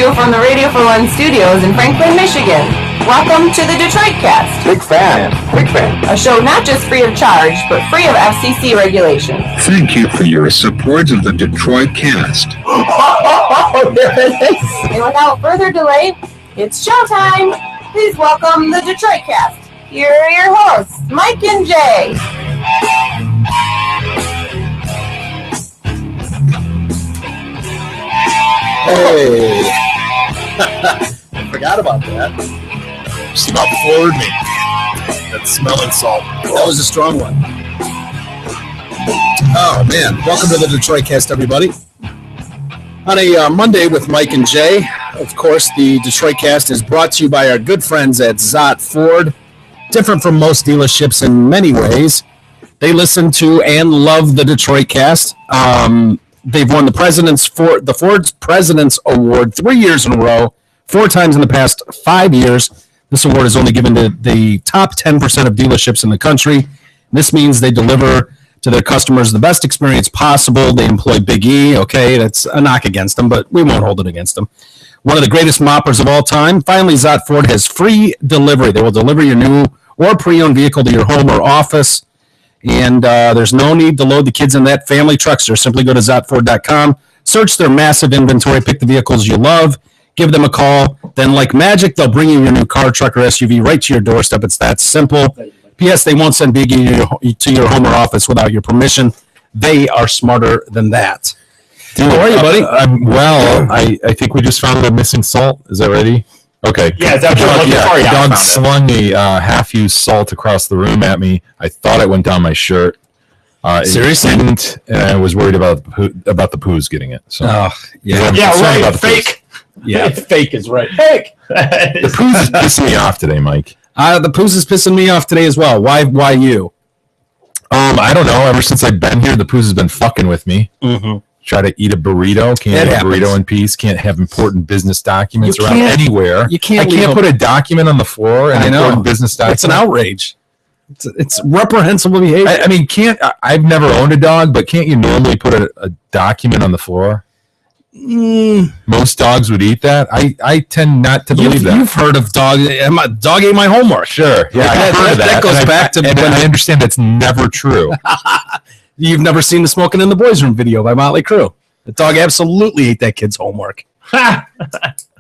you from the Radio for One studios in Franklin, Michigan. Welcome to the Detroit Cast. Big fan. A show not just free of charge, but free of FCC regulations. Thank you for your support of the Detroit Cast. There it is. And without further delay, it's showtime. Please welcome the Detroit Cast. Here are your hosts, Mike and Jay. Hey. I forgot about that. Smell floored me. That smelling salt. That was a strong one. Oh, man. Welcome to the Detroit Cast, everybody. On a Monday with Mike and Jay, of course, the Detroit Cast is brought to you by our good friends at Zott Ford. Different from most dealerships in many ways. They listen to and love the Detroit Cast. They've won the Ford's President's Award 3 years in a row, 4 times in the past 5 years. This award is only given to the top 10% of dealerships in the country. This means they deliver to their customers the best experience possible. They employ Big E. Okay, that's a knock against them, but we won't hold it against them. One of the greatest moppers of all time. Finally, Zott Ford has free delivery. They will deliver your new or pre-owned vehicle to your home or office. And there's no need to load the kids in that family truckster. Simply go to ZottFord.com, search their massive inventory, pick the vehicles you love, give them a call. Then, like magic, they'll bring you your new car, truck, or SUV right to your doorstep. It's that simple. P.S. They won't send Big E to your home or office without your permission. They are smarter than that. Dude, how are you, buddy? I'm well. I think we just found the missing salt. Is that ready? Okay. Yeah, is that what Doug slung the half-used salt across the room at me. I thought it went down my shirt. Seriously? It didn't, and I was worried about the poos getting it. So. Yeah. Yeah, right. About the Fake. Yeah. Fake is right. Fake. The poos is pissing me off today, Mike. The poos is pissing me off today as well. Why you? I don't know. Ever since I've been here, the poos has been fucking with me. Mm-hmm. Try to eat a burrito. Can't eat a burrito in peace. Can't have important business documents around anywhere. You can't. I can't put a document on the floor and important business document. It's an outrage. It's reprehensible behavior. I mean, I've never owned a dog, but can't you normally put a document on the floor? Most dogs would eat that. I tend not to believe that. You've heard of dog. My dog ate my homework. Sure. Yeah, I've heard of that goes back to when I understand that's never true. You've never seen the Smoking in the Boys Room video by Motley Crue. The dog absolutely ate that kid's homework.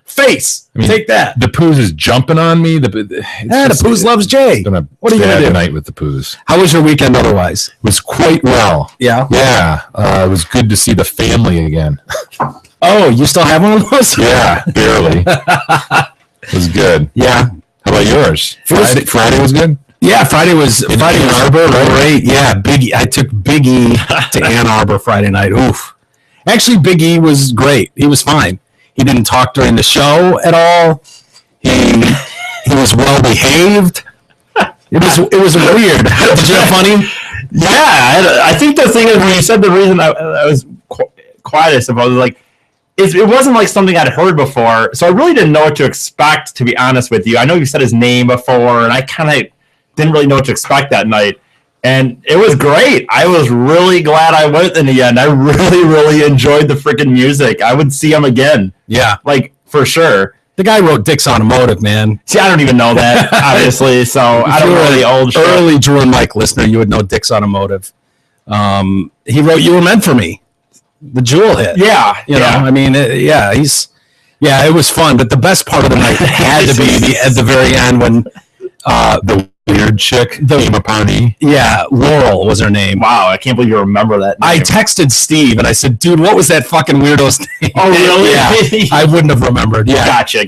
Face. I mean, take that. The poos is jumping on me. The poos loves Jay. What are you going to do tonight with the poos? How was your weekend otherwise? It was quite well. Yeah? Yeah. It was good to see the family again. Oh, you still have one of those? Yeah, barely. It was good. Yeah. How about yours? Friday was good? Yeah, Friday was Ann Arbor, right? Great. Yeah, I took Big E to Ann Arbor Friday night. Oof. Actually, Big E was great. He was fine. He didn't talk during the show at all. He was well behaved. It was weird. Did you have funny? Yeah, I think the thing is when you said the reason I was quietest about it, like it wasn't like something I'd heard before, so I really didn't know what to expect. To be honest with you, I know you said his name before, and I kind of didn't really know what to expect that night. And it was great. I was really glad I went in the end. I really, really enjoyed the freaking music. I would see him again. Yeah. Like, for sure. The guy wrote Dick's Automotive, man. See, I don't even know that, obviously, so I don't know the old shit. Early Drew and Mike listener, you would know Dick's Automotive. He wrote You Were Meant for Me, the Jewel hit. Yeah. You know, I mean, it was fun, but the best part of the night had to be at the very end when the weird chick came upon me. Yeah, Laurel was her name. Wow, I can't believe you remember that name. I texted Steve and I said, dude, what was that fucking weirdo's name? Oh, really? Yeah, I wouldn't have remembered. Yeah. Gotcha.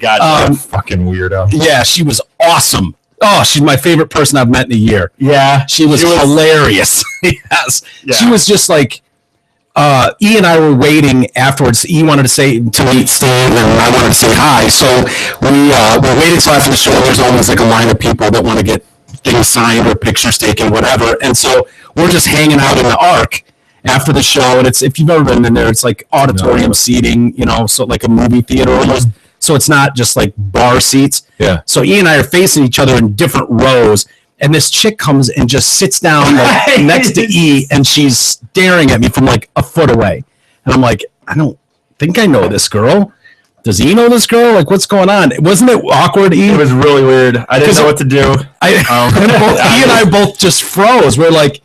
Fucking weirdo. Yeah, she was awesome. Oh, she's my favorite person I've met in a year. Yeah. She was hilarious. Yes. Yeah. She was just like, E and I were waiting afterwards. E wanted to meet Steve, and I wanted to say hi. So we're waiting till after the show. There's always like a line of people that want to get things signed or pictures taken, whatever. And so we're just hanging out in the Arc after the show. And it's, if you've ever been in there, it's like auditorium seating, you know, so like a movie theater almost. So it's not just like bar seats. Yeah. So E and I are facing each other in different rows. And this chick comes and just sits down like, next to E, and she's staring at me from like a foot away. And I'm like, I don't think I know this girl. does he know this girl? Like, what's going on? Wasn't it awkward? It was really weird. I didn't know what to do. He and I both just froze. We're like,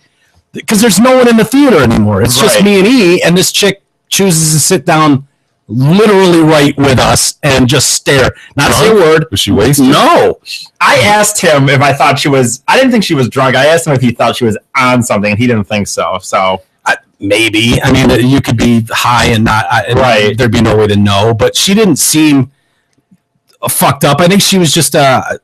because there's no one in the theater anymore. It's just Right. me and E, and this chick chooses to sit down literally right with us and just stare, not say a word. Was she wasted? No. I asked him if I thought she was. I didn't think she was drunk. I asked him if he thought she was on something, and he didn't think so. So Maybe. I mean, you could be high and not. Right. There'd be no way to know. But she didn't seem fucked up. I think she was just.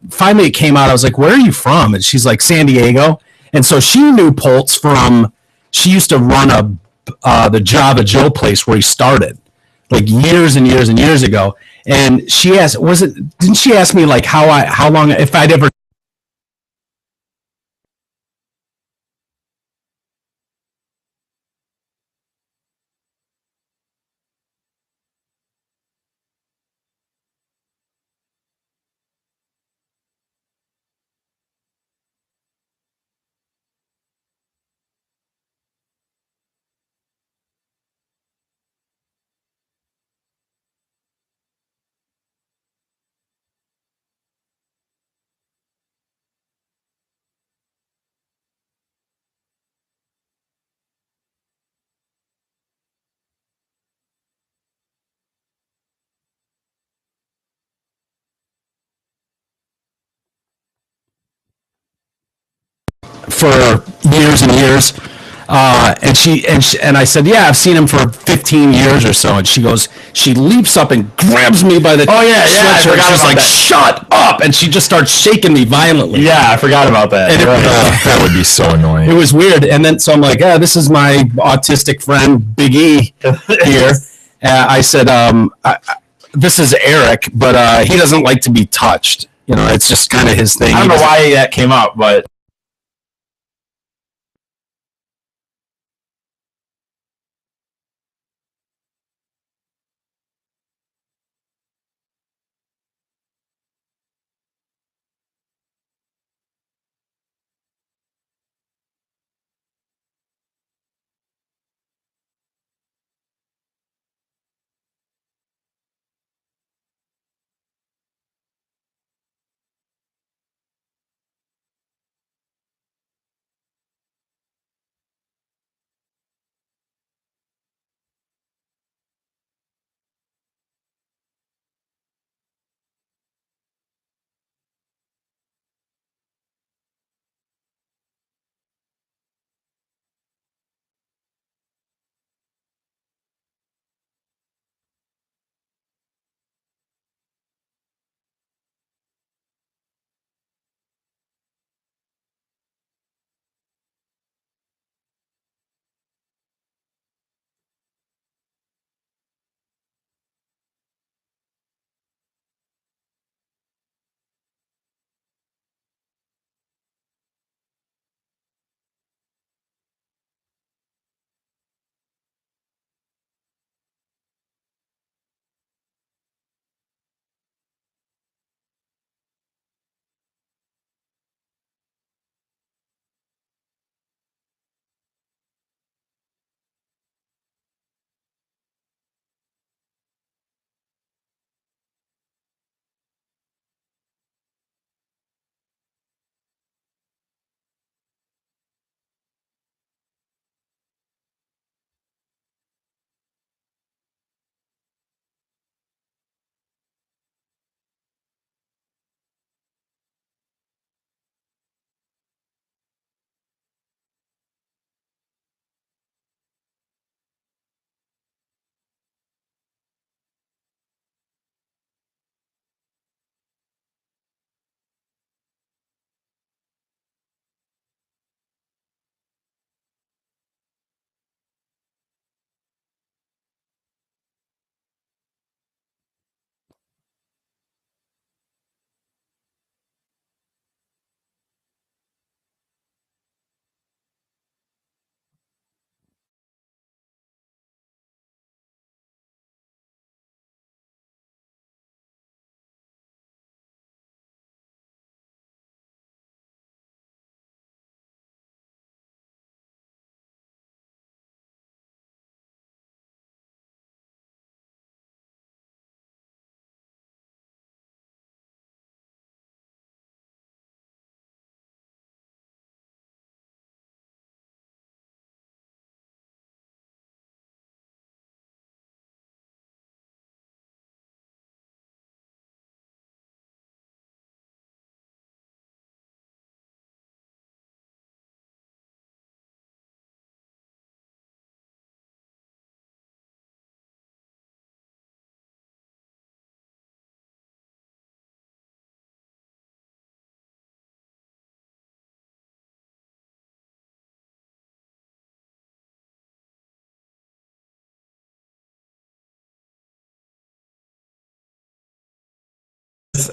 Finally, it came out. I was like, "Where are you from?" And she's like, "San Diego." And so she knew Poltz from. She used to run the Java Joe place where he started, like years and years and years ago. And she asked, didn't she ask me like how long, if I'd ever for years and years. And I said, yeah, I've seen him for 15 years or so. And she leaps up and grabs me by the Oh, yeah, I sweatshirt. forgot She's about like, that. shut up. And she just starts shaking me violently. yeah, I forgot about that. And That would be so annoying. it was weird. And then, so I'm like, this is my autistic friend, Big E here. I said, this is Eric, but he doesn't like to be touched. You know, it's just kind of his thing. I don't know why that came up, but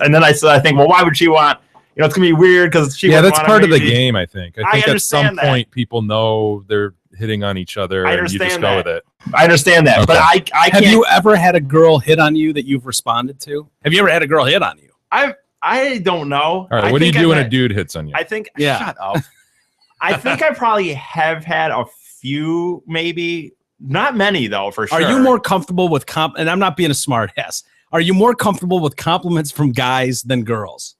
And then I think, well, why would she want? It's gonna be weird because she. Yeah, that's part of the game. I think at some that. point people know they're hitting on each other, and you just go with it. I understand that, Okay. but I can't. Have you ever had a girl hit on you that you've responded to? Have you ever had a girl hit on you? I don't know. All right, what do you do when a dude hits on you? I think. Yeah. Shut up. I think I probably have had a few, maybe not many though, for sure. Are you more comfortable with and I'm not being a smart ass. Are you more comfortable with compliments from guys than girls?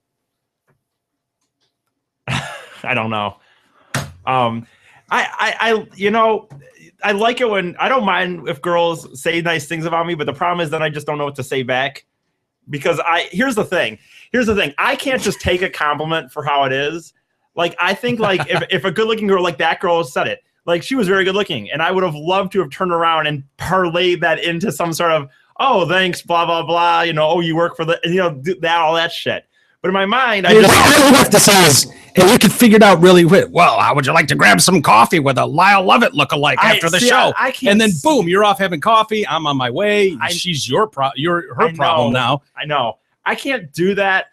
I don't know. I like it when I don't mind if girls say nice things about me, but the problem is that I just don't know what to say back. Because here's the thing. I can't just take a compliment for how it is. Like, I think like if a good looking girl like that girl said it, like she was very good looking, and I would have loved to have turned around and parlayed that into some sort of, oh, thanks, blah, blah, blah, oh, you work for all that shit. But in my mind, I just have to say is, and we could figure it out really well. How would you like to grab some coffee with a Lyle Lovett lookalike after the show? I can't, and then boom, you're off having coffee. I'm on my way. She's her problem now. I know. I can't do that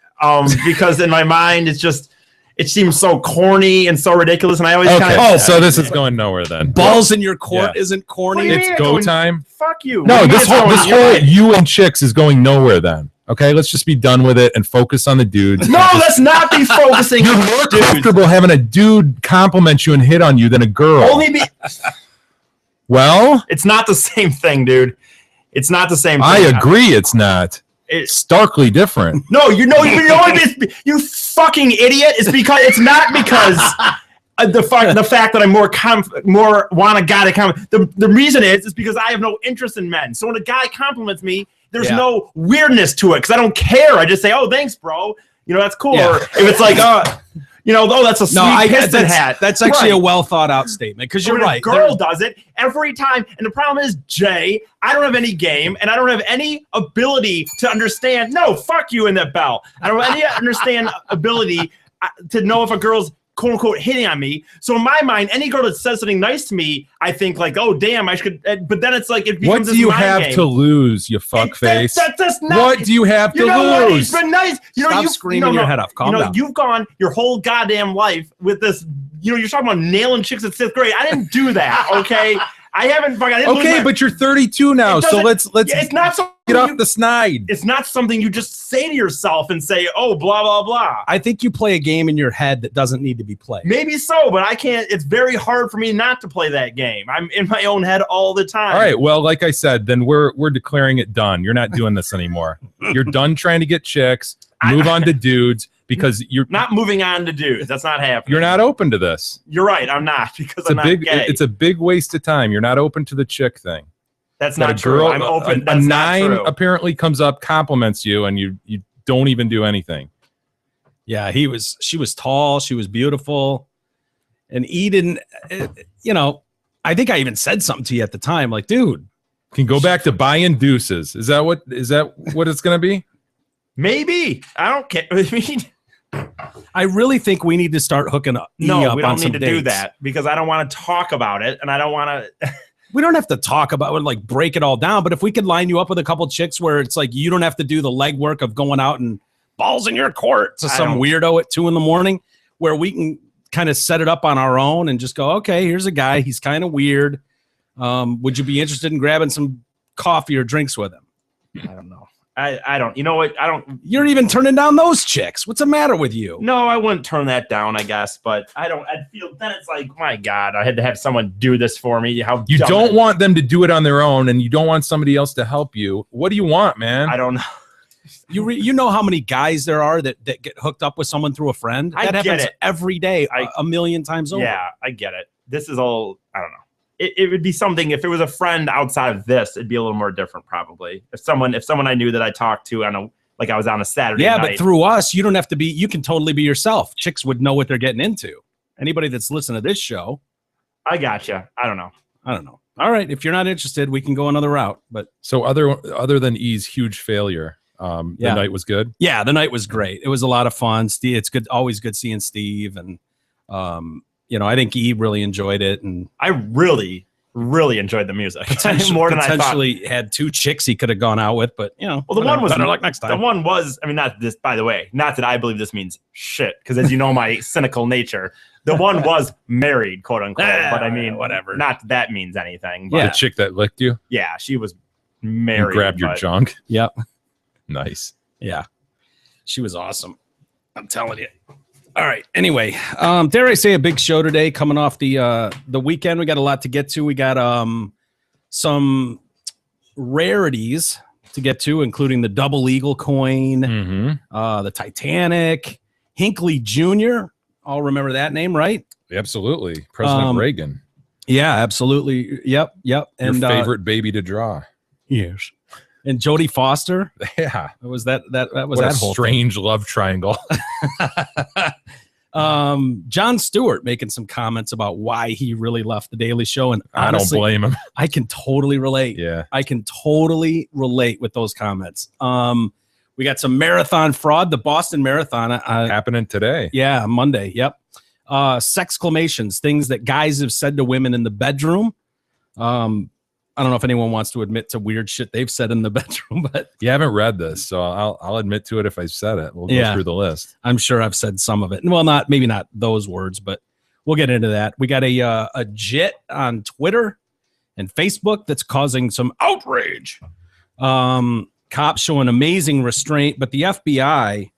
because in my mind it seems so corny and so ridiculous, and I always so this is going nowhere then. Balls in your court isn't corny. What do you It's go time. Fuck you. No, this whole you and chicks is going nowhere then. Okay, let's just be done with it and focus on the dudes. No, let's not be focusing. You're more comfortable having a dude compliment you and hit on you than a girl. Well, it's not the same thing, dude. It's not the same thing. I agree, it's not. It's starkly different. No, you know you fucking idiot. It's not because the fact that I'm more want a guy to compliment. The reason is because I have no interest in men. So when a guy compliments me, there's no weirdness to it because I don't care. I just say, "Oh, thanks, bro." That's cool. Yeah. Or if it's like, oh, that's a sweet Piston hat. That's actually a well thought out statement because you're right. A girl does it every time, and the problem is, Jay, I don't have any game, and I don't have any ability to understand. No, fuck you in that bell. I don't have any ability to know if a girl's quote unquote hitting on me. So in my mind, any girl that says something nice to me, I think like, oh damn, I should. But then it's like it becomes what do you have to lose, you fuckface? That's not. What do you have to lose? What? It's been nice. Stop screaming your head off. Calm down. You've gone your whole goddamn life with this. You're talking about nailing chicks in 6th grade. I didn't do that. Okay. I haven't. Okay, but you're 32 now, so let's it's not so. Get off the snide. It's not something you just say to yourself and say, oh, blah, blah, blah. I think you play a game in your head that doesn't need to be played. Maybe so, but I can't. It's very hard for me not to play that game. I'm in my own head all the time. All right. Well, like I said, then we're declaring it done. You're not doing this anymore. You're done trying to get chicks. Move on to dudes because you're not moving on to dudes. That's not happening. You're not open to this. You're right. I'm not because I'm not gay. It's a big waste of time. You're not open to the chick thing. That's not true. I'm open. A 9 apparently comes up, compliments you, and you don't even do anything. Yeah, she was tall, she was beautiful, and Eden, I think I even said something to you at the time, like, dude, can go back to buying deuces. Is that what it's gonna be? Maybe. I don't care. I really think we need to start hooking up. No, we don't need to do that because I don't want to talk about it, and I don't want to. We don't have to talk about it, like break it all down. But if we could line you up with a couple chicks where it's like you don't have to do the legwork of going out and balls in your court to some weirdo at 2 a.m, where we can kind of set it up on our own and just go, okay, here's a guy. He's kind of weird. Would you be interested in grabbing some coffee or drinks with him? I don't know. I don't. You know what? I don't. You're even turning down those chicks. What's the matter with you? No, I wouldn't turn that down, I guess. But I don't. I'd feel then it's like, my God, I had to have someone do this for me. How you don't want them to do it on their own, and you don't want somebody else to help you. What do you want, man? I don't know. You know how many guys there are that get hooked up with someone through a friend? That happens every day, a million times over. Yeah, I get it. This is all. I don't know. It would be something if it was a friend outside of this, it'd be a little more different probably. If someone I knew that I talked to like I was on a Saturday night. But through us, you don't have to be, you can totally be yourself. Chicks would know what they're getting into. Anybody that's listening to this show. I gotcha. I don't know. All right. If you're not interested, we can go another route. But so other than E's huge failure, the night was good. Yeah, the night was great. It was a lot of fun. Steve, it's good. Always good seeing Steve. And, I think E really enjoyed it. And I really really enjoyed the music more than I thought. Potentially had 2 chicks he could have gone out with, but you know, Well, the one was better luck next time. The one was, I mean, not this, by the way, not that I believe this means shit, because as you know, my cynical nature, the one was married, quote unquote. But I mean, whatever. Not that that means anything. Yeah. But The chick that licked you yeah, she was and married. grabbed your but- junk. Yep. Nice. Yeah. She was awesome. I'm telling you. All right. Anyway, dare I say a big show today coming off the weekend. We got a lot to get to. We got some rarities to get to, including the double eagle coin, Mm-hmm. the Titanic, Hinckley Jr. All remember that name, right? Absolutely. President Reagan. Yeah, absolutely. Yep. Your And favorite baby to draw. yes. And Jodie Foster. Yeah. Was that was What that a whole strange love triangle. Jon Stewart making some comments about why he really left the Daily Show, and I don't honestly, blame him. I can totally relate. Yeah. I can totally relate with those comments. We got some marathon fraud, the Boston Marathon. Happening today. Yeah, Monday. Yep. Sexclamations, things that guys have said to women in the bedroom. I don't know if anyone wants to admit to weird shit they've said in the bedroom, but You haven't read this, so I'll admit to it if I said it. We'll go Yeah. through the list. I'm sure I've said some of it. Well, maybe not those words, but we'll get into that. We got a JIT on Twitter and Facebook that's causing some outrage. Cops showing amazing restraint, but the FBI,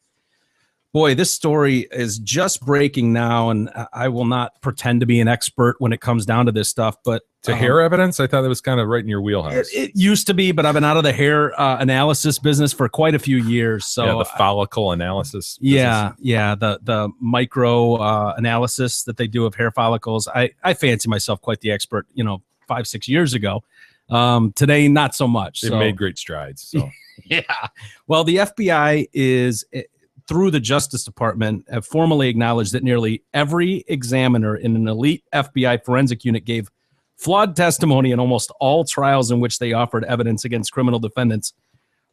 boy, this story is just breaking now, and I will not pretend to be an expert when it comes down to this stuff, but To hair evidence, I thought that was kind of right in your It, wheelhouse. it used to be, but I've been out of the hair analysis business for quite a few years. So yeah, the follicle analysis. yeah, the micro analysis that they do of hair follicles. I fancy myself quite the expert, 5-6 years ago. Today, not so much. They've So, made great strides. So yeah. Well, the FBI is, through the Justice Department, have formally acknowledged that nearly every examiner in an elite FBI forensic unit gave flawed testimony in almost all trials in which they offered evidence against criminal defendants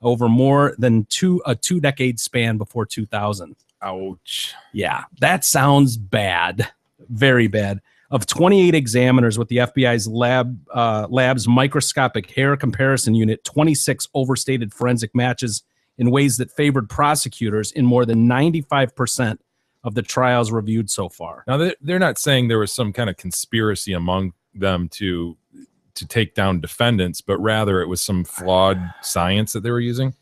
over more than a 2-decade span before 2000. ouch. Yeah, that sounds bad, very bad. Of 28 examiners with the FBI's lab's microscopic hair comparison unit, 26 overstated forensic matches in ways that favored prosecutors in more than 95% of the trials reviewed so far. Now they're not saying there was some kind of conspiracy among them to take down defendants, but rather it was some flawed science that they were using.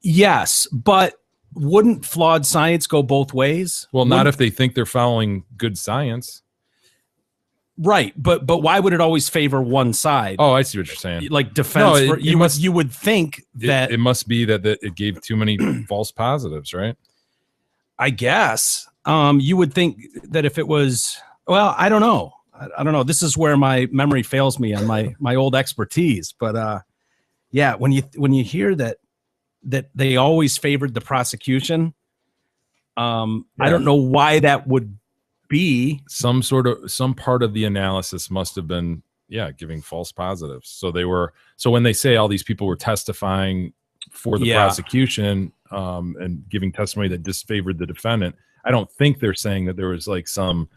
Yes, but wouldn't flawed science go both ways? Well, not if they think they're following good science. Right, but why would it always favor one side? Oh, I see what you're saying. Like defense, No, you would think that it must be that it gave too many false positives, right? I guess you would think that if it was, well, I don't know. I don't know. This is where my memory fails me on my old expertise. But yeah, when you hear that they always favored the prosecution, I don't know why that would be. Some part of the analysis must have been giving false positives. So when they say all these people were testifying for the prosecution and giving testimony that disfavored the defendant, I don't think they're saying that there was like some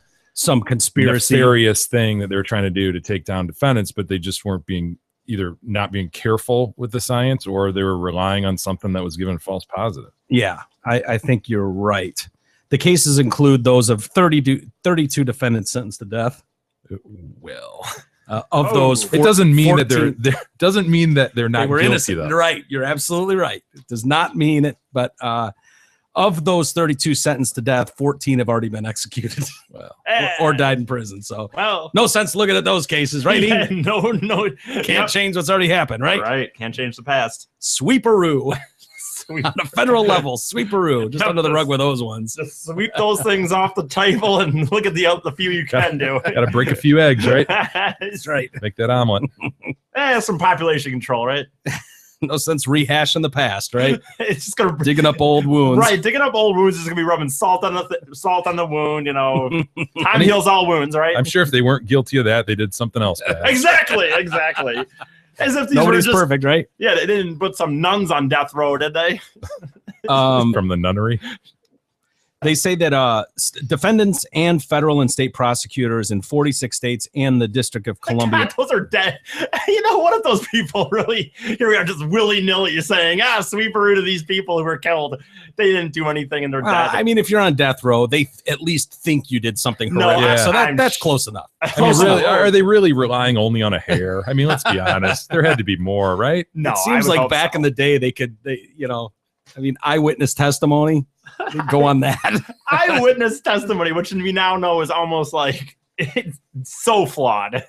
conspiracy, nefarious thing that they were trying to do to take down defendants, but they just weren't not being careful with the science, or they were relying on something that was given false positive. Yeah, I think you're right. The cases include those of 32 defendants sentenced to death. Well, Of those, it doesn't mean 14 that doesn't mean that they're not they were guilty, innocent. though. Right, you're absolutely right. It does not mean it, but of those 32 sentenced to death, 14 have already been executed Well, or died in prison. So Well, no sense looking at those cases, right? yeah, Ian? no, Can't change what's already happened, right? Right, can't change the past. Sweeperoo on a federal level, sweeperoo, just under the rug with those ones. Just sweep those things off the table and look at the few you can do. got to break a few eggs, right? That's right. Make that omelet. Some population control, right? No sense rehashing the past, right? It's just gonna Digging up old wounds. right. Digging up old wounds is gonna be rubbing salt on the wound. Time heals all wounds, right? I'm sure if they weren't guilty of that, they did something else bad. Exactly. As if these Nobody's were just perfect, right? Yeah, they didn't put some nuns on death row, did they? Um, From the nunnery. They say that defendants and federal and state prosecutors in 46 states and the District of Columbia. God, those are dead. You know, what if those people really, here we are just willy-nilly saying, sweeperoo to these people who were killed. They didn't do anything and they're dead. I mean, if you're on death row, they at least think you did something No, horrific. yeah. So that's close enough. I mean, really, are they really relying only on a hair? I mean, let's be honest. There had to be more, right? No, It seems like back in the day, eyewitness testimony. They'd go on that. Eyewitness testimony, which we now know is almost like it's so flawed.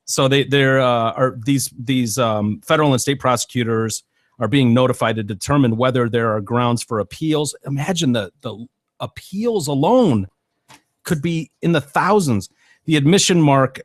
So there are these federal and state prosecutors are being notified to determine whether there are grounds for appeals. Imagine the appeals alone could be in the thousands. The admissions mark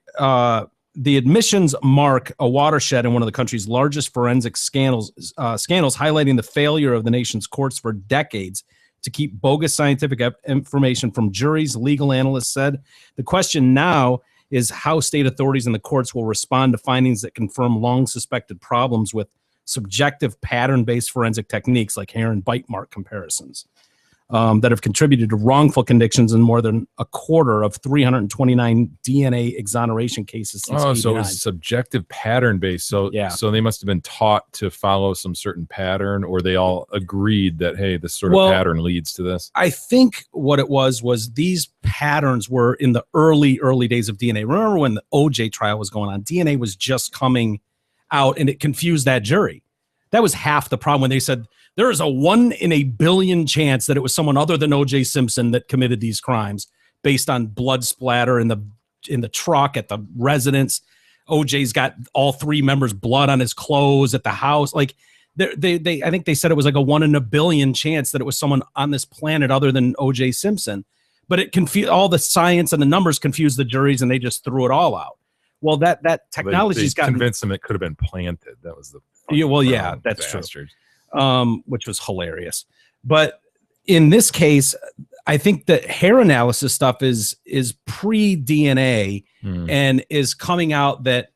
a watershed in one of the country's largest forensic scandals, highlighting the failure of the nation's courts for decades to keep bogus scientific information from juries, legal analysts said. The question now is how state authorities and the courts will respond to findings that confirm long suspected problems with subjective pattern-based forensic techniques like hair and bite mark comparisons that have contributed to wrongful convictions in more than a quarter of 329 DNA exoneration cases since 89. So it was subjective pattern based. So they must have been taught to follow some certain pattern, or they all agreed that, hey, this sort of pattern leads to this. I think what it was these patterns were in the early days of DNA. Remember when the OJ trial was going on? DNA was just coming out, and it confused that jury. That was half the problem when they said there is a 1 in a billion chance that it was someone other than OJ Simpson that committed these crimes based on blood splatter in the truck at the residence. OJ's got all 3 members' blood on his clothes at the house. Like I think they said it was like a 1 in a billion chance that it was someone on this planet other than OJ Simpson. But it confused all the science and the numbers confused the juries, and they just threw it all out. Well, that technology's got convinced them it could have been planted. That was the that's bastards. True. Which was hilarious. But in this case, I think the hair analysis stuff is pre-DNA and is coming out that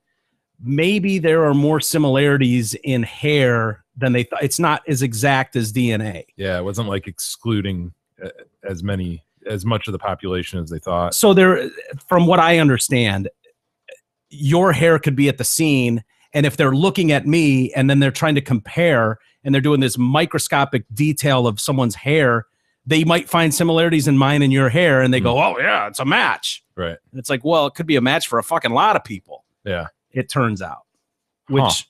maybe there are more similarities in hair than they thought. It's not as exact as DNA. Yeah, it wasn't like excluding as much of the population as they thought. So there, from what I understand, your hair could be at the scene, and if they're looking at me and then they're trying to compare and they're doing this microscopic detail of someone's hair, they might find similarities in mine and your hair, and they go, oh yeah, it's a match. Right. And it's like, well, it could be a match for a fucking lot of people. Yeah. It turns out, which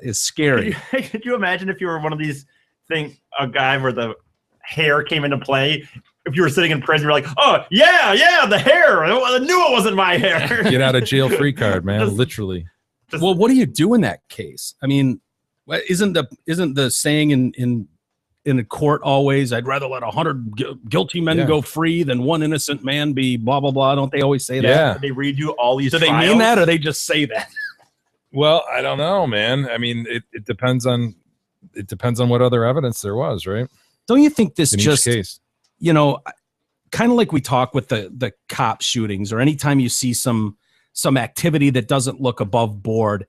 is scary. Could you imagine if you were one of these a guy where the hair came into play? If you were sitting in prison, you're like, oh, yeah, the hair. I knew it wasn't my hair. Get out of jail free card, man. Literally. Well, what do you do in that case? I mean, isn't the saying in a court always, I'd rather let 100 guilty men go free than one innocent man be blah, blah, blah. Don't they always say that? Yeah. They read you all these Do they mean that, or they just say that? Well, I don't know, man. I mean, it depends on what other evidence there was, right? Don't you think this in just each case? Kind of like we talk with the cop shootings, or anytime you see some activity that doesn't look above board,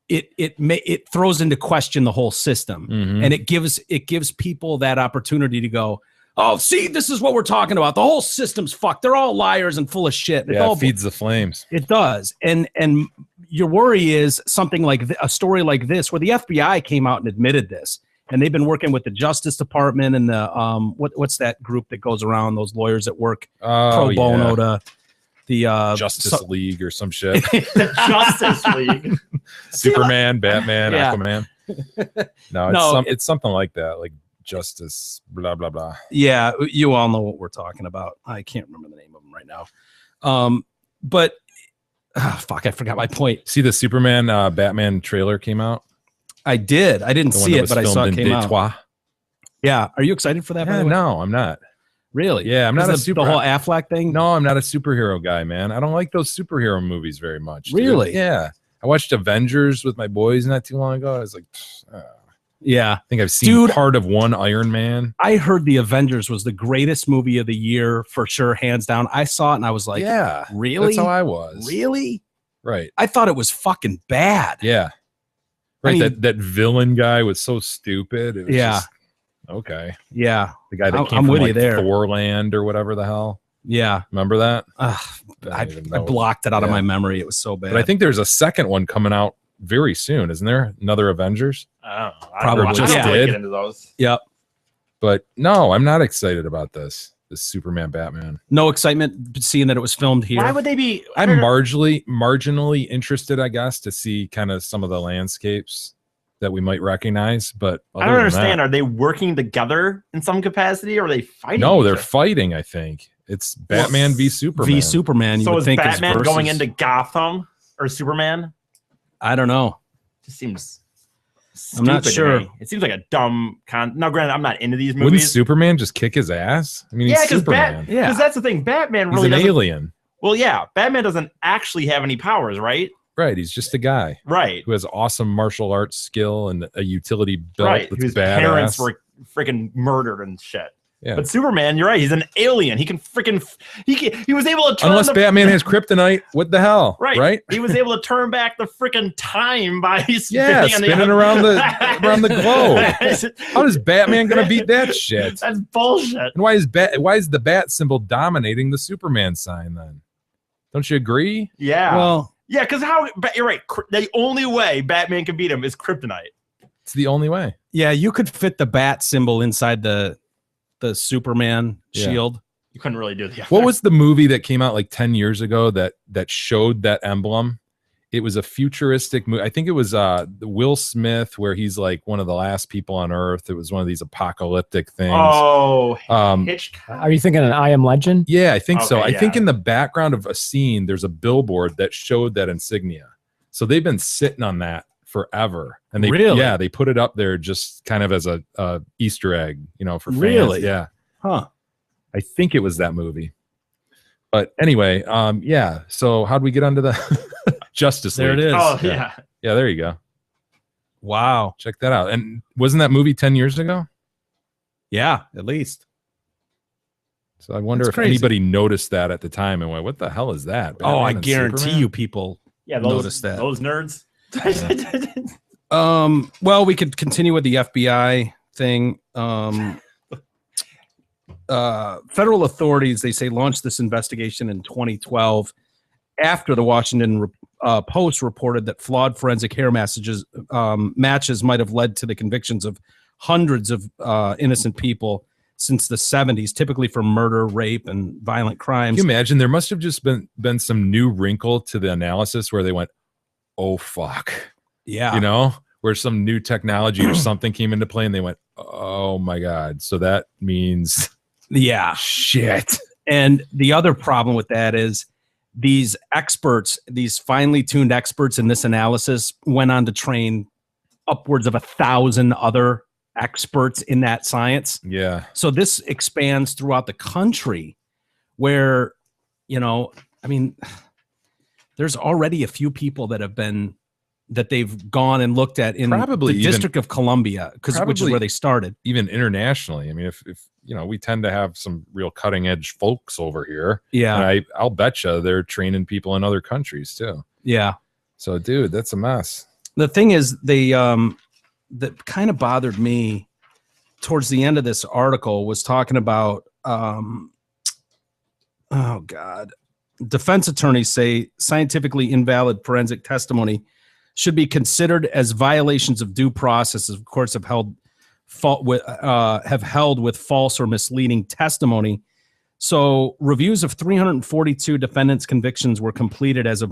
it throws into question the whole system, and it gives people that opportunity to go, oh, see, this is what we're talking about. The whole system's fucked. They're all liars and full of shit. It feeds the flames. It does, and your worry is something like a story like this, where the FBI came out and admitted this. And they've been working with the Justice Department and the what's that group that goes around, those lawyers that work pro bono to the Justice League or some shit. The Justice League. Superman, Batman, Aquaman. No, it's something like that, like Justice, blah blah blah. Yeah, you all know what we're talking about. I can't remember the name of them right now. But fuck, I forgot my point. See, the Superman Batman trailer came out. I did. I didn't see it, but I saw it came out. Yeah. Are you excited for that? By the way? No, I'm not. Really? Yeah, I'm not the whole Affleck thing. No, I'm not a superhero guy, man. I don't like those superhero movies very much. Really? Dude. Yeah. I watched Avengers with my boys not too long ago. I was like, yeah. I think I've seen part of one Iron Man. I heard the Avengers was the greatest movie of the year for sure, hands down. I saw it and I was like, yeah, really? That's how I was. Really? Right. I thought it was fucking bad. Yeah. Right, I mean, that villain guy was so stupid. It was Okay. Yeah. The guy that I'm came from with you like there. Thorland or whatever the hell. Yeah. Remember that? I even I know. blocked it out of Yeah. my memory. It was so bad. But I think there's a second one coming out very soon, isn't there? Another Avengers? Probably. I don't just really did. get into those. Yep. But no, I'm not excited about this Superman Batman. No excitement seeing that it was filmed here. Why would they be? I'm marginally interested, I guess, to see kind of some of the landscapes that we might recognize. But I don't understand. Are they working together in some capacity, or are they fighting? No, each they're other? fighting. I think it's Batman v Superman. V Superman. You So would is think Batman is going versus- into Gotham or Superman? I don't know. Just seems. I'm not stupid to sure. me. It seems like a dumb Now, granted, I'm not into these Wouldn't movies. Superman just kick his ass? I mean, Yeah, he's because Superman. Yeah. that's the thing. Batman He's really an doesn't. alien, Well, yeah, Batman doesn't actually have any powers, right? right? He's just a guy Right. who has awesome martial arts skill and a utility belt Right. that's Whose badass. parents were freaking murdered and shit. Yeah. But Superman, you're right. He's an alien. He can freaking. He was able to turn Unless the, Batman has kryptonite, what the hell? Right. Right? He was able to turn back the freaking time by Yeah, spinning around the globe. How is Batman gonna beat that shit? That's bullshit. And why is the bat symbol dominating the Superman sign then? Don't you agree? Yeah. Well, yeah, because you're right. The only way Batman can beat him is kryptonite. It's the only way. yeah, you could fit the bat symbol inside the Superman Yeah. shield. You couldn't really do the. What was the movie that came out like 10 years ago that showed that emblem? It was a futuristic movie. I think it was Will Smith, where he's like one of the last people on Earth. It was one of these apocalyptic things. Oh, Um, Hitchcock. Are you thinking an I Am Legend? Yeah, I think so. Okay, I think yeah. in the background of a scene, there's a billboard that showed that insignia. So they've been sitting on that forever. And they Really? yeah, they put it up there just kind of as a Easter egg, for fans. Really? Yeah. Huh. I think it was that movie. But anyway, yeah. So how'd we get onto the Justice League? There it is. Oh Yeah. yeah. Yeah, there you go. Wow. Check that out. And wasn't that movie 10 years ago? Yeah, at least. So I wonder That's if crazy. anybody noticed that at the time and went, what the hell is that? Oh, I Batman and guarantee Superman? you people Yeah. noticed that. Those nerds. Well, we could continue with the FBI thing. Federal authorities, they say, launched this investigation in 2012 after the Washington Post reported that flawed forensic hair matches might have led to the convictions of hundreds of innocent people since the 70s, typically for murder, rape, and violent crimes. Can you imagine? There must have just been some new wrinkle to the analysis where they went, oh, fuck. Yeah. Where some new technology or something came into play and they went, oh, my God. So that means Yeah. shit. And the other problem with that is these experts, these finely tuned experts in this analysis, went on to train upwards of 1,000 other experts in that science. Yeah. So this expands throughout the country where, there's already a few people that they've gone and looked at in Probably the even- District of Columbia, which is Probably- where they started. Even internationally. I mean, if we tend to have some real cutting edge folks over here. Yeah. And I'll bet you they're training people in other countries too. Yeah. So, dude, that's a mess. The thing is, that kind of bothered me towards the end of this article was talking about, defense attorneys say scientifically invalid forensic testimony should be considered as violations of due process. Of course, have held with false or misleading testimony. So reviews of 342 defendants' convictions were completed as of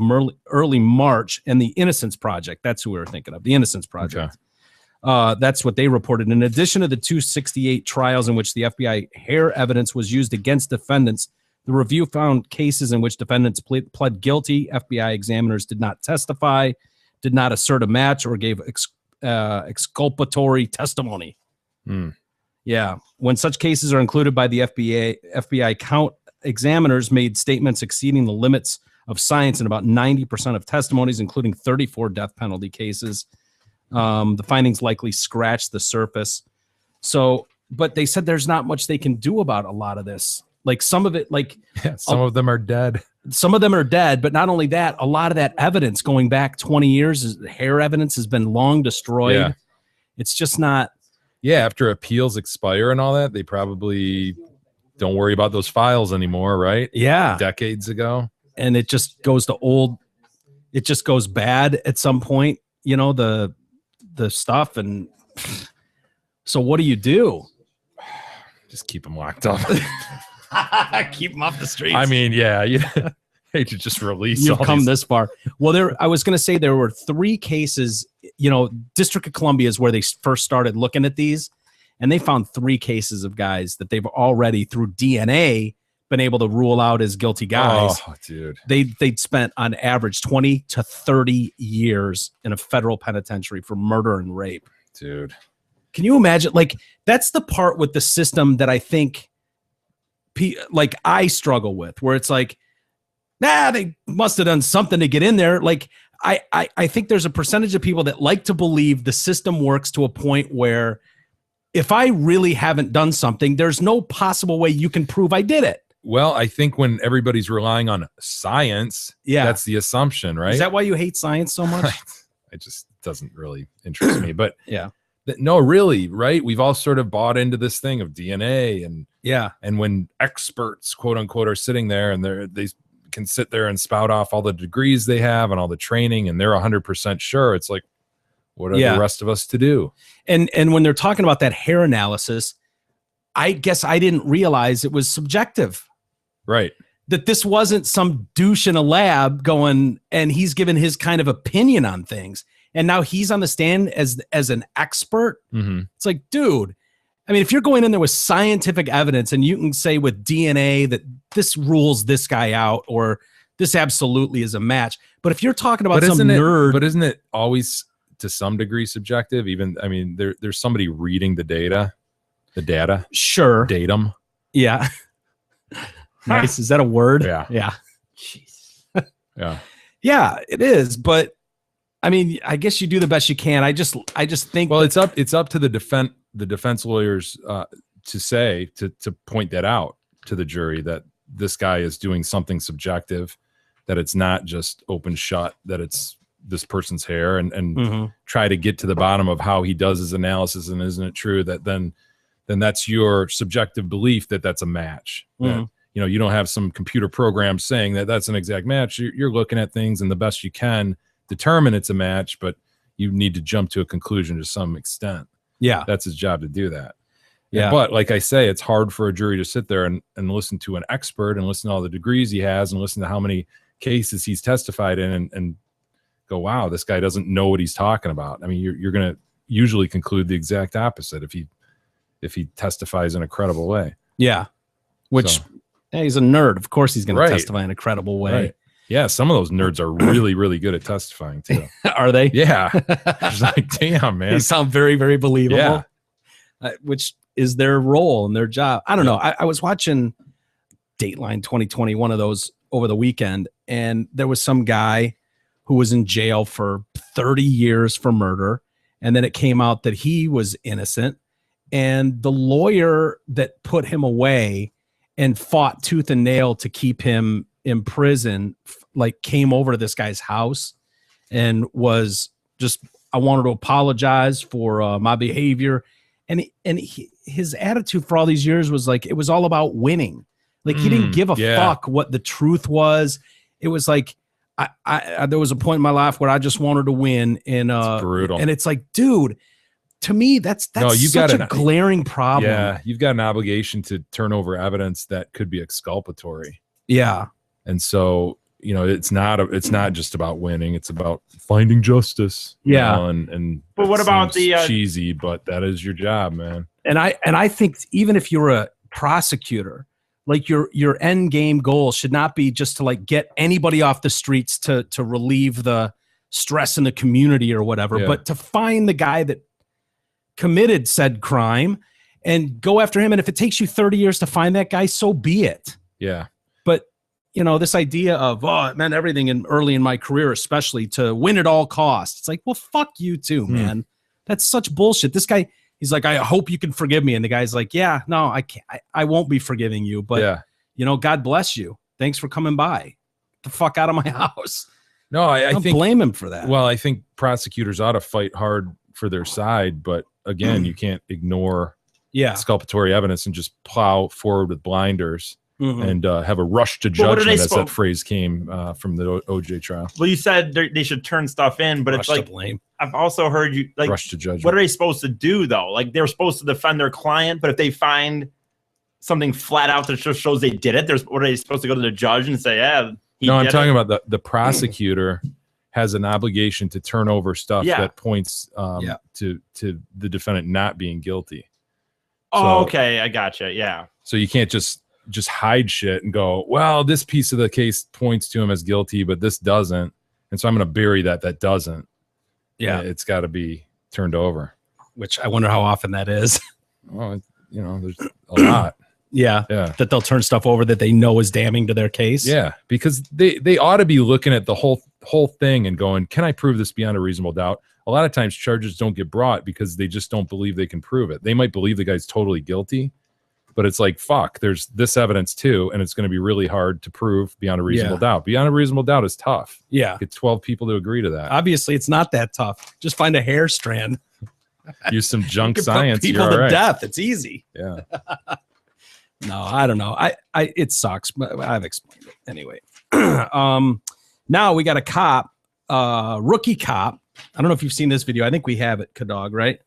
early March, and the Innocence Project, that's who we were thinking of, the Innocence Project. That's what they reported. In addition to the 268 trials in which the FBI hair evidence was used against defendants, the review found cases in which defendants pled guilty. FBI examiners did not testify, did not assert a match, or gave exculpatory testimony. Yeah. When such cases are included by the FBI count, examiners made statements exceeding the limits of science in about 90% of testimonies, including 34 death penalty cases. The findings likely scratched the surface. So, but they said there's not much they can do about a lot of this. Like some of it, Some of them are dead. some of them are dead, but not only that, a lot of that evidence going back 20 years, hair evidence has been long destroyed. Yeah. It's just not, Yeah, after appeals expire and all that, they probably don't worry about those files anymore, right? Yeah. Decades ago. And it just goes to old, it just goes bad at some point, you know, the stuff. And so what do you do? Just keep them locked up. Keep them off the streets. I mean, yeah, you hate to just release. You've come this far. Well, I was going to say there were 3 cases, you know, District of Columbia is where they first started looking at these, and they found 3 cases of guys that they've already, through DNA, been able to rule out as guilty guys. Oh, dude. They'd spent on average 20 to 30 years in a federal penitentiary for murder and rape. Dude. Can you imagine? Like, that's the part with the system that I think like I struggle with, where it's like, they must have done something to get in there. Like, I think there's a percentage of people that like to believe the system works to a point where if I really haven't done something, there's no possible way you can prove I did it. Well, I think when everybody's relying on science, that's the assumption, right? Is that why you hate science so much? It just doesn't really interest me. But yeah. No, really, right? We've all sort of bought into this thing of DNA, and and when experts, quote unquote, are sitting there and they can sit there and spout off all the degrees they have and all the training, and they're 100% sure. It's like, what are the rest of us to do? And when they're talking about that hair analysis, I guess I didn't realize it was subjective. Right. That this wasn't some douche in a lab going, and he's given his kind of opinion on things. And now he's on the stand as an expert. Mm-hmm. It's like, dude, I mean, if you're going in there with scientific evidence and you can say with DNA that this rules this guy out, or this absolutely is a match. But if you're talking about some nerd. But isn't it always to some degree subjective? Even, I mean, there's somebody reading the data. Sure. Datum. Yeah. Nice. Is that a word? Yeah. Yeah. Jeez. Yeah. Yeah, it is. But I mean, I guess you do the best you can. I just think. Well, it's up to the defense lawyers to point that out to the jury, that this guy is doing something subjective, that it's not just open shut, that it's this person's hair, and try to get to the bottom of how he does his analysis. And isn't it true that then that's your subjective belief that that's a match? That, you know, you don't have some computer program saying that that's an exact match. You're looking at things and the best you can determine it's a match, but you need to jump to a conclusion to some extent. Yeah. That's his job to do that. Yeah. But like I say, it's hard for a jury to sit there and listen to an expert and listen to all the degrees he has and listen to how many cases he's testified in and go, wow, this guy doesn't know what he's talking about. I mean, you're going to usually conclude the exact opposite if he testifies in a credible way. Yeah. Which he's a nerd. Of course he's going to testify in a credible way. Right. Yeah, some of those nerds are really, really good at testifying too. Are they? Yeah. It's like, damn, man. They sound very, very believable. Yeah. Which is their role and their job. I don't know. I was watching Dateline 2020, one of those over the weekend, and there was some guy who was in jail for 30 years for murder. And then it came out that he was innocent. And the lawyer that put him away and fought tooth and nail to keep him in prison, like, came over to this guy's house and was just, I wanted to apologize for my behavior. And his attitude for all these years was like, it was all about winning. Like, he didn't give a fuck what the truth was. It was like, I there was a point in my life where I just wanted to win. And it's brutal. And it's like, dude, to me, that's such a glaring problem. Yeah, you've got an obligation to turn over evidence that could be exculpatory. Yeah. And so, you know, it's not just about winning, it's about finding justice. Yeah. You know, and but what about the cheesy, but that is your job, man. And I think even if you're a prosecutor, like, your end game goal should not be just to, like, get anybody off the streets to relieve the stress in the community or whatever, but to find the guy that committed said crime and go after him. And if it takes you 30 years to find that guy, so be it. Yeah. But, you know, this idea of, it meant everything early in my career, especially to win at all costs. It's like, well, fuck you too, man. That's such bullshit. This guy, he's like, I hope you can forgive me. And the guy's like, yeah, no, I can't. I won't be forgiving you, but you know, God bless you. Thanks for coming by. Get the fuck out of my house. No, I don't think blame him for that. Well, I think prosecutors ought to fight hard for their side, but again, you can't ignore Yeah. exculpatory evidence and just plow forward with blinders Mhm. and have a rush to But what are they judgment, as that phrase came from the OJ trial. Well, you said they should turn stuff in, but Rush it's to like blame. I've also heard you like Rush to judgment. what are they supposed to do though? Like they're supposed to defend their client, but if they find something flat out that just shows they did it, what are they supposed to go to the judge and say, yeah? No, I'm talking about the prosecutor has an obligation to turn over stuff Yeah. that points Yeah. to the defendant not being guilty. Oh, So- okay, I gotcha. Yeah. So you can't just hide shit and go, well, this piece of the case points to him as guilty, but this doesn't. And so I'm going to bury that doesn't. Yeah. It's got to be turned over. Which I wonder how often that is. Well, there's a lot. Yeah. Yeah. That they'll turn stuff over that they know is damning to their case. Yeah. Because they ought to be looking at the whole thing and going, can I prove this beyond a reasonable doubt? A lot of times charges don't get brought because they just don't believe they can prove it. They might believe the guy's totally guilty, but it's like, fuck, there's this evidence too, and it's going to be really hard to prove beyond a reasonable doubt. Beyond a reasonable doubt is tough. Yeah. Get 12 people to agree to that. Obviously, it's not that tough. Just find a hair strand. Use some junk You can put science. people You're to all right. death. It's easy. Yeah. No, I don't know. It sucks, but I've explained it anyway. Now we got a cop, rookie cop. I don't know if you've seen this video. I think we have it, Kadog, right?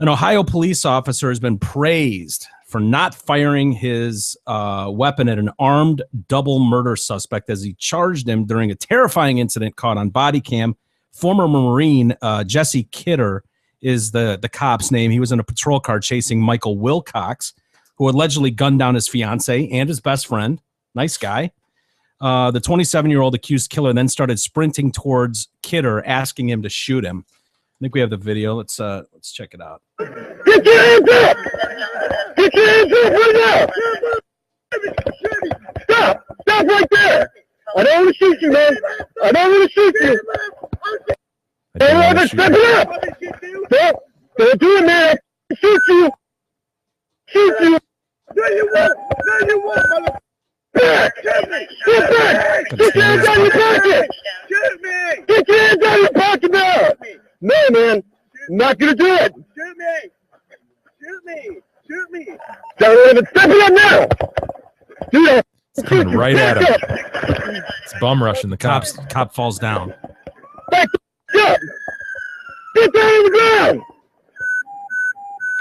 An Ohio police officer has been praised for not firing his weapon at an armed double murder suspect as he charged him during a terrifying incident caught on body cam. Former Marine Jesse Kidder is the cop's name. He was in a patrol car chasing Michael Wilcox, who allegedly gunned down his fiance and his best friend. Nice guy. The 27-year-old accused killer then started sprinting towards Kidder, asking him to shoot him. I think we have the video. Let's check it out. Get your hands up! Get your hands up right now! Stop! Stop right there! I don't want to shoot you, man. I don't want to shoot you. I don't Hey, wanna Robert, shoot step you. it up! Don't do it, man. Shoot you. Shoot you. No, you won't. No, you won't, mother. Back! Get back! Get your hands out of your pocket! Shoot me! Get your hands out of your pocket now! No, man. I'm not gonna do it. Shoot me! Shoot me! Shoot me! Step it up now! Do that! It's coming right at him. It's bum rushing the cops. Cop falls down. Back up! Get down on the ground!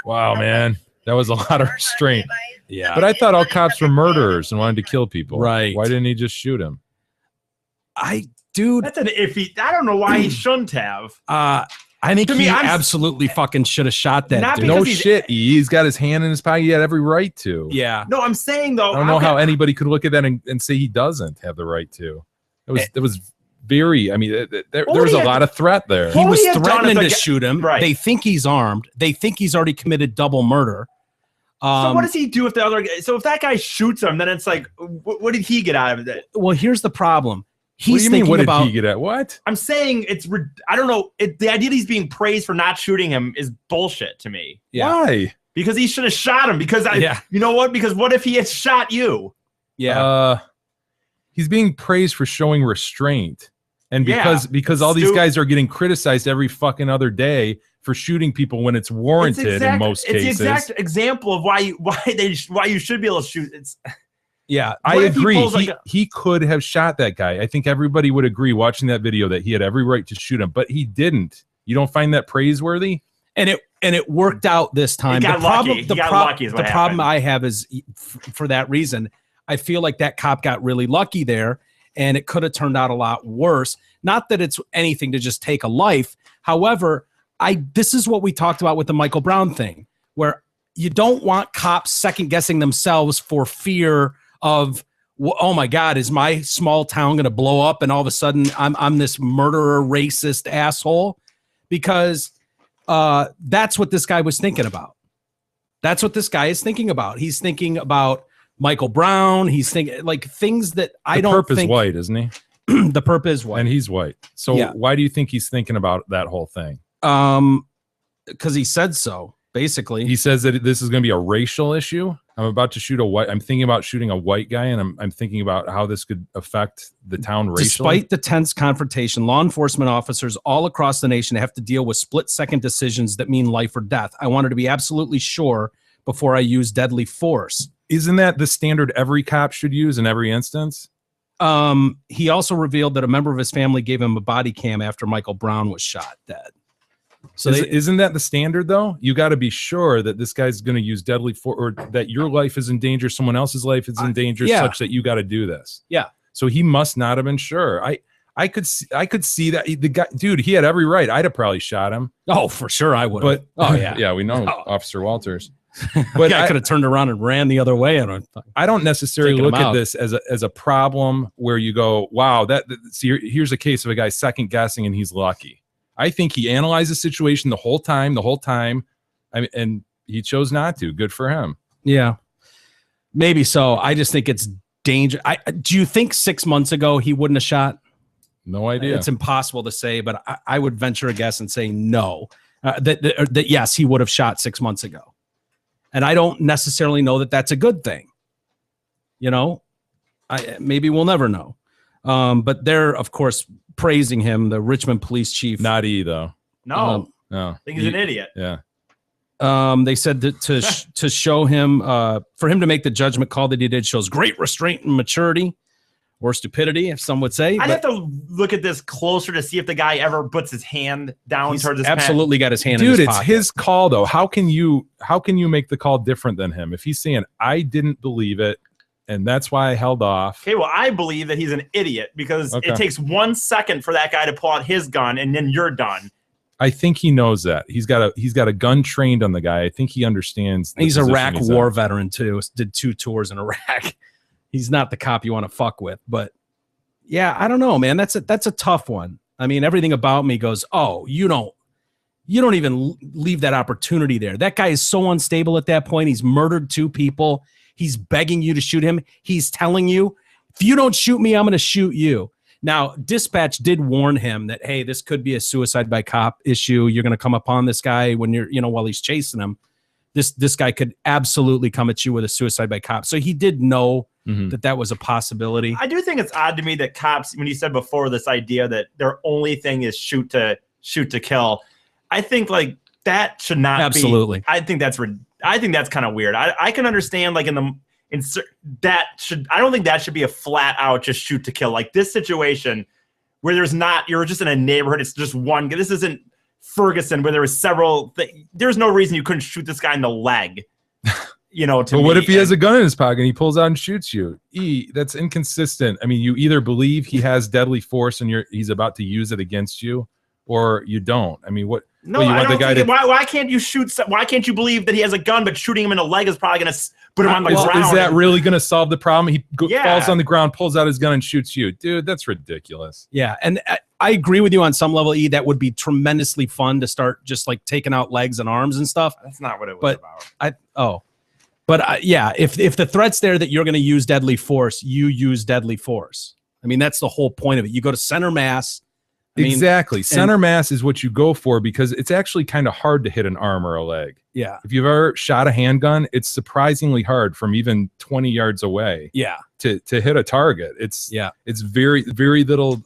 Wow, man. That was a lot of restraint. Yeah. But I thought all cops were murderers and wanted to kill people. Right. Why didn't he just shoot him? Dude, That's an iffy. I don't know why he shouldn't have. I think To me, he I'm- absolutely fucking should have shot that Not dude. because No he's- shit. He's got his hand in his pocket. He had every right to. Yeah. No, I'm saying though. I don't know how anybody could look at that and say he doesn't have the right to. It was very. I mean, there Well, was he a had- lot of threat there. He What was would he have done threatening if to the guy- shoot him. Right. They think he's armed. They think he's already committed double murder. So what does he do if the other guy? So if that guy shoots him, then it's like, what did he get out of it? Well, here's the problem. What do He's you mean? thinking What did about he get at? What? I'm saying I don't know. The idea that he's being praised for not shooting him is bullshit to me. Yeah. Why? Because he should have shot him. Because Yeah. you know what? Because what if he had shot you? He's being praised for showing restraint, and Yeah, because all these Stu- guys are getting criticized every fucking other day for shooting people when it's warranted in most cases. It's the exact example of why you should be able to shoot. It's Yeah. I What if he agree. pulls like He could have shot that guy. I think everybody would agree watching that video that he had every right to shoot him, but he didn't. You don't find that praiseworthy? And it worked out this time. got lucky. He got lucky is what the problem happened. I have is for that reason, I feel like that cop got really lucky there, and it could have turned out a lot worse. Not that it's anything to just take a life. However, this is what we talked about with the Michael Brown thing, where you don't want cops second guessing themselves for fear of, oh my God, is my small town going to blow up and all of a sudden I'm this murderer, racist asshole? Because that's what this guy was thinking about. That's what this guy is thinking about. He's thinking about Michael Brown. He's thinking like things that I don't Perp is think. white, isn't he? The perp is white. And he's white. So Yeah. why do you think he's thinking about that whole thing? Because he said so. basically. He says that this is going to be a racial issue. I'm thinking about shooting a white guy, and I'm thinking about how this could affect the town racially. Despite the tense confrontation, law enforcement officers all across the nation have to deal with split-second decisions that mean life or death. I wanted to be absolutely sure before I use deadly force. Isn't that the standard every cop should use in every instance? He also revealed that a member of his family gave him a body cam after Michael Brown was shot dead. So isn't that the standard, though? You got to be sure that this guy's going to use deadly force, or that your life is in danger, someone else's life is in danger, such that you got to do this. Yeah. So he must not have been sure. I could see that the guy, dude, he had every right. I'd have probably shot him. Oh, for sure I would. But yeah, yeah, we know Officer Walters. But I could have turned around and ran the other way. I don't necessarily look at this as a problem where you go, wow, see, here's a case of a guy second guessing and he's lucky. I think he analyzed the situation the whole time, and he chose not to. Good for him. Yeah, maybe so. I just think it's danger. Do you think 6 months ago he wouldn't have shot? No idea. It's impossible to say, but I would venture a guess and say no. That yes, he would have shot 6 months ago, and I don't necessarily know that that's a good thing. You know, maybe we'll never know. But they're, of course, praising him, the Richmond police chief. Not though. No. No. I think he's an idiot. Yeah. They said that to show him, for him to make the judgment call that he did shows great restraint and maturity, or stupidity, if some would say. I'd have to look at this closer to see if the guy ever puts his hand down towards his absolutely pen. got his hand Dude, in his it's pocket. his call, though. How can you make the call different than him? If he's saying, I didn't believe it, and that's why I held off. Okay, well, I believe that he's an idiot because it takes 1 second for that guy to pull out his gun, and then you're done. I think he knows that. He's got a gun trained on the guy. I think he understands. He's a Iraq war veteran too. Did 2 tours in Iraq. He's not the cop you want to fuck with, but yeah, I don't know, man. That's a tough one. I mean, everything about me goes, oh, you don't even leave that opportunity there. That guy is so unstable at that point. He's murdered 2 people. He's begging you to shoot him. He's telling you, if you don't shoot me, I'm going to shoot you. Now, dispatch did warn him that, hey, this could be a suicide by cop issue. You're going to come upon this guy when while he's chasing him. This guy could absolutely come at you with a suicide by cop. So he did know that was a possibility. I do think it's odd to me that cops, when you said before this idea that their only thing is shoot to kill, I think like that should not absolutely. I think that's kind of weird. I can understand like I don't think that should be a flat out just shoot to kill. Like this situation where you're just in a neighborhood. It's just one. This isn't Ferguson where there was several. There's no reason you couldn't shoot this guy in the leg. But what if he has a gun in his pocket and he pulls out and shoots you? That's inconsistent. I mean, you either believe he has deadly force and he's about to use it against you, or you don't. I mean, what? No, you I want don't the guy think why can't you shoot? Why can't you believe that he has a gun, but shooting him in the leg is probably going to put him on the ground? Is that really going to solve the problem? He falls on the ground, pulls out his gun, and shoots you. Dude, that's ridiculous. Yeah, and I agree with you on some level, E. That would be tremendously fun to start just like taking out legs and arms and stuff. That's not what it was about. Yeah, if the threat's there that you're going to use deadly force, you use deadly force. I mean, that's the whole point of it. You go to center mass. Exactly. Center mass is what you go for because it's actually kind of hard to hit an arm or a leg. Yeah. If you've ever shot a handgun, it's surprisingly hard from even 20 yards away. Yeah. To hit a target. It's very, very little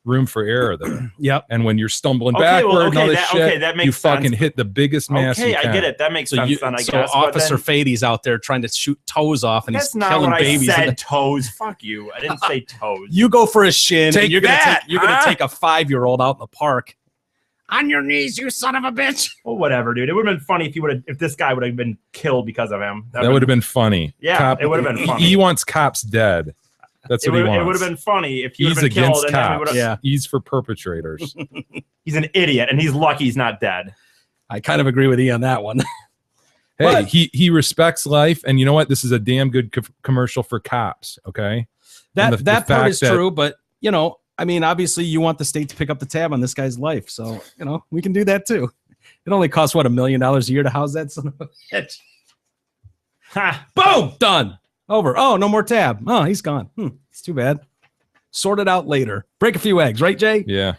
room for error there. Yep. And when you're stumbling backward and all this shit, that makes you fucking sense. hit the biggest mass you can. I get it. That makes sense then, I guess. So Officer Fady's out there trying to shoot toes off and he's killing babies. That's not what I said, toes. Fuck you. I didn't say toes. You go for a shin. Take and you're that, gonna take a 5-year-old out in the park. On your knees, you son of a bitch. Well, whatever, dude. It would have been funny if this guy would have been killed because of him. That would have been funny. Yeah, it would have been funny. He wants cops dead. That's what he wants. It would have been funny if he would He's have been against killed. cops. Yeah. He's for perpetrators. He's an idiot, and he's lucky he's not dead. I kind of agree with E on that one. Hey, But- he respects life, and you know what? This is a damn good commercial for cops. Okay, That part fact is true, but I mean, obviously, you want the state to pick up the tab on this guy's life, so we can do that too. It only costs $1 million a year to house that son of a bitch. Ha! Boom, done, over. Oh, no more tab. Oh, he's gone. It's too bad. Sort it out later. Break a few eggs, right, Jay? Yeah.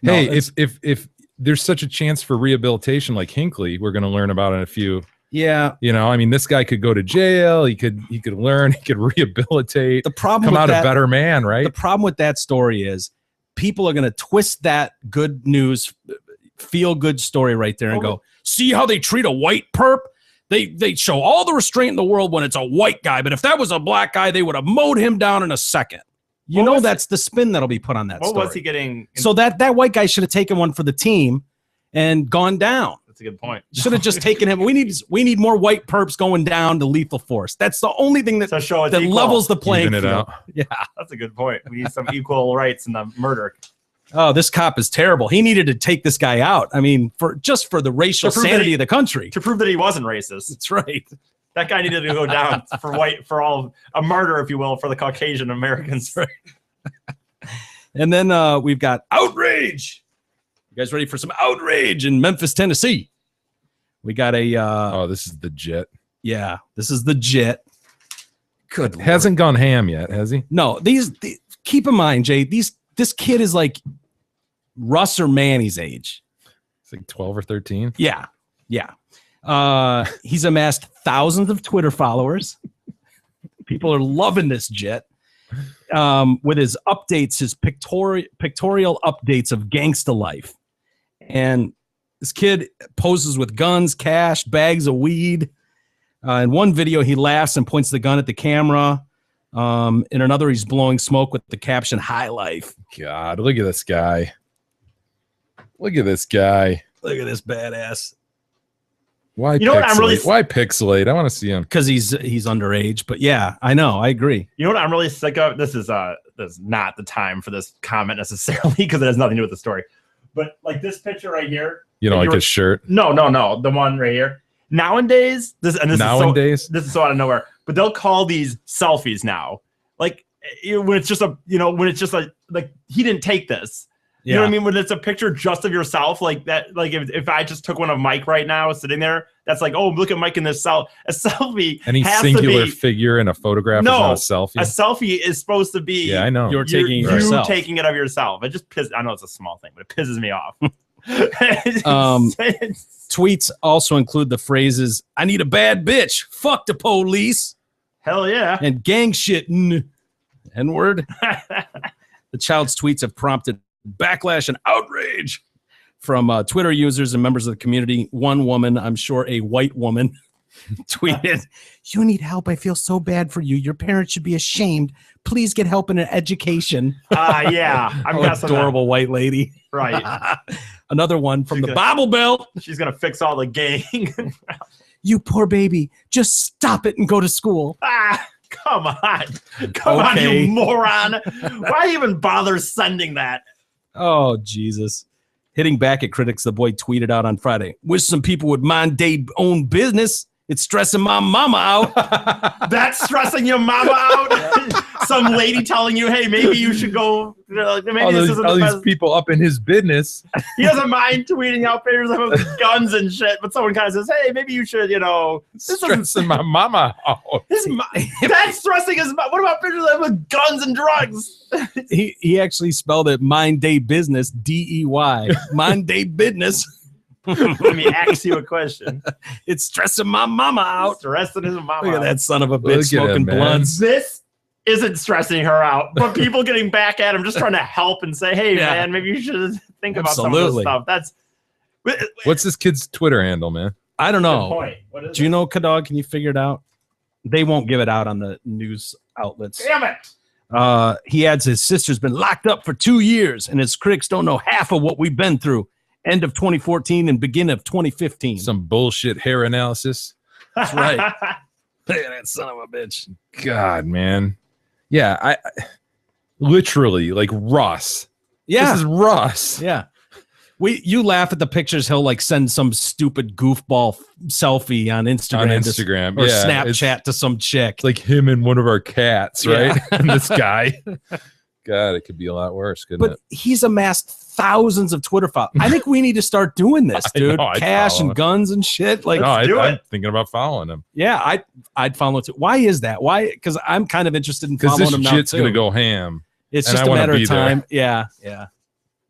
No, Hey, it's- if there's such a chance for rehabilitation, like Hinckley. We're going to learn about in a few. Yeah, you know, I mean, this guy could go to jail. He could learn. He could rehabilitate. The problem come with out that, a better man, right? The problem with that story is people are going to twist that good news, feel good story right there and go, see how they treat a white perp? They show all the restraint in the world when it's a white guy, but if that was a black guy, they would have mowed him down in a second. You know, that's the spin that'll be put on that story. What was he getting? So that white guy should have taken one for the team and gone down. That's a good point. Should have just taken him. We need more white perps going down to lethal force. That's the only thing that, that levels the playing field. Out. Yeah, that's a good point. We need some equal rights in the murder. Oh, this cop is terrible. He needed to take this guy out. I mean, for the racial sanity of the country. To prove that he wasn't racist. That's right. That guy needed to go down for all a murder, if you will, for the Caucasian Americans. Right. And then we've got outrage. You guys ready for some outrage in Memphis, Tennessee? We got a this is the Jet. Yeah, this is the Jet. Good. Hasn't gone ham yet, has he? No, keep in mind, Jay, this kid is like Russ or Manny's age. It's like 12 or 13. Yeah. He's amassed thousands of Twitter followers. People are loving this Jet. With his updates, his pictorial updates of gangsta life. And this kid poses with guns, cash, bags of weed. In one video, he laughs and points the gun at the camera. In another, he's blowing smoke with the caption, "High Life." God, look at this guy. Look at this guy. Look at this badass. Why why pixelate? I want to see him. Because he's underage. But yeah, I know. I agree. You know what I'm really sick of? This is not the time for this comment necessarily because it has nothing to do with the story. But like this picture right here. You don't like his shirt? No. The one right here. Nowadays, this is so out of nowhere. But they'll call these selfies now. Like when it's just like he didn't take this. You know what I mean? When it's a picture just of yourself, like that, like if I just took one of Mike right now sitting there, that's like, oh, look at Mike in this a selfie. Any singular figure in a photograph is not a selfie. A selfie is supposed to be. Yeah, I know. You're taking it of yourself. It just pisses. I know it's a small thing, but it pisses me off. Tweets also include the phrases, "I need a bad bitch," "fuck the police," hell yeah, and "gang shit," N-word. The child's tweets have prompted backlash and outrage from Twitter users and members of the community. One woman, I'm sure a white woman, tweeted, "You need help. I feel so bad for you. Your parents should be ashamed. Please get help in an education." Yeah. I'm adorable white lady. Right. Another one from the Bible Belt. She's going to fix all the gang. "You poor baby. Just stop it and go to school." Come on. Come on, you moron. Why even bother sending that? Oh, Jesus. Hitting back at critics, the boy tweeted out on Friday, "Wish some people would mind their own business. It's stressing my mama out." That's stressing your mama out? Some lady telling you, hey, maybe you should go. Maybe all these people up in his business. He doesn't mind tweeting out pictures of him with guns and shit, but someone kind of says, hey, maybe you should, stressing my mama out. That's stressing his mama. What about pictures of him with guns and drugs? He actually spelled it mind day business, D-E-Y. Mind day business. Let me ask you a question. It's stressing my mama out. Stressing his mama Look at out. that son of a bitch smoking blunts. This isn't stressing her out, but people getting back at him just trying to help and say, hey, man, maybe you should think about some of this stuff. What's this kid's Twitter handle, man? I don't know. What is Do you know, Kadog? Can you figure it out? They won't give it out on the news outlets. Damn it. He adds his sister's been locked up for 2 years, and his critics don't know half of what we've been through. End of 2014 and beginning of 2015. Some bullshit hair analysis. That's right. Look at that son of a bitch. God, man. Yeah, I literally like Ross. Yeah. This is Ross. Yeah. You laugh at the pictures he'll like send some stupid goofball selfie on Instagram. Or Snapchat to some chick. It's like him and one of our cats, right? Yeah. And this guy. God, it could be a lot worse, couldn't it? He's amassed thousands of Twitter followers. I think we need to start doing this, dude. Cash and guns and shit. Like, I'm thinking about following him. Yeah, I'd follow it too. Why is that? Why? Because I'm kind of interested in following him now too. Because this shit's gonna go ham. It's just a matter of time. Yeah.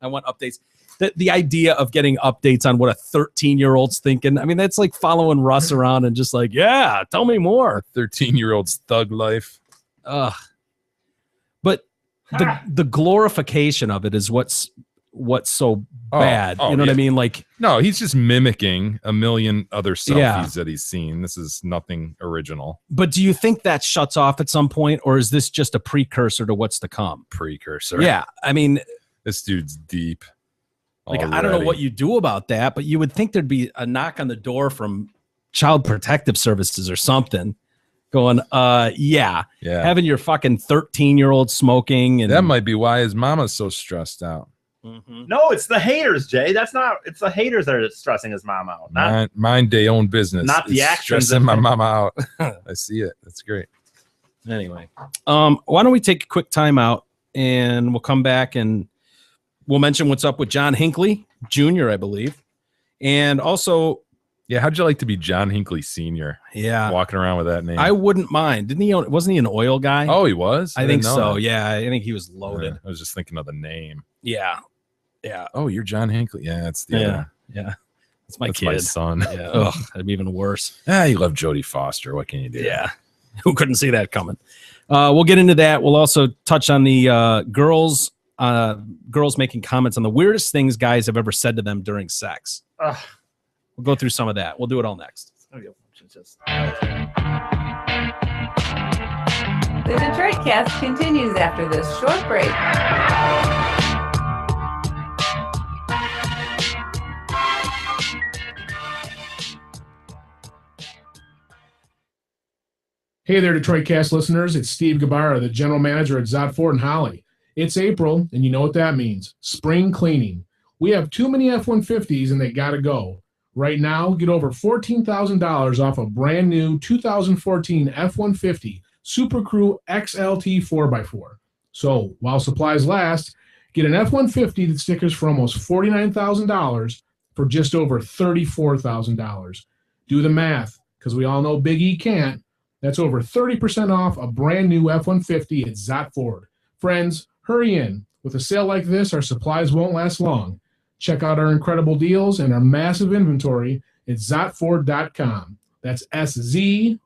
I want updates. the idea of getting updates on what a 13-year-old's thinking. I mean, that's like following Russ around and just like, yeah, tell me more. 13-year-old's thug life. Ugh. But the glorification of it is what's so bad. You know what I mean? Like, no, he's just mimicking a million other selfies that he's seen. This is nothing original. But do you think that shuts off at some point, or is this just a precursor to what's to come? Precursor. Yeah. I mean, this dude's deep. Like, I don't know what you do about that, but you would think there'd be a knock on the door from Child Protective Services or something going, having your fucking 13-year-old smoking. And that might be why his mama's so stressed out. Mm-hmm. No, it's the haters, Jay. It's the haters that are stressing his mom out. Mind their own business. Not the actions. Stressing my mama out. I see it. That's great. Anyway, why don't we take a quick time out and we'll come back and we'll mention what's up with John Hinckley Jr., I believe. And also, how'd you like to be John Hinckley Sr.? Yeah. Walking around with that name. I wouldn't mind. Wasn't he an oil guy? Oh, he was? I think so. That. Yeah. I think he was loaded. I was just thinking of the name. Yeah. Yeah. Oh, you're John Hinckley. Yeah, it's the yeah. That's my kid. My son. Yeah. Ugh, that'd be even worse. You love Jodie Foster. What can you do? Yeah. Who couldn't see that coming? We'll get into that. We'll also touch on the girls making comments on the weirdest things guys have ever said to them during sex. We'll go through some of that. We'll do it all next. The Detroit Cast continues after this short break. Hey there, Detroit Cast listeners. It's Steve Gabarra, the general manager at Zott Ford in Holly. It's April, and you know what that means. Spring cleaning. We have too many F-150s, and they got to go. Right now, get over $14,000 off a brand new 2014 F-150 Super Crew XLT 4x4. So, while supplies last, get an F-150 that stickers for almost $49,000 for just over $34,000. Do the math, because we all know Big E can't. That's over 30% off a brand new F-150 at Zott Ford. Friends, hurry in. With a sale like this, our supplies won't last long. Check out our incredible deals and our massive inventory at ZottFord.com. That's SZOTT.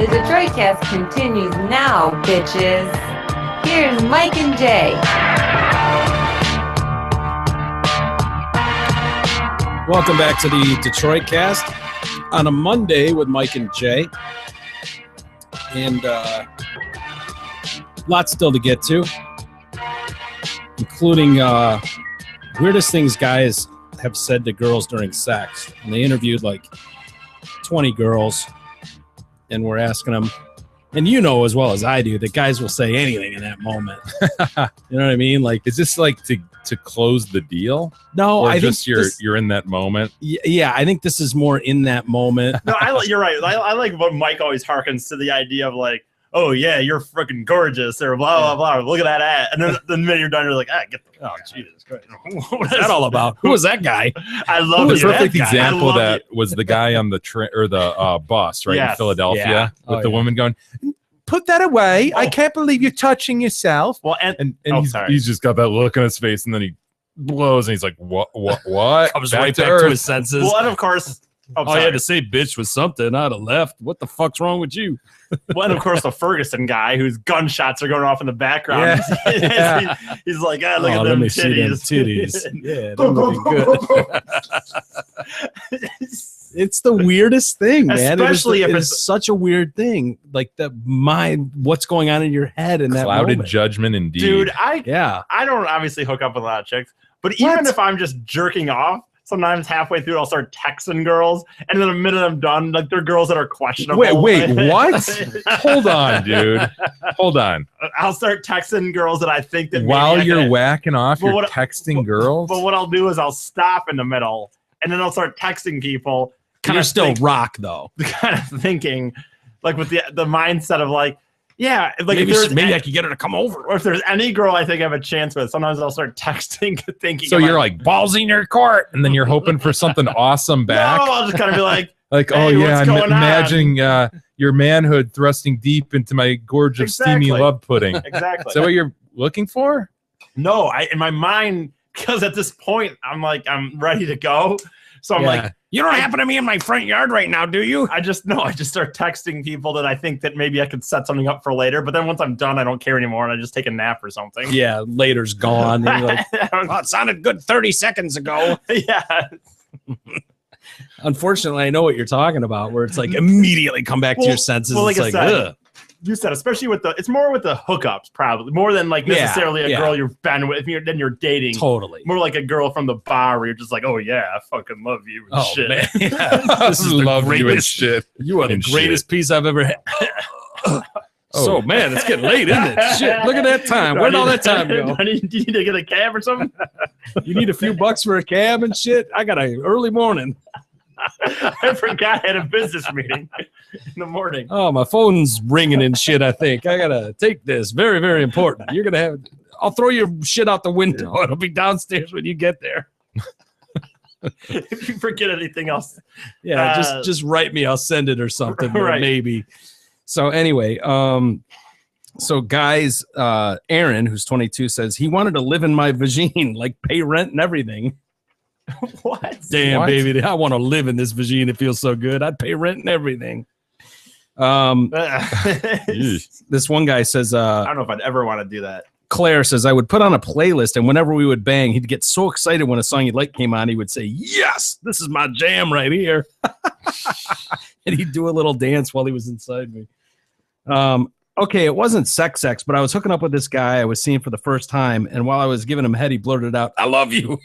The Detroit Cast continues now, bitches. Here's Mike and Jay. Welcome back to the Detroit Cast on a Monday with Mike and Jay. And lots still to get to, including weirdest things guys have said to girls during sex. And they interviewed like 20 girls, and we're asking them, and you know as well as I do that guys will say anything in that moment. You know what I mean? Like, is this like to close the deal? No, or I just think you're in that moment. Yeah, I think this is more in that moment. No, you're right. I like what Mike always harkens to the idea of like, oh yeah, you're freaking gorgeous, or blah blah blah. Look at that ad, and then the minute you're done, you're like, get the Jesus Christ. What's that all about? Who was that guy? I love the perfect guy. example that was the guy on the train or the bus, right, in Philadelphia, with the woman going, "Put that away! I can't believe you're touching yourself." Well, and he's just got that look on his face, and then he blows, and he's like, "What? Comes right back to his senses. Well, and of course, all you had to say bitch was something. I'd have left. What the fuck's wrong with you? Well, and of course, the Ferguson guy whose gunshots are going off in the background. Yeah. He's like, look at them titties. Yeah, they're looking good. It's the weirdest thing, man. Especially if it's such a weird thing. Like the mind, what's going on in your head in that clouded moment. Judgment, indeed. Dude, I don't obviously hook up with a lot of chicks, but even if I'm just jerking off, sometimes halfway through I'll start texting girls, and then the minute I'm done, like they're girls that are questionable. Wait, what? Hold on, dude. Hold on. I'll start texting girls that I think that while you're whacking off, you're texting girls. But what I'll do is I'll stop in the middle, and then I'll start texting people. You're still rock though. Kind of thinking, like with the mindset of like, yeah, like maybe I could get her to come over. Or if there's any girl I think I have a chance with, sometimes I'll start texting, thinking. So you're like balls in your court, and then you're hoping for something awesome back. No, I'll just kind of be like, like, hey, oh yeah, I'm imagining your manhood thrusting deep into my gorge of steamy love pudding. Exactly. Is that what you're looking for? No, in my mind, because at this point I'm like I'm ready to go. So I'm like, you don't happen to me in my front yard right now, do you? I just start texting people that I think that maybe I could set something up for later. But then once I'm done, I don't care anymore, and I just take a nap or something. Yeah, later's gone. And you're like, oh, it sounded good 30 seconds ago. Yeah. Unfortunately, I know what you're talking about, where it's like immediately come back to your senses. Well, like it's I said, you said, especially it's more with the hookups, probably more than like necessarily a girl you've been with. Then you're dating. Totally. More like a girl from the bar where you're just like, oh yeah, I fucking love you and shit. Man. Yeah. This is love the you and greatest shit. You are the greatest piece I've ever had. So man, it's getting late, isn't it? Shit, look at that time. Where'd all that time go? Do you need to get a cab or something? You need a few bucks for a cab and shit? I got an early morning. I forgot I had a business meeting in the morning. Oh, my phone's ringing and shit, I think. I got to take this. Very, very important. You're going to have... I'll throw your shit out the window. It'll be downstairs when you get there. If you forget anything else. Yeah, just write me. I'll send it or something. Right. Maybe. So anyway, so guys, Aaron, who's 22, says he wanted to live in my vagine, like pay rent and everything. What? Damn, baby, I want to live in this vagine. It feels so good. I'd pay rent and everything. This one guy says, I don't know if I'd ever want to do that. Claire says, I would put on a playlist, and whenever we would bang, he'd get so excited when a song he liked came on. He would say, yes, this is my jam right here. And he'd do a little dance while he was inside me. Okay, it wasn't sex, but I was hooking up with this guy I was seeing for the first time, and while I was giving him head, he blurted out, I love you.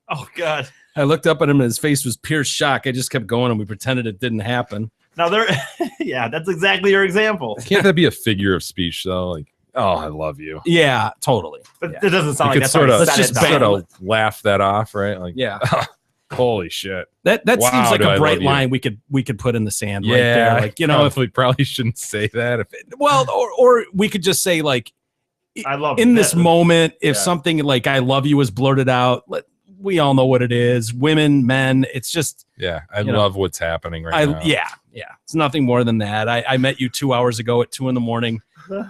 Oh, God. I looked up at him, and his face was pure shock. I just kept going, and we pretended it didn't happen. Now, yeah, that's exactly your example. Can't that be a figure of speech, though? Like, oh, I love you. Yeah, totally. But it doesn't sound you like that's sort of, let's just sort of laugh that off, right? Like, yeah. Holy shit. That Wow, seems like do a I bright love you. line we could put in the sand right Yeah, there. Like, you know, if we probably shouldn't say that. Or we could just say, like, I love in this that. moment, if something like I love you was blurted out, we all know what it is. Women, men, it's just I love what's happening right now. Yeah. It's nothing more than that. I met you 2 hours ago at 2 a.m.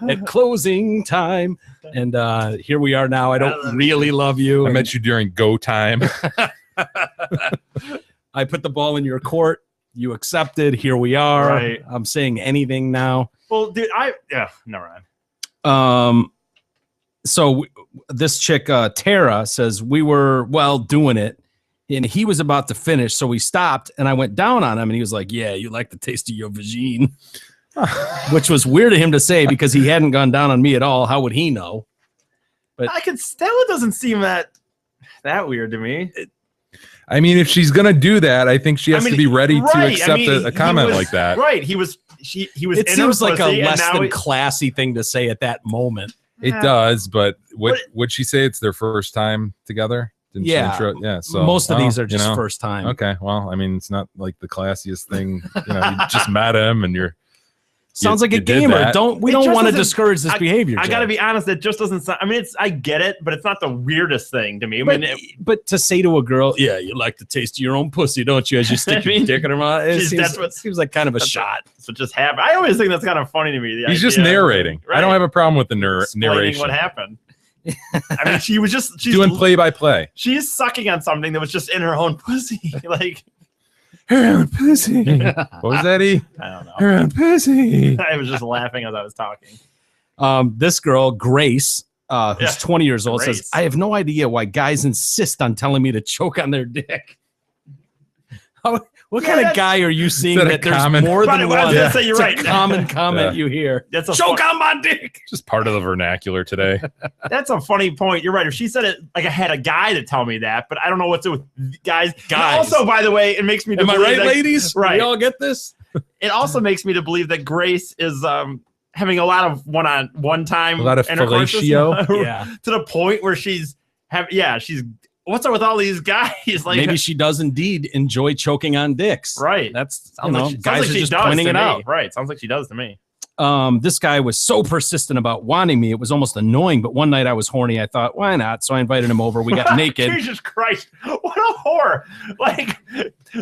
at closing time, and here we are now. I don't really love you. I met you during go time. I put the ball in your court. You accepted. Here we are. Right. I'm saying anything now. Well, dude, never mind. So this chick, Tara, says we were doing it, and he was about to finish, so we stopped, and I went down on him, and he was like, "Yeah, you like the taste of your vagine," which was weird of him to say because he hadn't gone down on me at all. How would he know? But Stella doesn't seem that weird to me. I mean, if she's gonna do that, I think she has to be ready to accept a comment like that. Right. He was. It seems like a less than classy thing to say at that moment. It does, but would she say it's their first time together? Didn't she intro? Yeah. So most of these are just first time. Okay. Well, I mean, it's not like the classiest thing. You just met him and you're. Sounds like a gamer. We don't want to discourage this behavior. I got to be honest. It just doesn't sound. I mean, I get it, but it's not the weirdest thing to me. But to say to a girl, "Yeah, you like the taste of your own pussy, don't you?" As you stick your dick in her mouth, it seems like kind of a shot. So just happened. I always think that's kind of funny to me. He's just narrating. Right? I don't have a problem with the narration. What happened? I mean, she's doing play by play. She's sucking on something that was just in her own pussy, like. Her own pussy. What was that? I don't know. Her own pussy. I was just laughing as I was talking. This girl, Grace, who's 20 years old, says, "I have no idea why guys insist on telling me to choke on their dick." What kind of guy are you seeing that there's more than one? You're right. A common comment you hear. That's a choke on my dick. Just part of the vernacular today. That's a funny point. You're right. If she said it like I had a guy to tell me that, but I don't know what to do with guys. Also, by the way, it makes me. Am I right, ladies? Right. We all get this. It also makes me to believe that Grace is having a lot of one-on-one time. A lot of fellatio. Yeah. To the point where she's. What's up with all these guys? Like maybe she does indeed enjoy choking on dicks. Right. That's I don't know. Guys are just pointing it out. Right. Sounds like she does to me. This guy was so persistent about wanting me. It was almost annoying. But one night I was horny. I thought, why not? So I invited him over. We got naked. Jesus Christ. What a whore. Like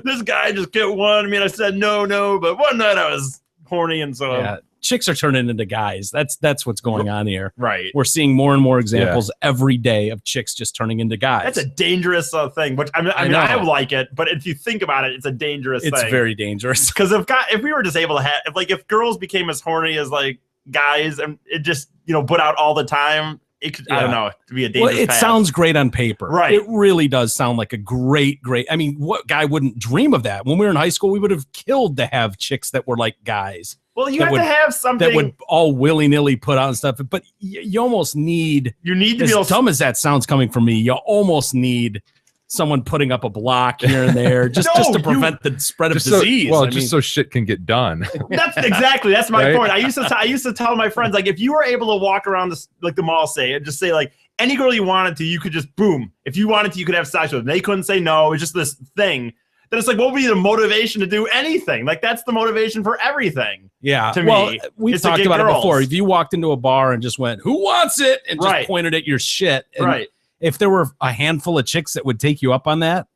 this guy just kept wanting me. And I said, no. But one night I was horny. And so chicks are turning into guys. That's what's going on here. Right. We're seeing more and more examples every day of chicks just turning into guys. That's a dangerous thing. Which I like it, but if you think about it, it's a dangerous thing. It's very dangerous. Because if we were just able to have, if girls became as horny as like guys and it just put out all the time, it could, I don't know, to be a dangerous. Well, it sounds great on paper. Right. It really does sound like a great. I mean, what guy wouldn't dream of that? When we were in high school, we would have killed to have chicks that were like guys. Well, you have to have something that would all willy-nilly put out and stuff. But you almost need. You need to as be able dumb as that sounds coming from me. You almost need someone putting up a block here and there just to prevent the spread of disease. So shit can get done. That's my point. I used to tell my friends, like, if you were able to walk around the mall, and just say like any girl you wanted to, you could just boom. If you wanted to, you could have sex with them. They couldn't say no. It's just this thing. Then it's like, what would be the motivation to do anything? Like, that's the motivation for everything. Yeah. To well, me, we've talked about it before. If you walked into a bar and just went, "Who wants it?" and just pointed at your shit. And if there were a handful of chicks that would take you up on that,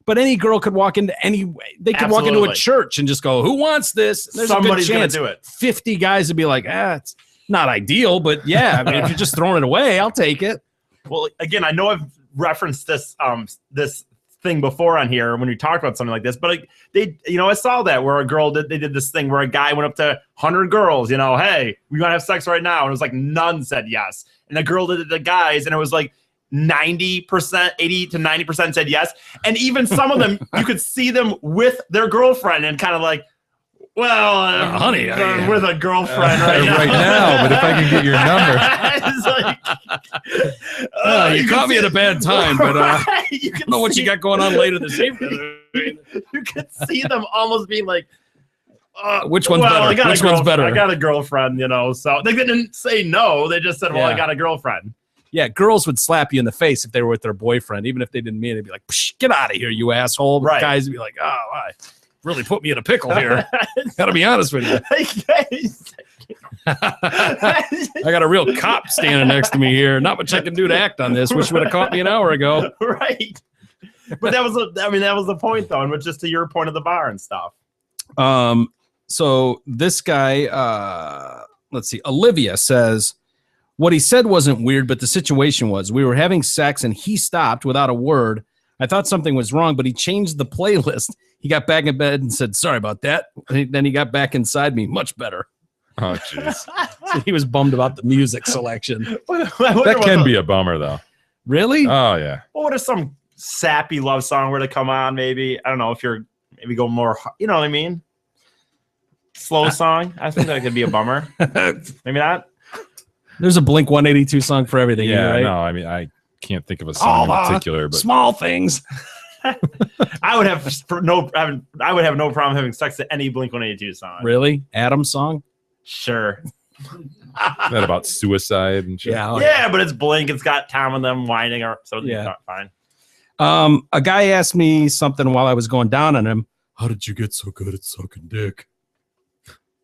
but any girl could walk into they could walk into a church and just go, "Who wants this?" There's Somebody's a good chance gonna do it. 50 guys would be like, it's not ideal, but yeah, I mean, if you're just throwing it away, I'll take it. Well, again, I know I've referenced this thing before on here when we talked about something like this, but I saw that where a girl they did this thing where a guy went up to 100 girls, hey, we want to have sex right now, and it was like none said yes, and the girl did it to the guys, and it was like 90%, 80 to 90% said yes, and even some of them you could see them with their girlfriend and kind of like, well, honey, I'm with a girlfriend right now, but if I can get your number. It's like, you caught me at a bad time, but you don't know what you got going on later this evening. You could see them almost being like, which one's better? Which one's better? I got a girlfriend, so they didn't say no. They just said, well, I got a girlfriend. Yeah, girls would slap you in the face if they were with their boyfriend, even if they didn't mean it. They'd be like, get out of here, you asshole. Right. Guys would be like, really put me in a pickle here. Gotta be honest with you. I got a real cop standing next to me here. Not much I can do to act on this. Wish you would have caught me an hour ago. Right. But that was the point though, and but just to your point of the bar and stuff. So this guy, let's see, Olivia says, what he said wasn't weird, but the situation was we were having sex and he stopped without a word. I thought something was wrong, but he changed the playlist. He got back in bed and said, sorry about that. Then he got back inside me. Much better. Oh, jeez. So he was bummed about the music selection. That can be a bummer, though. Really? Oh, yeah. Well, what if some sappy love song were to come on? Maybe, I don't know, if you're maybe go more, you know what I mean? Slow song. I think that could be a bummer. Maybe not. There's a Blink 182 song for everything. Yeah, right? no, I mean, I can't think of a song in particular, but small things. I would have no problem having sex to any Blink 182 song. Really? Adam's song? Sure. that about suicide and shit. Yeah, but it's Blink. It's got Tom and them whining, so it's not fine. A guy asked me something while I was going down on him. How did you get so good at sucking dick?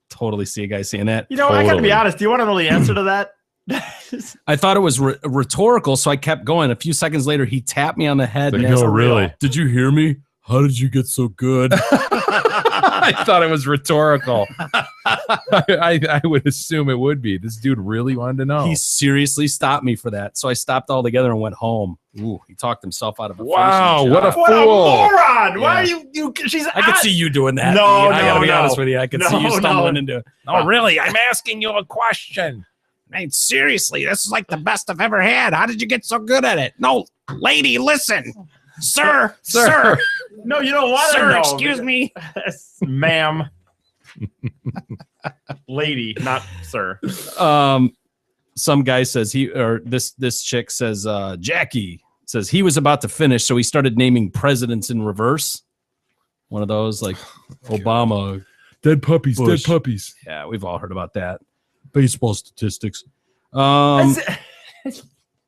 Totally see a guy saying that. You know, I gotta be honest. Do you want to know the answer to that? I thought it was rhetorical, so I kept going. A few seconds later, he tapped me on the head. Like, and asked, no, really? Did you hear me? How did you get so good? I thought it was rhetorical. I would assume it would be. This dude really wanted to know. He seriously stopped me for that, so I stopped altogether and went home. Ooh, he talked himself out of a wow, finishing what a job. What a fool! moron! Why are you? She's. I could see you doing that. No, I gotta be no. honest with you. I could see you stumbling into it. Oh, really? I'm asking you a question. I mean, seriously, this is like the best I've ever had. How did you get so good at it? No, lady, listen. Sir. No, you don't want to Sir, know. excuse me. Ma'am. Lady, not sir. Some guy says this chick says, Jackie says he was about to finish, so he started naming presidents in reverse. One of those like Obama. Dead puppies, Bush. dead puppies. Yeah, we've all heard about that. Baseball statistics.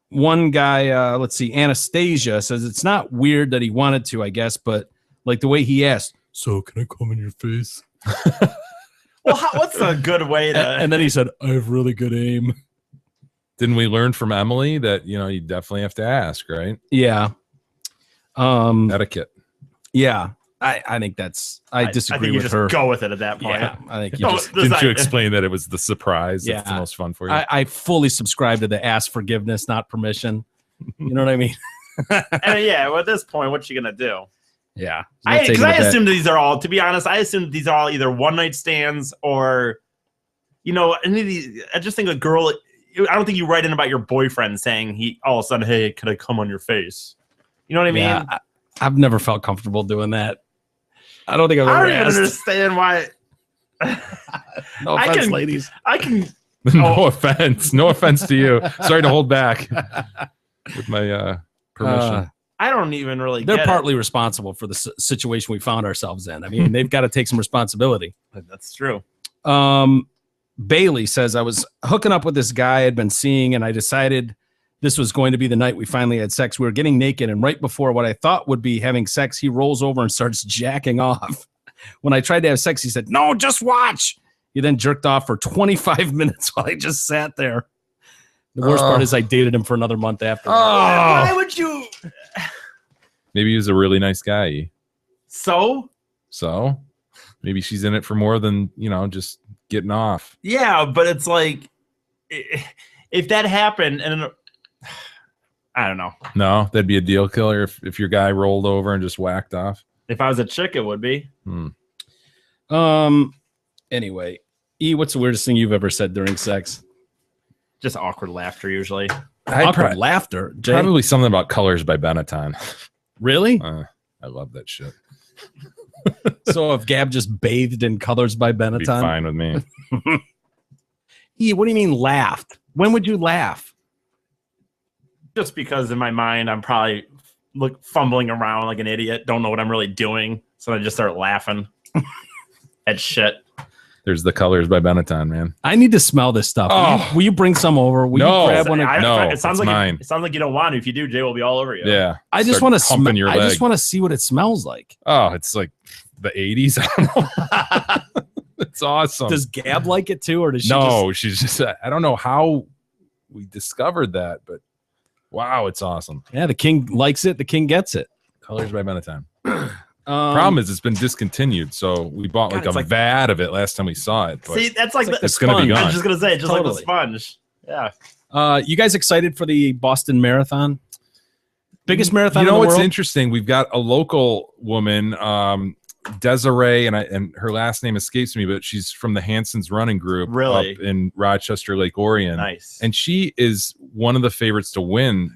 One guy, let's see, Anastasia says it's not weird that he wanted to, I guess, but like the way he asked, so can I come in your face? Well, what's a good way to? And then he said, I have really good aim. Didn't we learn from Emily that, you definitely have to ask, right? Yeah. Etiquette. Yeah. I think I disagree I think you with just her. go with it at that point. Yeah, I think Didn't you explain that it was the surprise that's the most fun for you? I fully subscribe to the ask forgiveness, not permission. You know what I mean? And well, at this point, what you gonna do? Yeah. Because I assume these are all, to be honest, I assume these are all either one night stands or, any of these. I just think a girl. I don't think you write in about your boyfriend saying he all of a sudden, hey, could I come on your face? You know what I mean? Yeah, I've never felt comfortable doing that. I don't think I've ever I don't even asked. understand why. No offense, ladies. I can. No offense. No offense to you. Sorry to hold back with my permission. I don't even really. They're partly responsible for the situation we found ourselves in. I mean, they've got to take some responsibility. That's true. Bailey says, I was hooking up with this guy I'd been seeing, and I decided this was going to be the night we finally had sex. We were getting naked, and right before what I thought would be having sex, he rolls over and starts jacking off. When I tried to have sex, he said, no, just watch. He then jerked off for 25 minutes while I just sat there. The worst part is I dated him for another month after. Why would you? Maybe he was a really nice guy. So maybe she's in it for more than, just getting off. Yeah, but it's like, if that happened, and I don't know. No, that'd be a deal killer if your guy rolled over and just whacked off. If I was a chick, it would be. Anyway, what's the weirdest thing you've ever said during sex? Just awkward laughter, usually. Awkward laughter. Jay? Probably something about Colors by Benetton. Really? I love that shit. So if Gab just bathed in Colors by Benetton, Be fine with me. What do you mean laughed? When would you laugh? Just because in my mind, I'm probably fumbling around like an idiot, don't know what I'm really doing, so I just start laughing at shit. There's the Colors by Benetton, man. I need to smell this stuff. Will you bring some over? Will you grab one? It sounds like mine. It sounds like you don't want to. If you do, Jay will be all over you. Yeah. I just want to smell. I leg. just want to see what it smells like. Oh, it's like the 80s. I don't know. It's awesome. Does Gab like it too, or does she? No, she's just. I don't know how we discovered that, but wow, it's awesome. Yeah, the king likes it. The king gets it. Colors by Benetton. Problem is, it's been discontinued, so we bought like a vat of it last time we saw it. See, that's like it's going to be gone. I was just going to say, just Totally. like the sponge. Yeah. You guys excited for the Boston Marathon? Biggest marathon You in know the what's world? interesting? We've got a local woman, Desiree, and her last name escapes me, but she's from the Hanson's Running Group Really? up in Rochester, Lake Orion. Nice. And she is one of the favorites to win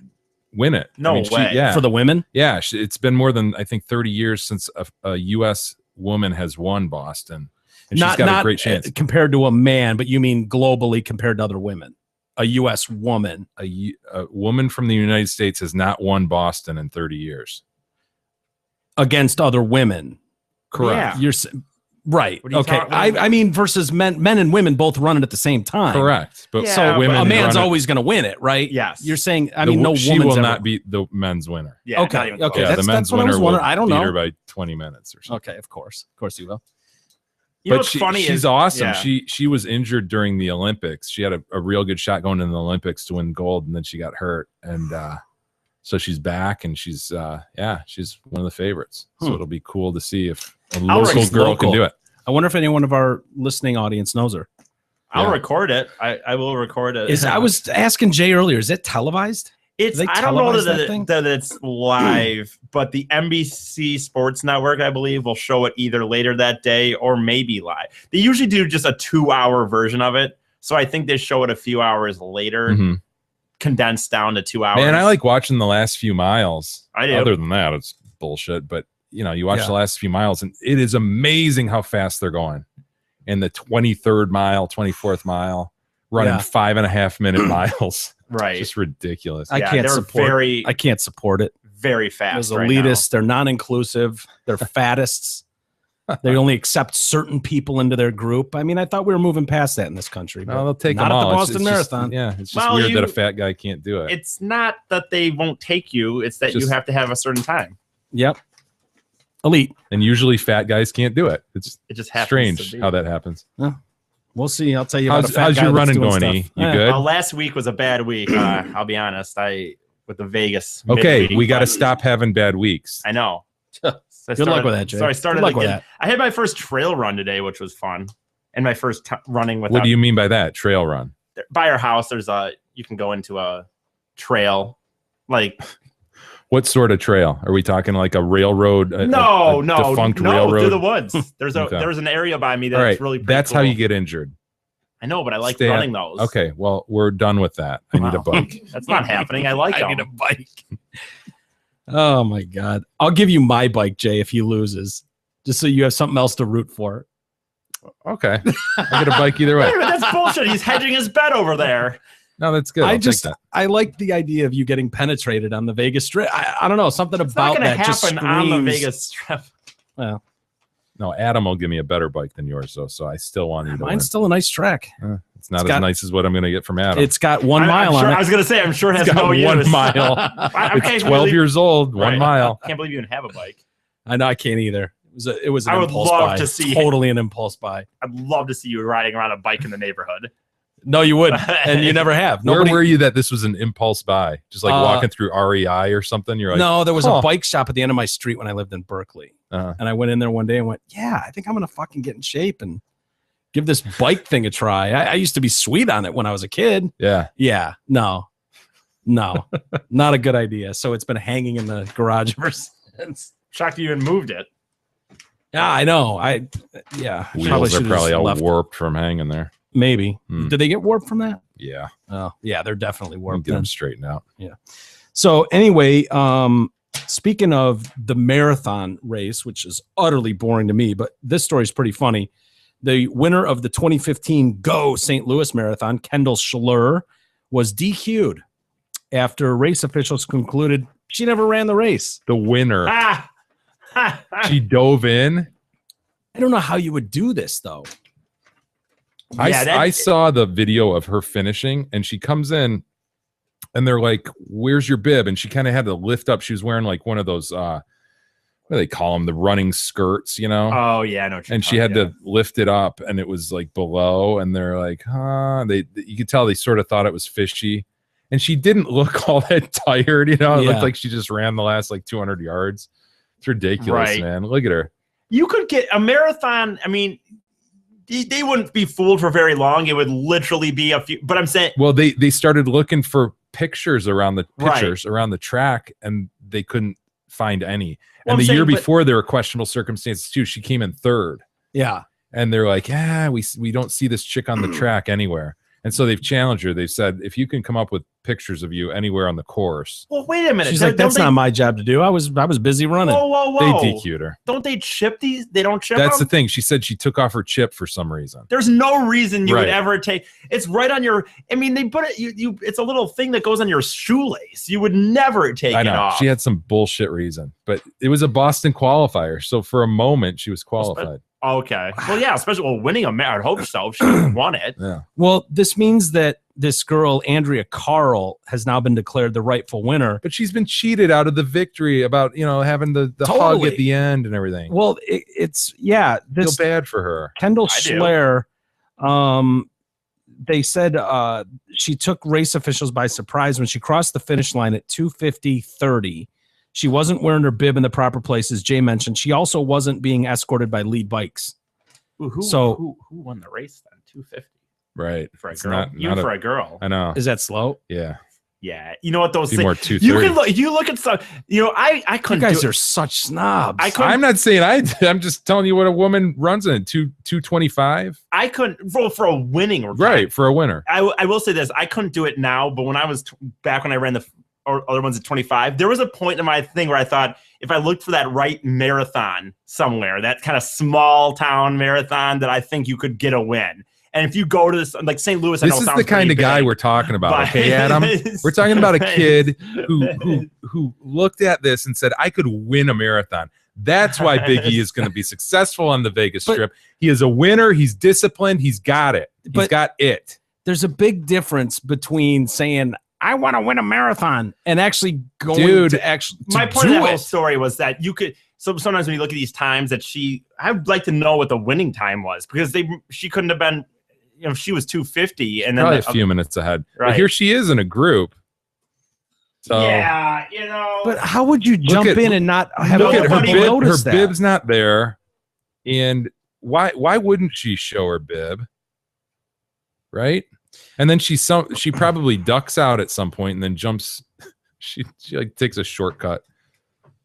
it. No way. yeah. For the women? Yeah, it's been more than, I think, 30 years since a U.S. woman has won Boston. And she's got a great chance. Compared to a man, but you mean globally compared to other women. A U.S. woman. A woman from the United States has not won Boston in 30 years. Against other women. Correct. Yeah. You're right. What are you Okay. talking- I mean, versus men and women both run it at the same time. Correct. But Yeah, So women a man's run it- always going to win it, right? Yes. You're saying, I the mean, wo- no she woman's will ever- not beat the men's winner. Yeah, Okay, not even okay. close. Yeah, That's- the men's what I was winner will wondering. I don't beat know. her by 20 minutes or something. Okay, of course you will. You know But what's funny she's is awesome. yeah. She was injured during the Olympics. She had a real good shot going into the Olympics to win gold, and then she got hurt. And so she's back, and she's one of the favorites. So it'll be cool to see if a local girl can do it. I wonder if anyone of our listening audience knows her. I'll record it. I will record it. I was asking Jay earlier, is it televised? It's they I don't know televise that thing? that it's live, but the NBC Sports Network, I believe, will show it either later that day or maybe live. They usually do just a 2-hour version of it, so I think they show it a few hours later, Mhm. condensed down to 2 hours. Man, I like watching the last few miles. I do. Other than that, it's bullshit. But you watch Yeah. the last few miles, and it is amazing how fast they're going. In the 23rd mile, 24th mile, running Yeah. 5.5 minute miles. right. Just ridiculous. I Yeah, can't they're support. very- I can't support it. very fast. Those right elitists, they're non-inclusive. They're faddists. They only accept certain people into their group. I mean, I thought we were moving past that in this country. No, but they'll take not them at all. the It's Boston just- Marathon. yeah, it's just Well, weird that a you- fat guy can't do now. it. It's not that they won't take you; it's that you Just- have to have a certain time. Yep. Elite. And usually fat guys can't do it. It's It just happens strange to be. how that happens. We'll see. I'll tell you about How's a fat guy your that's running doing going, stuff. E? You Yeah. good? Well, last week was a bad week. I'll be honest. With the Vegas. Okay, midweek, we got to but stop having bad weeks. I know. So I Good luck started- with that, Jay. So I started Good luck like with that. I had my first trail run today, which was fun, and my first running without. What do you mean by that? Trail run? By our house, you can go into a trail, like What sort of trail? Are we talking like a railroad? A no, defunct through railroad. the woods. There's Okay. there's an area by me All right, that's really pretty that's how cool. you get injured. I know, but I like Stay running on- those. Okay, well, we're done with that. I need a Wow. bike. That's not happening. I like I them. need a bike. Oh my God. I'll give you my bike, Jay, if he loses, just so you have something else to root for. Okay, I get a bike either way. Wait a minute, that's bullshit. He's hedging his bet over there. No, that's good. I'll take that. I like the idea of you getting penetrated on the Vegas Strip. I don't know, something It's not about going to that just happen screams. on the Vegas Strip. Well, No, Adam will give me a better bike than yours, though. So I still want you to win. mine's still a nice track. It's not it's as got- nice as what I'm going to get from Adam. It's got 1 I'm mile sure, on it. I was going to say, I'm sure it has It's got no 1 use. mile. I It's can't 12 believe- years old. 1 Right. mile. I can't believe you even have a bike. I know I can't either. It was an I would impulse love buy. to see- Totally an impulse buy. I'd love to see you riding around a bike in the neighborhood. No, you wouldn't, and you never have. Where Nobody. were you that this was an impulse buy? Just like walking through REI or something? You're like, No, there was huh. a bike shop at the end of my street when I lived in Berkeley, Uh-huh. and I went in there one day and went, "Yeah, I think I'm gonna fucking get in shape and give this bike thing a try." I used to be sweet on it when I was a kid. Yeah. Yeah, no, not a good idea. So it's been hanging in the garage ever since. Shocked you even moved it. Yeah, I know. Yeah, Wheels are should've probably just all left it. warped from hanging there. Maybe. Hmm. Did they get warped from that? Yeah. Oh, yeah, they're definitely We'll warped. get them then. straightened out. So anyway, speaking of the marathon race, which is utterly boring to me, but this story is pretty funny. The winner of the 2015 Go St. Louis Marathon, Kendall Schlur, was DQ'd after race officials concluded she never ran the race. The winner. Ah! She dove in. I don't know how you would do this, though. I saw the video of her finishing, and she comes in, and they're like, "Where's your bib?" And she kind of had to lift up. She was wearing like one of those, what do they call them? The running skirts, you know? Oh, yeah, I know what you're And she talking had about. to lift it up, and it was like below. And they're like, "Huh?" You could tell they sort of thought it was fishy. And she didn't look all that tired, you know? It Yeah. looked like she just ran the last like 200 yards. It's ridiculous, Right. man. Look at her. You could get a marathon. I mean, they wouldn't be fooled for very long. It would literally be a few. But I'm saying, Well, they started looking for pictures around the Right. around the track, and they couldn't find any. Well, And I'm the year saying, but- before, there were questionable circumstances too. She came in third, Yeah. and they're like, we don't see this chick on the track anywhere. And so they've challenged her. They've said, if you can come up with pictures of you anywhere on the course, Well, wait a minute. She's like, that's not my job to do. I was busy running. Whoa. they DQ'd her. Don't they chip these? They don't chip That's the them? thing. She said she took off her chip for some reason. There's no reason you would Right. ever take. It's right on your. I mean, they put it. You. It's a little thing that goes on your shoelace. You would never take I it know. off. She had some bullshit reason, but it was a Boston qualifier. So for a moment, she was qualified. Okay. Well, yeah. Especially winning a match. I hope so. She won it. Yeah. Well, this means that this girl, Andrea Carl, has now been declared the rightful winner. But she's been cheated out of the victory about, having the hug Totally. at the end and everything. Well, it's Feel this bad for her. Kendall I do. Schler, they said she took race officials by surprise when she crossed the finish line at 2:50:30. She wasn't wearing her bib in the proper place, as Jay mentioned. She also wasn't being escorted by lead bikes. Ooh, who won the race then? 250 Right. for a It's girl. not For a girl. I know. Is that slow? Yeah. Yeah. You know what those Be things. more You 230. can look. You look at some. I You couldn't. guys do are such snobs. I couldn't. I'm not saying I'm just telling you what a woman runs in 225. I couldn't for a winning. Right. For a winner. I will say this. I couldn't do it now, but when I was back when I ran the other ones at 25, there was a point in my thing where I thought if I looked for that right marathon somewhere, that kind of small town marathon, that I think you could get a win. And if you go to this, like St. Louis, I This know is sounds the kind pretty of guy big, we're talking about. but- Okay, Adam? We're talking about a kid who looked at this and said, I could win a marathon. That's why Big E is going to be successful on the Vegas Strip. He is a winner. He's disciplined. He's got it. He's got it. There's a big difference between saying I want to win a marathon and actually going Dude, to actually. My point of that whole story was that you could. So sometimes when you look at these times that I'd like to know what the winning time was, because she couldn't have been, she was 250 and then Probably a few minutes ahead. Right. But here she is in a group. So yeah, But how would you jump in and not have look at her everybody bib. Her notice that? bib's not there, and why wouldn't she show her bib? Right, and then she probably ducks out at some point and then jumps. She like takes a shortcut.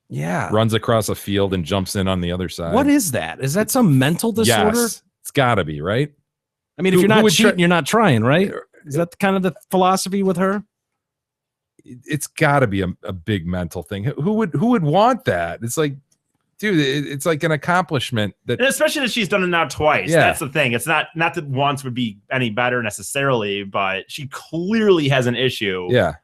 Yeah, runs across a field and jumps in on the other side. What is that? Is that some mental disorder? Yes, it's got to be, right? I mean, if you're not cheating, you're not trying, right? Is that kind of the philosophy with her? It's got to be a big mental thing. Who would want that? It's like, dude, it's like an accomplishment that, and especially that she's done it now twice. Yeah. That's the thing. It's not that once would be any better necessarily, but she clearly has an issue. Yeah.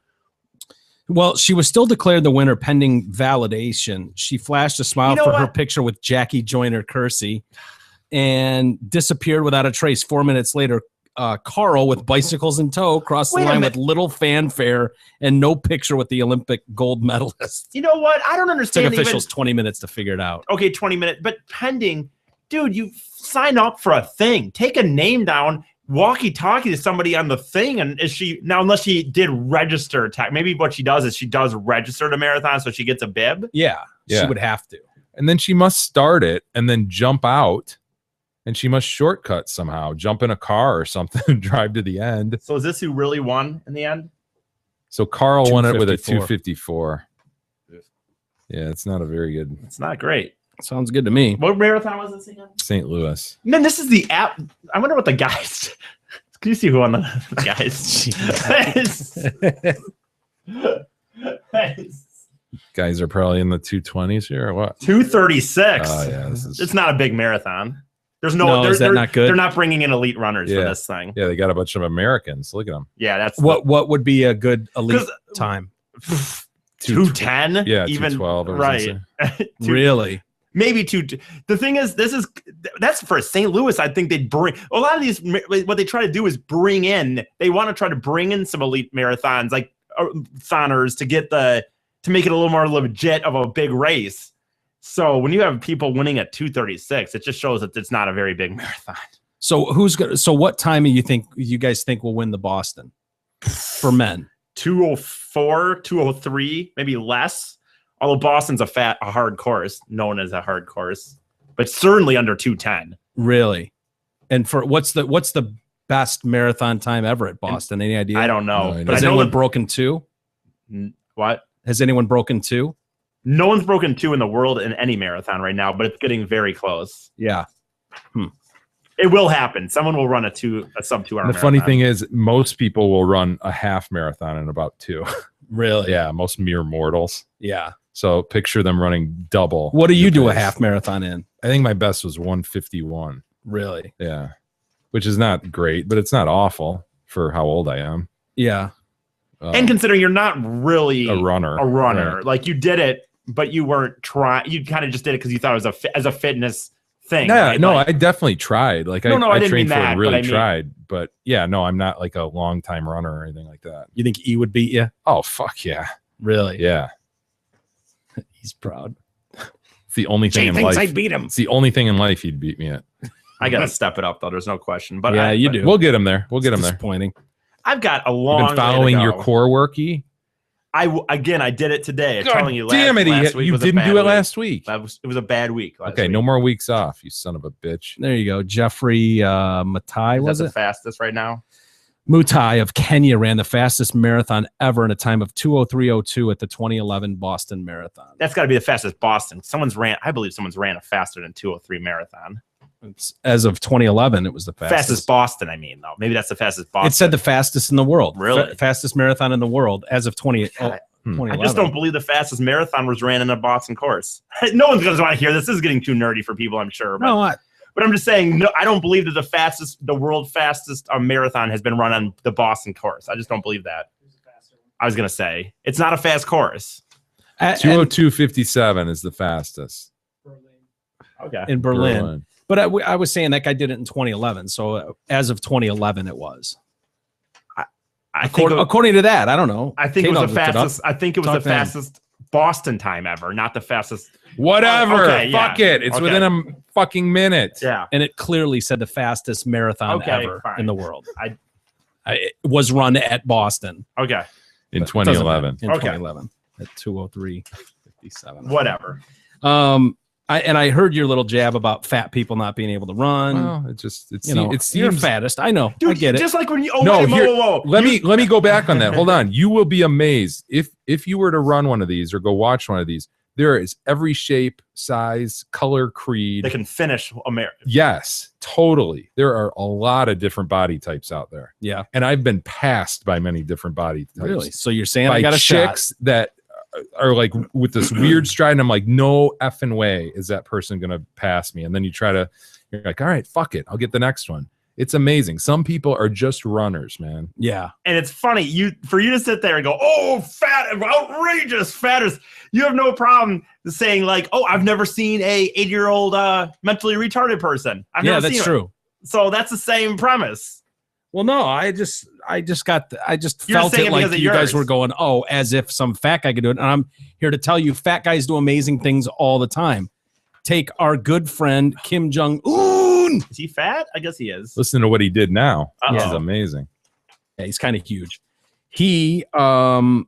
Well, she was still declared the winner pending validation. She flashed a smile for her picture with Jackie Joyner Kersey and disappeared without a trace. 4 minutes later, Carl, with bicycles in tow, crossed the line with little fanfare and no picture with the Olympic gold medalist. You know what? I don't understand. Took officials 20 minutes to figure it out. Okay, 20 minutes, but pending, dude, you sign up for a thing. Take a name down. Walkie-talkie to somebody on the thing, and unless she did register, maybe what she does is she does register to marathon, so she gets a bib. Yeah, she would have to, and then she must start it and then jump out, and she must shortcut somehow, jump in a car or something, and drive to the end. So is this who really won in the end? So Carl won it with a 2:54. 2:54. Yeah, it's not a very good. It's not great. Sounds good to me. What marathon was this again? St. Louis. Man, this is the app. I wonder what the guys. Can you see who won the guys? Guys are probably in the 220s here or what? 236. Oh yeah, it's not a big marathon. There's is that not good? They're not bringing in elite runners for this thing. Yeah, they got a bunch of Americans. Look at them. Yeah, that's what would be a good elite time? 210. Yeah, even 212. right. Really? Maybe the thing is, that's for St. Louis. I think they'd bring a lot of these. What they try to do is they want to try to bring in some elite marathons, like Thoners, to make it a little more legit of a big race. So when you have people winning at 2:36, it just shows that it's not a very big marathon. So so what time do you guys think will win the Boston for men? 2:04, 2:03, maybe less. Although Boston's a hard course, known as a hard course, but certainly under 2:10. Really? And for what's the best marathon time ever at Boston? Any idea? I don't know. No, but has I know anyone broken 2? What? Has anyone broken 2? No one's broken 2 in the world in any marathon right now, but it's getting very close. Yeah. It will happen. Someone will run a sub 2 hour. The funny thing is, most people will run a half marathon in about 2. Really? Yeah, most mere mortals. Yeah. So picture them running double. What do you do a pace. half marathon in? I think my best was 151. Really? Yeah, which is not great, but it's not awful for how old I am. Yeah. And considering you're not really a runner, right. Like you did it, but you weren't trying. You kind of just did it because you thought it was as a fitness thing. Yeah, right? no, Like, I definitely tried. Like No, I I didn't mean trained for that, it, but really I mean- tried. But yeah, no, I'm not like a long time runner or anything like that. You think E would beat you? Oh fuck yeah, Really? yeah. He's proud. It's the only thing Jay in thinks life. I beat him. It's the only thing in life he'd beat me at. I gotta step it up though. There's no question. But Yeah, you but do. We'll get him there. We'll get him there. Disappointing. I've got a You've long. been following your core worky. I did it today. I'm God telling you. damn it! last week You was a didn't bad do it week. last week. It was a bad week. Last Okay, week. no more weeks off, you son of a bitch. There you go. Jeffrey Matai, Is was that it? the fastest right now? Mutai of Kenya ran the fastest marathon ever in a time of 2:03:02 at the 2011 Boston Marathon. That's got to be the fastest Boston. I believe someone's ran a faster than 2:03 marathon. It's, as of 2011, it was the Fastest Boston, I mean, though. Maybe that's the fastest Boston. It said the fastest in the world. Really? Fastest marathon in the world as of 2011. I just don't believe the fastest marathon was ran in a Boston course. No one's going to want to hear this. This is getting too nerdy for people, I'm sure. But, No, but I'm just saying, no, I don't believe that the world fastest marathon has been run on the Boston course. I just don't believe that. I was going to say, it's not a fast course. 2:02:57 is the fastest. Okay. in Berlin. But I was saying that guy did it in 2011. So as of 2011, it was. According to that, I don't know. I think it Taylor was the looked it up. fastest. I think it was Talk the to him. fastest Boston time ever, not the fastest. Whatever. Okay, Fuck yeah. it. It's Okay. within a fucking minute. Yeah. And it clearly said the fastest marathon Okay, ever fine. in the world. It was run at Boston. Okay. In But it doesn't 2011. matter. In Okay. 2011 at 2:03:57. Whatever. I heard your little jab about fat people not being able to run. Well, it just you know, it you're seems fattest. I know. Dude, I get it. just like when you no, whoa, here, whoa. let me go back on that. Hold on. You will be amazed if you were to run one of these or go watch one of these. There is every shape, size, color, creed. They can finish America. Yes, totally. There are a lot of different body types out there. Yeah. And I've been passed by many different body types. Really? So you're saying by I got a chicks shot? that are like with this weird stride, and I'm like, no effing way is that person gonna pass me. And then you're like, all right, fuck it, I'll get the next one. It's amazing. Some people are just runners, man. Yeah. And it's funny for you to sit there and go, oh, fat, outrageous, fattest. You have no problem saying like, oh, I've never seen a 8-year-old mentally retarded person. I've Yeah, never that's seen true. It. So that's the same premise. Well, no, I just You're felt saying it it like because of you guys yours. were going, oh, as if some fat guy could do it. And I'm here to tell you, fat guys do amazing things all the time. Take our good friend Kim Jong-un. Is he fat? I guess he is. Listen to what he did now. This is Uh-oh. amazing. Yeah, he's kind of huge. He climbed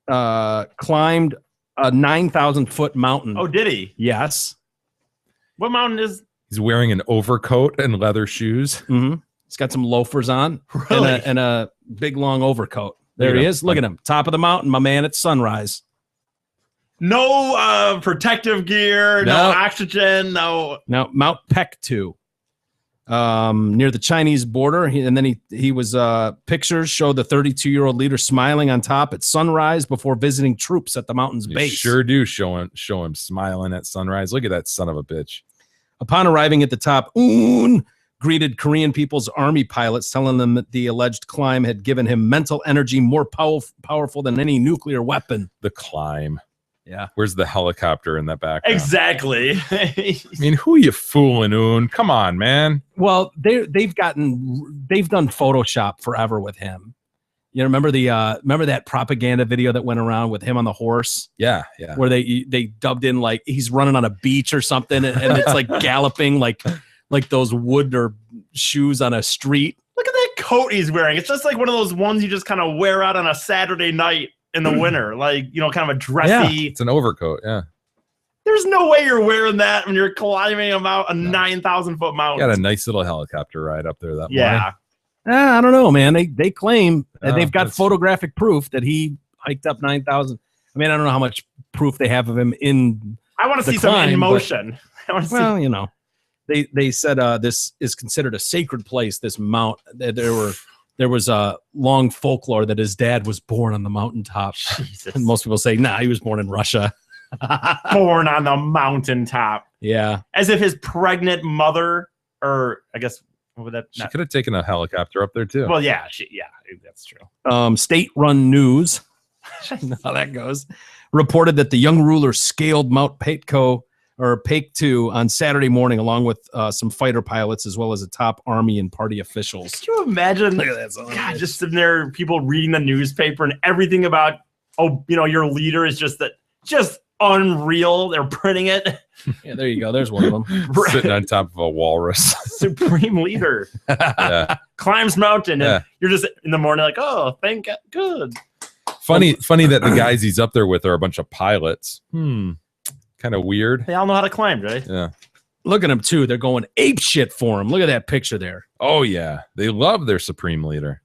a 9,000-foot mountain. Oh, did he? Yes. What mountain is? He's wearing an overcoat and leather shoes. Mm-hmm. He's got some loafers on Really? and a big long overcoat. There Look at he him. is. Look at him. Top of the mountain, my man, at sunrise. No protective gear, no No. oxygen, no. Now, Mount Pektu, near the Chinese border. And then he was pictures show the 32-year-old leader smiling on top at sunrise before visiting troops at the mountain's You base. sure do show him smiling at sunrise. Look at that son of a bitch. Upon arriving at the top, Un greeted Korean People's Army pilots, telling them that the alleged climb had given him mental energy more powerful than any nuclear weapon. The climb. Yeah. Where's the helicopter in that background? Exactly. I mean, who you fooling, Un? Come on, man. Well, they've done Photoshop forever with him. You remember remember that propaganda video that went around with him on the horse? Yeah. Where they dubbed in like he's running on a beach or something, and it's like galloping like those wood or shoes on a street. Look at that coat he's wearing. It's just like one of those ones you just kind of wear out on a Saturday night in the winter. Like, kind of a dressy. It's an overcoat. Yeah. There's no way you're wearing that when you're climbing a 9,000-foot mountain. Got a nice little helicopter ride up there that Yeah. morning. I don't know, man. They claim and Oh, they've got that's- photographic proof that he hiked up 9,000. I mean, I don't know how much proof they have of him in. I want to the see some climb, in but- motion. I want to see. Well, you know, they said this is considered a sacred place. This mount. There was a long folklore that his dad was born on the mountaintop. Jesus. And most people say, nah, he was born in Russia. Born on the mountaintop. Yeah. As if his pregnant mother, or I guess, what would that? She could have taken a helicopter up there too. Well, yeah, that's true. State-run news, I know how that goes, reported that the young ruler scaled Mount Paekto on Saturday morning, along with some fighter pilots, as well as a top army and party officials. Can you imagine? Look at that. God, just sitting there, people reading the newspaper and everything about, your leader is just unreal. They're printing it. Yeah, there you go. There's one of them. Sitting on top of a walrus. Supreme leader. Yeah. Climbs mountain. And Yeah. you're just in the morning like, oh, thank God. Good. Funny that the guys he's up there with are a bunch of pilots. Kind of weird. They all know how to climb, right? Yeah. Look at them, too. They're going ape shit for him. Look at that picture there. Oh, yeah. They love their supreme leader.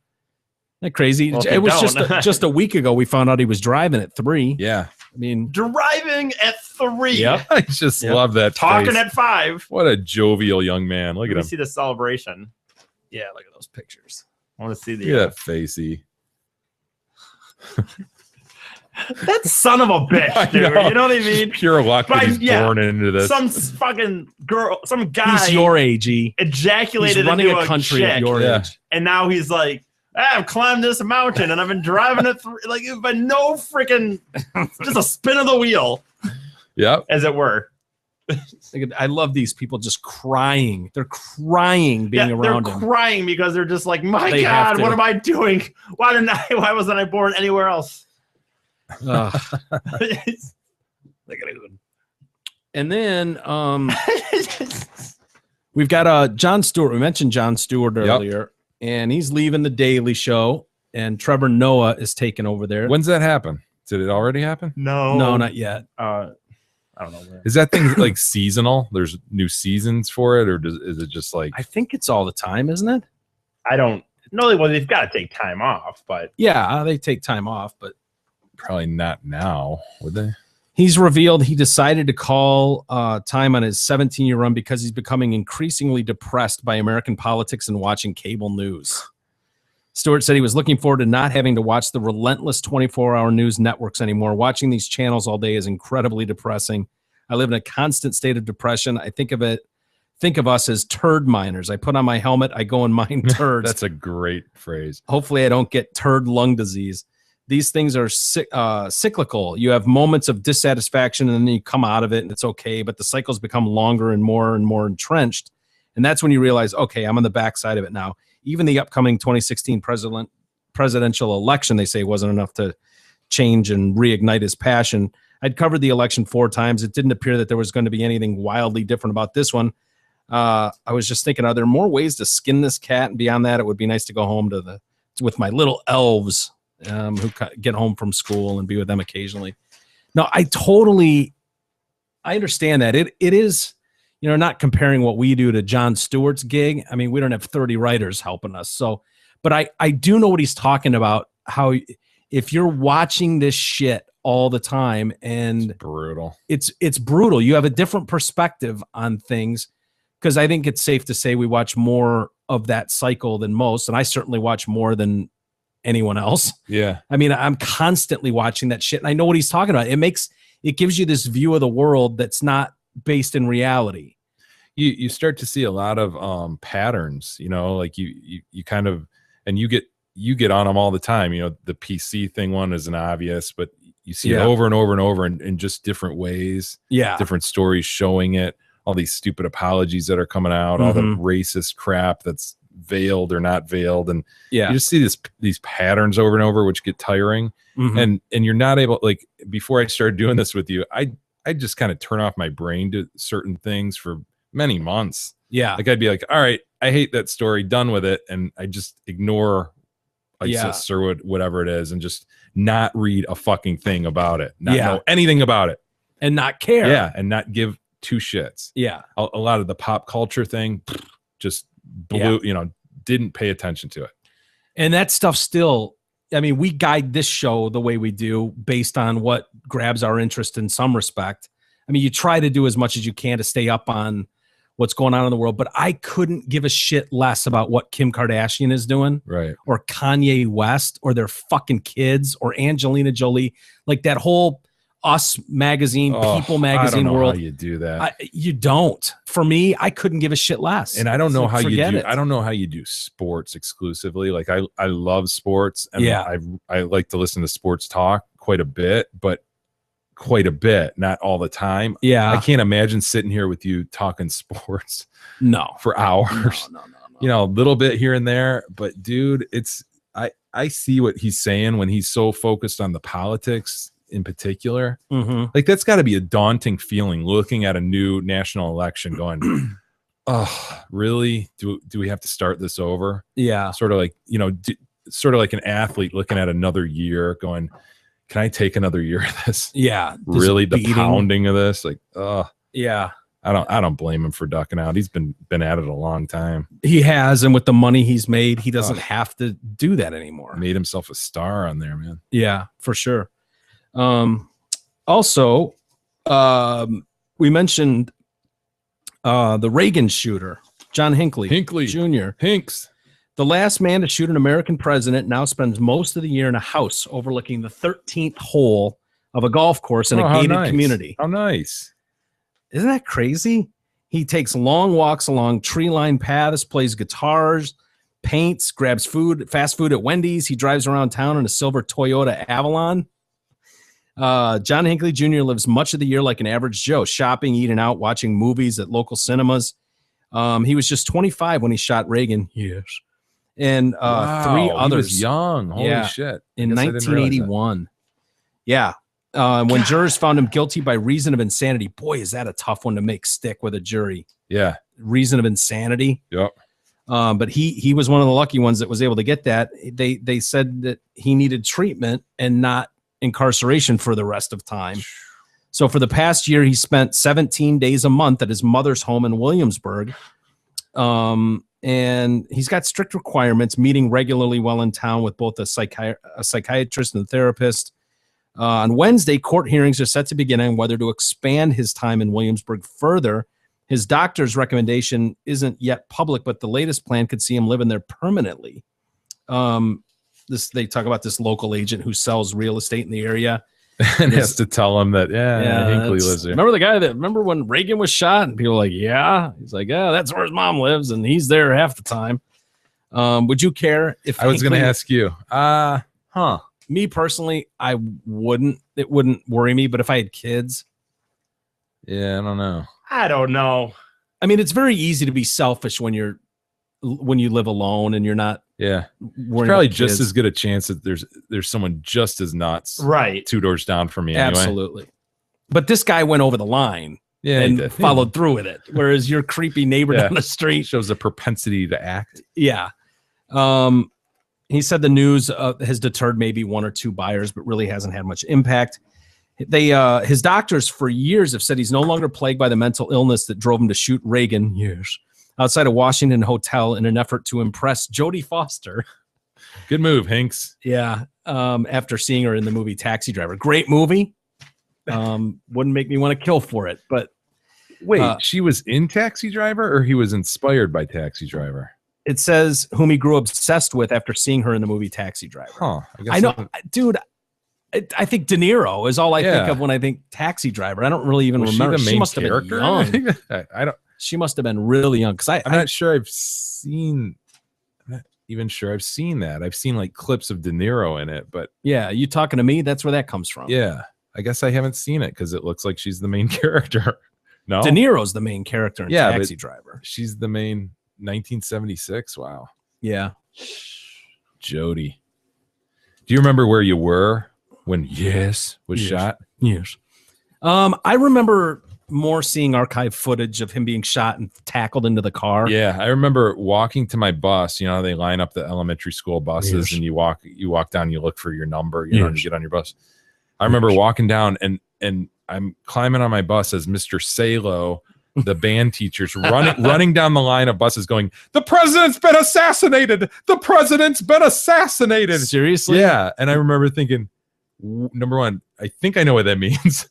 Isn't that crazy? Well, It was don't. just a week ago we found out he was driving at 3. Yeah. I mean, Driving at 3. Yep. I just Yep. love that Talking face. at 5. What a jovial young man. Look Let at me him. see the celebration. yeah, look at those pictures. I want to see Look the at that facey. that son of a bitch, I dude. know. You know what I mean? Pure luck that he's born into this. Some fucking girl, some guy He's your age, E. ejaculated He's running into a country at chick, your Yeah. age. and now he's like, I've climbed this mountain and I've been driving it through, like, but no freaking, just a spin of the wheel, Yep. as it were. I love these people just crying. They're crying being Yeah, around they're him. crying because they're just like, my They have God, to. what am I doing? Why wasn't I born anywhere else? Ugh. Look at it. And then we've got Jon Stewart. We mentioned Jon Stewart earlier, and he's leaving the Daily Show, and Trevor Noah is taking over there. When's that happen? Did it already happen? No, No, not yet. I don't know. Where. Is that thing like seasonal? There's new seasons for it, or is it just like I think it's all the time, isn't it? I don't know. Well, they've got to take time off, but Yeah, they take time off, but probably not now, would they? he's revealed he decided to call time on his 17-year run because he's becoming increasingly depressed by American politics and watching cable news. Stewart said he was looking forward to not having to watch the relentless 24-hour news networks anymore. Watching these channels all day is incredibly depressing. I live in a constant state of depression. I think of us as turd miners. I put on my helmet, I go and mine turds. That's a great phrase. Hopefully I don't get turd lung disease. These things are cyclical. You have moments of dissatisfaction and then you come out of it and it's okay, but the cycles become longer and more entrenched. And that's when you realize, okay, I'm on the backside of it now. Even the upcoming 2016 presidential election, they say, wasn't enough to change and reignite his passion. I'd covered the election 4 times. It didn't appear that there was going to be anything wildly different about this one. I was just thinking, are there more ways to skin this cat? And beyond that, it would be nice to go home with my little elves who get home from school and be with them occasionally. No, I understand that. It is, not comparing what we do to Jon Stewart's gig. I mean, we don't have 30 writers helping us. So, but I do know what he's talking about, how if you're watching this shit all the time and Brutal. it's brutal. You have a different perspective on things, because I think it's safe to say we watch more of that cycle than most. And I certainly watch more than anyone else. Yeah. I mean, I'm constantly watching that shit and I know what he's talking about. It gives you this view of the world that's not based in reality. You start to see a lot of patterns, like you kind of, and you get on them all the time. The PC thing one is an obvious, but you see it over and over and over in just different ways. Yeah. Different stories showing it, all these stupid apologies that are coming out, all the racist crap that's veiled or not veiled. And you just see these patterns over and over, which get tiring. And you're not able, like, before I started doing this with you, I just kind of turn off my brain to certain things for many months. Yeah. Like I'd be like, all right, I hate that story, done with it. And I just ignore ISIS or whatever it is and just not read a fucking thing about it, not know anything about it. And not care. Yeah. And not give 2 shits. Yeah. A lot of the pop culture thing just blew, didn't pay attention to it. And that stuff still, I mean, we guide this show the way we do based on what grabs our interest in some respect. I mean, you try to do as much as you can to stay up on what's going on in the world, but I couldn't give a shit less about what Kim Kardashian is doing, right? Or Kanye West, or their fucking kids, or Angelina Jolie. Like that whole Us magazine, People magazine I don't know world. how you do that. You don't. For me, I couldn't give a shit less. And I don't know how you do. it. I don't know how you do sports exclusively. Like I love sports, and Yeah. I like to listen to sports talk quite a bit, but quite a bit, not all the time. Yeah. I can't imagine sitting here with you talking sports No. for hours. No. You know, a little bit here and there, but dude, I see what he's saying when he's so focused on the politics in particular. Mm-hmm. Like that's got to be a daunting feeling looking at a new national election going, oh, really? Do we have to start this over? Yeah. Sort of like, you know, sort of like an athlete looking at another year going, can I take another year of this? Yeah. Really, the beating. pounding of this, like, Yeah. I don't blame him for ducking out. He's been at it a long time. He has, and with the money he's made, he doesn't have to do that anymore. Made himself a star on there, man. Yeah, for sure. Also, we mentioned the Reagan shooter, John Hinckley Jr. Hinks. The last man to shoot an American president now spends most of the year in a house overlooking the 13th hole of a golf course in a gated community. How nice. Isn't that crazy? He takes long walks along tree-lined paths, plays guitars, paints, grabs fast food at Wendy's. He drives around town in a silver Toyota Avalon. John Hinckley Jr. lives much of the year like an average Joe, shopping, eating out, watching movies at local cinemas. He was just 25 when he shot Reagan. Yes. And three others. He was young. Holy shit. In 1981. Yeah. When jurors found him guilty by reason of insanity. Boy, is that a tough one to make stick with a jury. Yeah. Reason of insanity. Yep. But he was one of the lucky ones that was able to get that. They said that he needed treatment and not incarceration for the rest of time. So for the past year, he spent 17 days a month at his mother's home in Williamsburg. And he's got strict requirements, meeting regularly while in town with both a psychiatrist and a therapist. On Wednesday, court hearings are set to begin on whether to expand his time in Williamsburg further. His doctor's recommendation isn't yet public, but the latest plan could see him living there permanently. They talk about this local agent who sells real estate in the area. And has to tell him that, Hinckley lives there. Remember when Reagan was shot? And people were like, yeah. He's like, yeah, that's where his mom lives. And he's there half the time. Would you care if I was going to ask you? Me personally, I wouldn't. It wouldn't worry me. But if I had kids. Yeah, I don't know. I mean, it's very easy to be selfish when you live alone and you're not. Yeah. There's probably just as good a chance that there's someone just as nuts. Right. 2 doors down from me. Anyway. Absolutely. But this guy went over the line. Yeah, and followed through with it. Whereas your creepy neighbor down the street shows a propensity to act. Yeah. He said the news has deterred maybe 1 or 2 buyers, but really hasn't had much impact. His doctors for years have said he's no longer plagued by the mental illness that drove him to shoot Reagan outside a Washington hotel in an effort to impress Jodie Foster. Good move, Hinks. Yeah. After seeing her in the movie Taxi Driver. Great movie. Wouldn't make me want to kill for it, but wait, she was in Taxi Driver, or he was inspired by Taxi Driver? It says whom he grew obsessed with after seeing her in the movie Taxi Driver. Huh. I know, dude. I think De Niro is all I think of when I think Taxi Driver. I don't really even remember. She must have been young. I don't. She must have been really young because I'm not sure I've seen. I'm not even sure I've seen that. I've seen like clips of De Niro in it, but yeah, you talking to me? That's where that comes from. Yeah, I guess I haven't seen it because it looks like she's the main character. No, De Niro's the main character in Taxi Driver. She's the main. 1976. Wow. Yeah. Jodie. Do you remember where you were when was shot? Yes. I remember more seeing archive footage of him being shot and tackled into the car. Yeah, I remember walking to my bus. You know how they line up the elementary school buses, and you walk down, you look for your number, you know, and you get on your bus. I remember walking down and I'm climbing on my bus as Mr. Salo the band teachers running down the line of buses going, "The president's been assassinated! The president's been assassinated!" Seriously? Yeah. And I remember thinking, number one, I think I know what that means,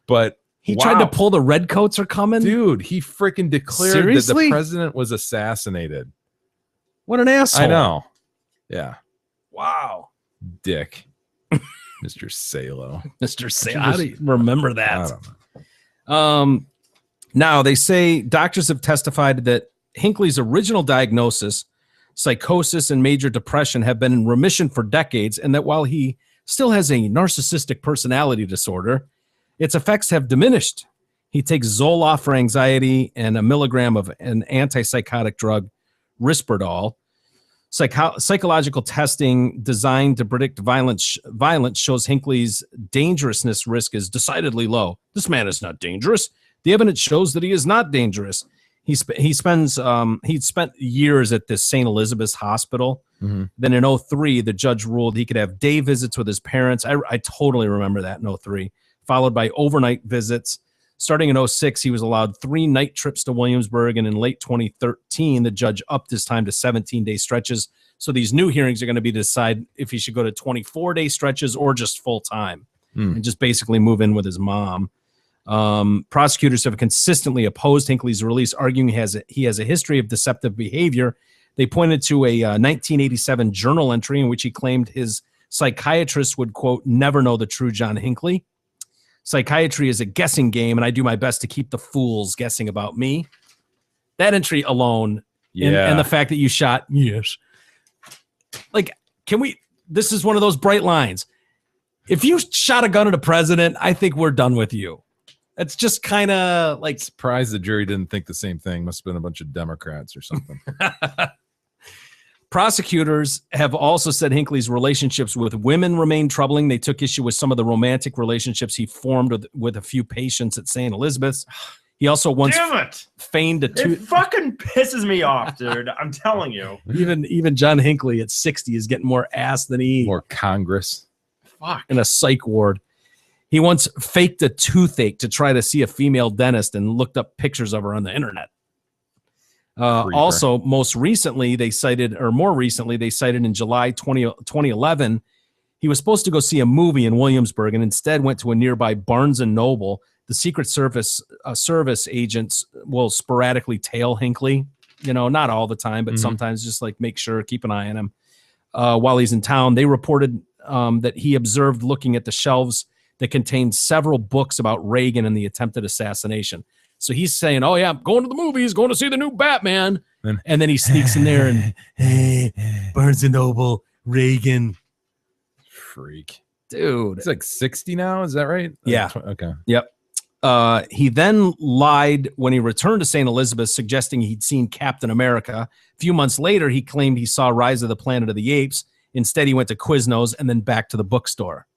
but he tried to pull the redcoats are coming? Dude, he freaking declared that Seriously? the president was assassinated. What an asshole. I know. Yeah. Wow. Dick. Mr. Salo. Mr. Salo. How do you remember I that? don't know. Now, they say doctors have testified that Hinckley's original diagnosis, psychosis and major depression, have been in remission for decades, and that while he still has a narcissistic personality disorder, its effects have diminished. He takes Zoloft for anxiety and a milligram of an antipsychotic drug, Risperdal. Psychological testing designed to predict violence shows Hinckley's dangerousness risk is decidedly low. This man is not dangerous. The evidence shows that he is not dangerous. He spent years at this St. Elizabeth's Hospital. Mm-hmm. Then in 2003, the judge ruled he could have day visits with his parents. I totally remember that in 2003, followed by overnight visits. Starting in 2006, he was allowed 3 night trips to Williamsburg, and in late 2013, the judge upped his time to 17-day stretches. So these new hearings are going to be to decide if he should go to 24-day stretches or just full time and just basically move in with his mom. Prosecutors have consistently opposed Hinckley's release, arguing he has a history of deceptive behavior. They pointed to a 1987 journal entry in which he claimed his psychiatrist would, quote, never know the true John Hinckley. Psychiatry is a guessing game, and I do my best to keep the fools guessing about me. That entry alone, and the fact that you shot, yes. Like, this is one of those bright lines. If you shot a gun at a president, I think we're done with you. It's just kind of like. Surprised the jury didn't think the same thing. Must have been a bunch of Democrats or something. Prosecutors have also said Hinckley's relationships with women remain troubling. They took issue with some of the romantic relationships he formed with a few patients at St. Elizabeth's. He also once feigned a It fucking pisses me off, dude. I'm telling you. Even John Hinckley at 60 is getting more ass than more Congress. Fuck. In a psych ward. He once faked a toothache to try to see a female dentist and looked up pictures of her on the internet. Also, more recently, they cited in July 2011, he was supposed to go see a movie in Williamsburg and instead went to a nearby Barnes & Noble. The Secret Service agents will sporadically tail Hinckley, not all the time, but sometimes just like make sure, keep an eye on him while he's in town. They reported that he observed looking at the shelves that contained several books about Reagan and the attempted assassination. So he's saying, oh, yeah, I'm going to the movies, going to see the new Batman. And then he sneaks in there and, hey, Barnes & Noble, Reagan. Freak. Dude. He's like 60 now, is that right? Yeah. Okay. Yep. He then lied when he returned to St. Elizabeth, suggesting he'd seen Captain America. A few months later, he claimed he saw Rise of the Planet of the Apes. Instead, he went to Quiznos and then back to the bookstore.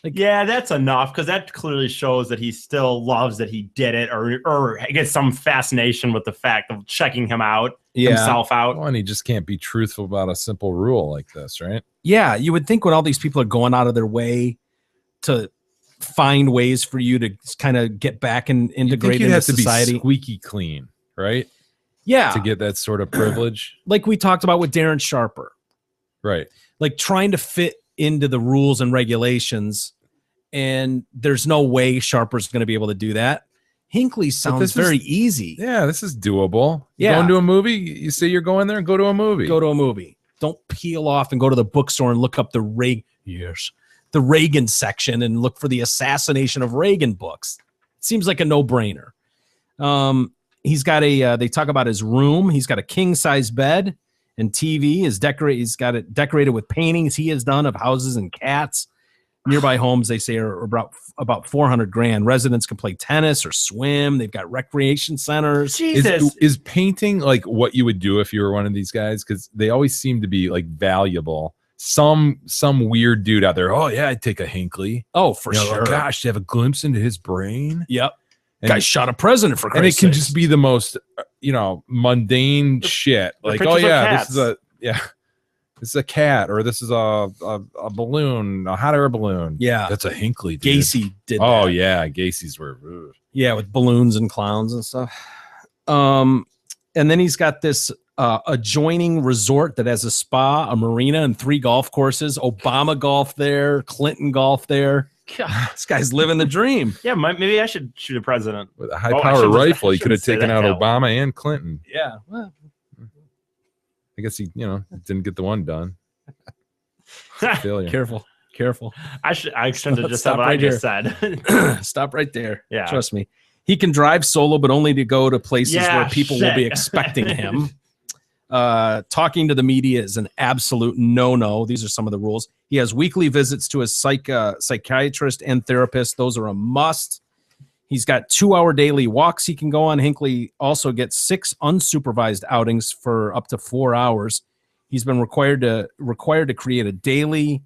Yeah, that's enough, because that clearly shows that he still loves that he did it, or gets some fascination with the fact of checking himself out. Well, and he just can't be truthful about a simple rule like this, right? Yeah, you would think when all these people are going out of their way to find ways for you to kind of get back and integrate into society. Be squeaky clean, right? Yeah, to get that sort of privilege, like we talked about with Darren Sharper, right? Like trying to fit into the rules and regulations, and there's no way Sharper's going to be able to do that. Hinckley sounds very easy. Yeah, this is doable. Yeah. Going to a movie, you say you're going there, and go to a movie. Go to a movie. Don't peel off and go to the bookstore and look up the Reagan section and look for the assassination of Reagan books. It seems like a no-brainer. He's got they talk about his room. He's got a king-size bed and TV. He's got it decorated with paintings he has done of houses and cats. Nearby homes, they say, are about $400,000. Residents can play tennis or swim. They've got recreation centers. Jesus. Is painting like what you would do if you were one of these guys? Because they always seem to be like valuable. Some weird dude out there. Oh yeah, I'd take a Hinckley. Oh, for sure. Gosh, to have a glimpse into his brain. Yep. Guy shot a president for Christ's and it can sakes. just be the most mundane shit. Like, oh yeah, this is this is a cat, or this is a balloon, a hot air balloon. Yeah. That's a Hinckley. Dude. Gacy did Oh that. yeah, Gacy's were. Ugh. Yeah, with balloons and clowns and stuff. And then he's got this adjoining resort that has a spa, a marina, and 3 golf courses. Obama golf there, Clinton golf there. God, this guy's living the dream. Yeah, maybe I should shoot a president With a high-powered rifle, he could have taken out Obama. Obama and Clinton. Yeah. Well, I guess he, didn't get the one done. Failure. Careful. I should have just said Stop what I right just said. Stop right there. Yeah. Trust me. He can drive solo, but only to go to places Yeah, where people will be shit. expecting him. Talking to the media is an absolute no-no. These are some of the rules. He has weekly visits to his psychiatrist and therapist. Those are a must. He's got 2-hour daily walks he can go on. Hinckley also gets 6 unsupervised outings for up to 4 hours. He's been required to create a daily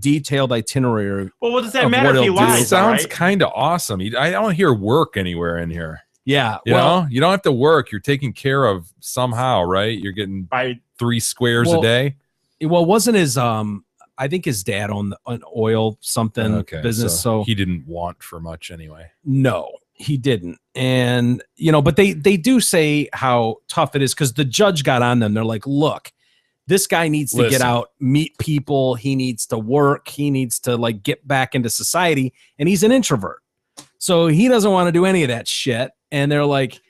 detailed itinerary. Well, what does that of matter what if he he'll do. lies? Sounds right? kind of awesome. I don't hear work anywhere in here. Yeah. You know, you don't have to work. You're taken care of somehow, right? You're getting By 3 squares Well, a day. Well, wasn't his I think his dad owned an oil something business, so he didn't want for much anyway. no, he didn't. And but they do say how tough it is because the judge got on them. They're like, look, this guy needs to get Listen. out, meet people. He needs to work. He needs to like get back into society. And he's an introvert. So he doesn't want to do any of that shit. And they're like,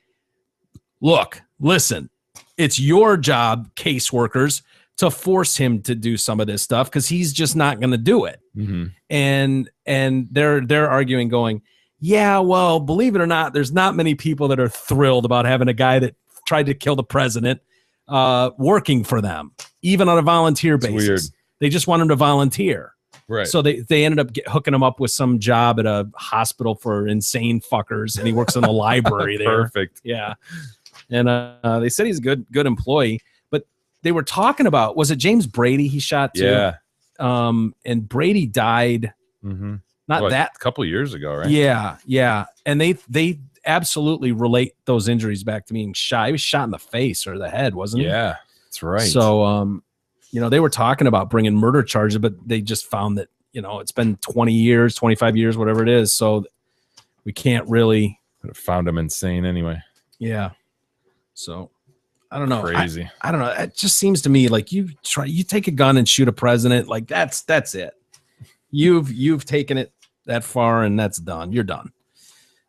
look, listen, it's your job, caseworkers, to force him to do some of this stuff because he's just not going to do it. Mm-hmm. And they're arguing, going, yeah, well, believe it or not, there's not many people that are thrilled about having a guy that tried to kill the president working for them, even on a volunteer basis. weird. They just want him to volunteer. Right. So they ended up hooking him up with some job at a hospital for insane fuckers, and he works in the library there. Perfect. Yeah. And they said he's a good employee, but they were talking about, was it James Brady he shot too? Yeah. And Brady died Mm-hmm. not that a couple years ago, right? yeah. And they absolutely relate those injuries back to being shot. He was shot in the face or the head, wasn't he? Yeah, that's right. So they were talking about bringing murder charges, but they just found that, it's been 20 years, 25 years, whatever it is. So we can't really found him insane anyway. Yeah. So I don't know. Crazy. I don't know. It just seems to me like you take a gun and shoot a president. Like that's it. You've taken it that far and that's done. You're done.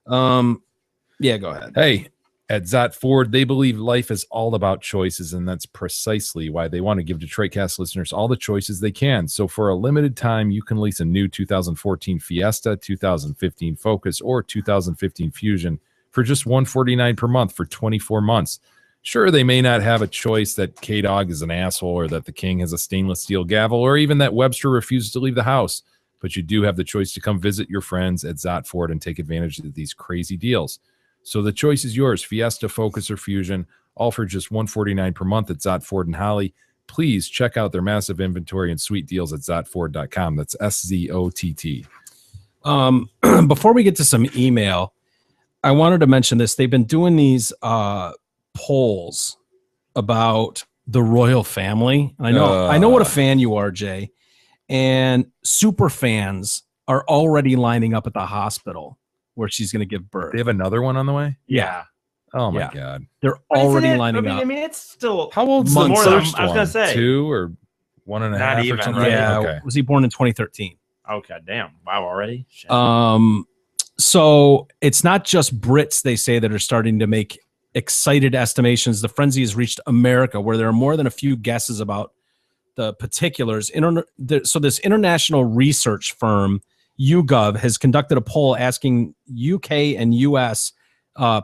Yeah, go ahead. Hey, at Zot Ford, they believe life is all about choices, and that's precisely why they want to give DetroitCast listeners all the choices they can. So for a limited time, you can lease a new 2014 Fiesta, 2015 Focus, or 2015 Fusion for just $149 per month for 24 months. Sure, they may not have a choice that K-Dog is an asshole or that the King has a stainless steel gavel or even that Webster refuses to leave the house, but you do have the choice to come visit your friends at Zot Ford and take advantage of these crazy deals. So the choice is yours, Fiesta, Focus, or Fusion, all for just $149 per month at Zot Ford and Holly. Please check out their massive inventory and sweet deals at zotford.com. That's SZOTT. Before we get to some email, I wanted to mention this. They've been doing these polls about the royal family. And I know what a fan you are, Jay. And super fans are already lining up at the hospital where she's going to give birth. They have another one on the way? Yeah. Oh, my Yeah. God. They're But isn't already it- lining I up. mean, it's still How old's the more than first I was gonna one? say. 2 or 1.5 Not or even, something? right? Yeah. Okay. Was he born in 2013? Okay, damn. Wow, already? Shit. So it's not just Brits, they say, that are starting to make excited estimations. The frenzy has reached America, where there are more than a few guesses about the particulars. So this international research firm, YouGov, has conducted a poll asking UK and US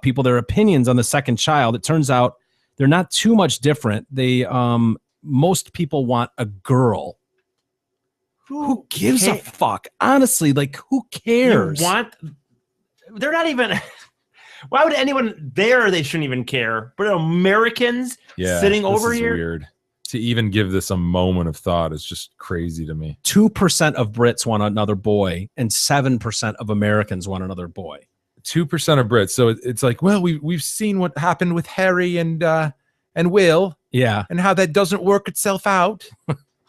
people their opinions on the second child. It turns out they're not too much different. They most people want a girl. Who gives a fuck? Honestly, like, who cares? They're not even. Why would anyone there? They shouldn't even care. But Americans sitting this over is here. Weird. To even give this a moment of thought is just crazy to me. 2% of Brits want another boy, and 7% of Americans want another boy. 2% of Brits. So it's like, well, we've seen what happened with Harry and Will, Yeah. and how that doesn't work itself out.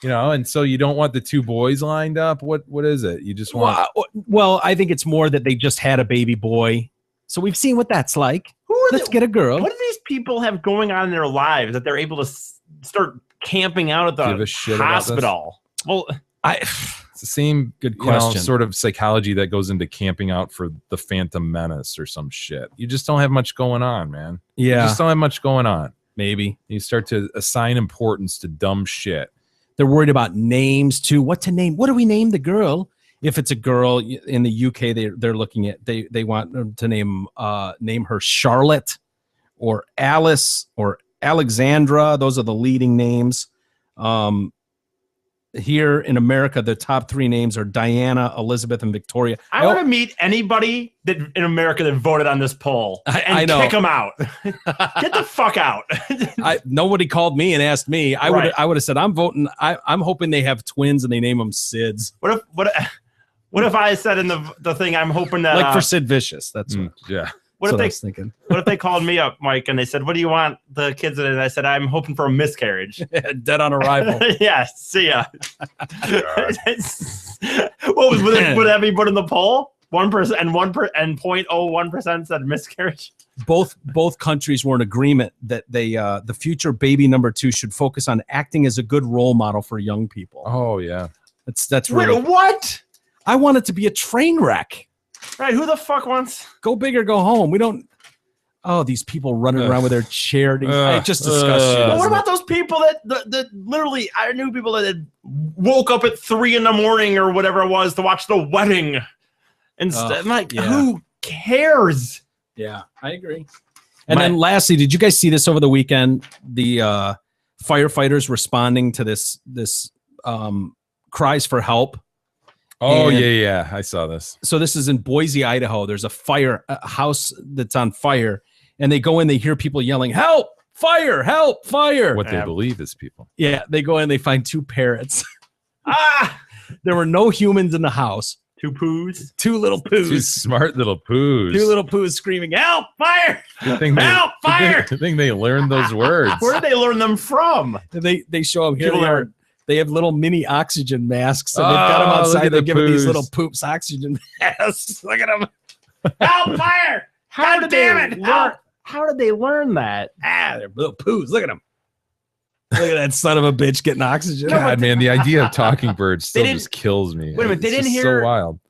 You know, and so you don't want the two boys lined up. What is it? You just want Well, I think it's more that they just had a baby boy. So we've seen what that's like. Let's get a girl. What do these people have going on in their lives that they're able to start camping out at Give a the shit about this? hospital? Well, it's the same Good you know, question. sort of psychology that goes into camping out for the Phantom Menace or some shit. You just don't have much going on, man. You Yeah, just don't have much going on. maybe. You start to assign importance to dumb shit. They're worried about names too. What to name? What do we name the girl? If it's a girl in the UK, they're looking at they want to name her Charlotte or Alice or Alexandra. Those are the leading names. Here in America, the top 3 names are Diana, Elizabeth, and Victoria. I want to meet anybody that in America that voted on this poll and I know. kick them out. Get the fuck out. Nobody called me and asked me. I would have said I'm voting. I'm hoping they have twins and they name them Sids. What if I said in the thing I'm hoping that Like for Sid Vicious. That's what, Yeah. what if I they was thinking. what if they called me up, Mike, and they said, "What do you want the kids in?" And I said, "I'm hoping for a miscarriage." Dead on arrival. Yeah, see ya. What would that be put in the poll? 1% and 0.01% said miscarriage. Both countries were in agreement that they the future baby number 2 should focus on acting as a good role model for young people. Oh yeah. That's Wait, really. what? I want it to be a train wreck. Right? Who the fuck wants? Go big or go home. We don't. Oh, these people running around with their charities. It just disgusts you. But what doesn't about those people that literally? I knew people that had woke up at 3 a.m. or whatever it was to watch the wedding. Instead, I'm like, yeah. who cares? Yeah, I agree. And then lastly, did you guys see this over the weekend? The firefighters responding to this cries for help. Oh And- yeah. I saw this. So this is in Boise, Idaho. There's a house that's on fire, and they go in, they hear people yelling, "Help! Fire! Help! Fire!" What they believe is people. Yeah, they go in, they find 2 parrots. Ah, There were no humans in the house. 2 poos. 2 little Two poos. smart little poos. 2 little poos screaming, "Help! Fire! Good thing Help! Fire!" Good thing they learned those words. Where did they learn them from? They show them here. People They are- are. They have little mini oxygen masks, and they've got them Oh, look outside. at They're the giving these poos. little poops oxygen masks. Look at them. Help! Fire! How God did damn they it! learn? Help! How did they learn that? They're little poos. Look at them. Look at that son of a bitch getting oxygen. God, man, the idea of talking birds still didn't- just kills me. Wait a minute, they It's didn't just hear- so wild.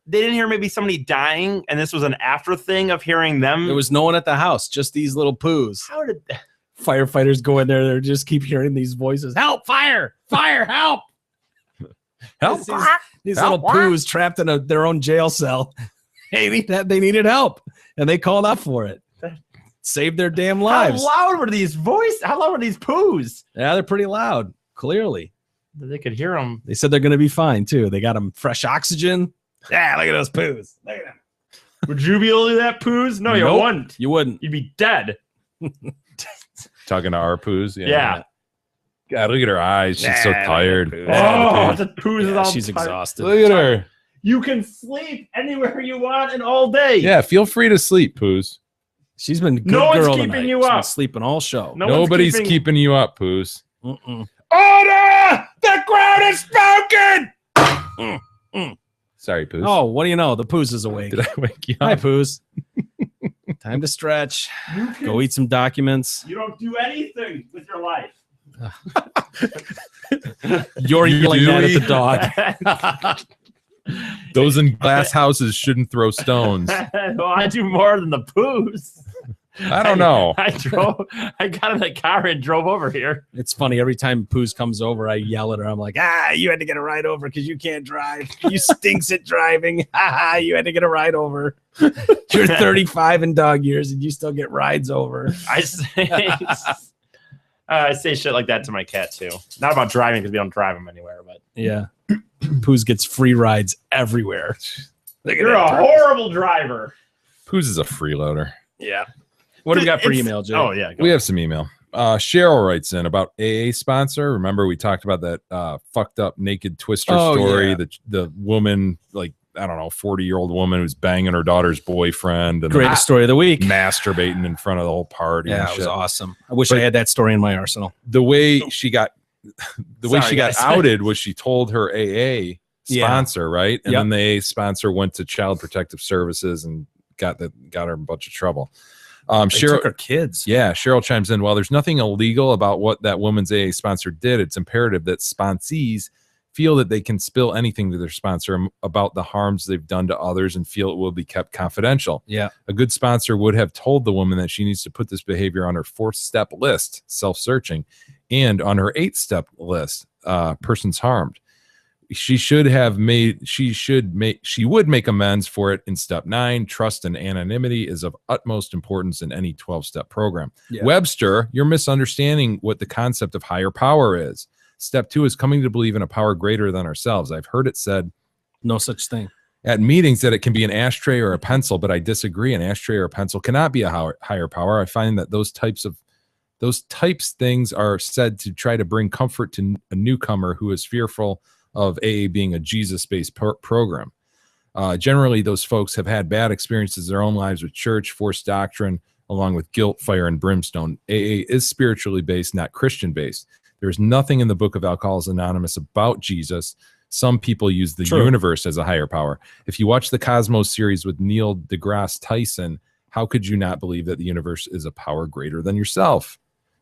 They didn't hear maybe somebody dying, and this was an after thing of hearing them. There was no one at the house, just these little poos. How did? Firefighters go in there. They just keep hearing these voices. Help! Fire! Fire! Help! Help! These Help, little poos trapped in their own jail cell. They needed help, and they called up for it. Saved their damn lives. How loud were these voices? How loud were these poos? Yeah, they're pretty loud. Clearly, They could hear them. they said they're going to be fine too. They got them fresh oxygen. Yeah, look at those poos. Look at them. Would you be able to do that, poos? No, you Nope. wouldn't. You wouldn't. You'd be dead. Talking to our poos. Yeah. God, look at her eyes. She's so tired. Oh, the poos is Yeah, all she's tired. exhausted. Look at her. You can sleep anywhere you want and all day. Yeah, feel free to sleep, poos. She's been a good No one's girl keeping tonight. you She's been up. sleeping all show. No one's Nobody's keeping you up, poos. Mm-mm. Order! The crowd is spoken! Sorry, poos. Oh, what do you know? The poos is awake. Did I wake you Hi, up? poos. Time to stretch. Go eat some documents. You don't do anything with your life. You're You yelling do that at eat. the dog. Those in glass houses shouldn't throw stones. Well, I do more than the poos. I don't know. I got in the car and drove over here. It's funny. Every time Poos comes over, I yell at her. I'm like, you had to get a ride over because you can't drive. You stinks at driving. You had to get a ride over. You're 35 in dog years and you still get rides over. I say shit like that to my cat too. Not about driving because we don't drive him anywhere, but Yeah. Poos gets free rides everywhere. Look at you're that a turd. horrible driver. Poos is a freeloader. Yeah. What do we got for It's- email, Jay? Oh yeah, go We have some email. Cheryl writes in about AA sponsor. Remember we talked about that fucked up naked twister Oh, story. yeah. The woman, like, I don't know, 40-year-old woman who's banging her daughter's boyfriend and Greatest story of the week. masturbating in front of the whole party. Yeah, and it was shit. awesome. I wish I had that story in my arsenal. The way she got the way Sorry, she got guys. outed was she told her AA sponsor, right? And Yep. then the AA sponsor went to Child Protective Services and got her in a bunch of trouble. They Cheryl, took her kids. yeah, Cheryl chimes in. While there's nothing illegal about what that woman's AA sponsor did, it's imperative that sponsees feel that they can spill anything to their sponsor about the harms they've done to others and feel it will be kept confidential. Yeah. A good sponsor would have told the woman that she needs to put this behavior on her 4th-step list, self-searching, and on her 8th-step list, persons harmed. She would make amends for it in step 9. Trust and anonymity is of utmost importance in any 12-step program. Yeah. Webster, you're misunderstanding what the concept of higher power is. Step 2 is coming to believe in a power greater than ourselves. I've heard it said No such thing. at meetings that it can be an ashtray or a pencil, but I disagree. An ashtray or a pencil cannot be a higher power. I find that those types things are said to try to bring comfort to a newcomer who is fearful of AA being a Jesus-based program. Generally, those folks have had bad experiences in their own lives with church, forced doctrine, along with guilt, fire, and brimstone. AA is spiritually based, not Christian-based. There's nothing in the book of Alcoholics Anonymous about Jesus. Some people use the universe as a higher power. If you watch the Cosmos series with Neil deGrasse Tyson, how could you not believe that the universe is a power greater than yourself?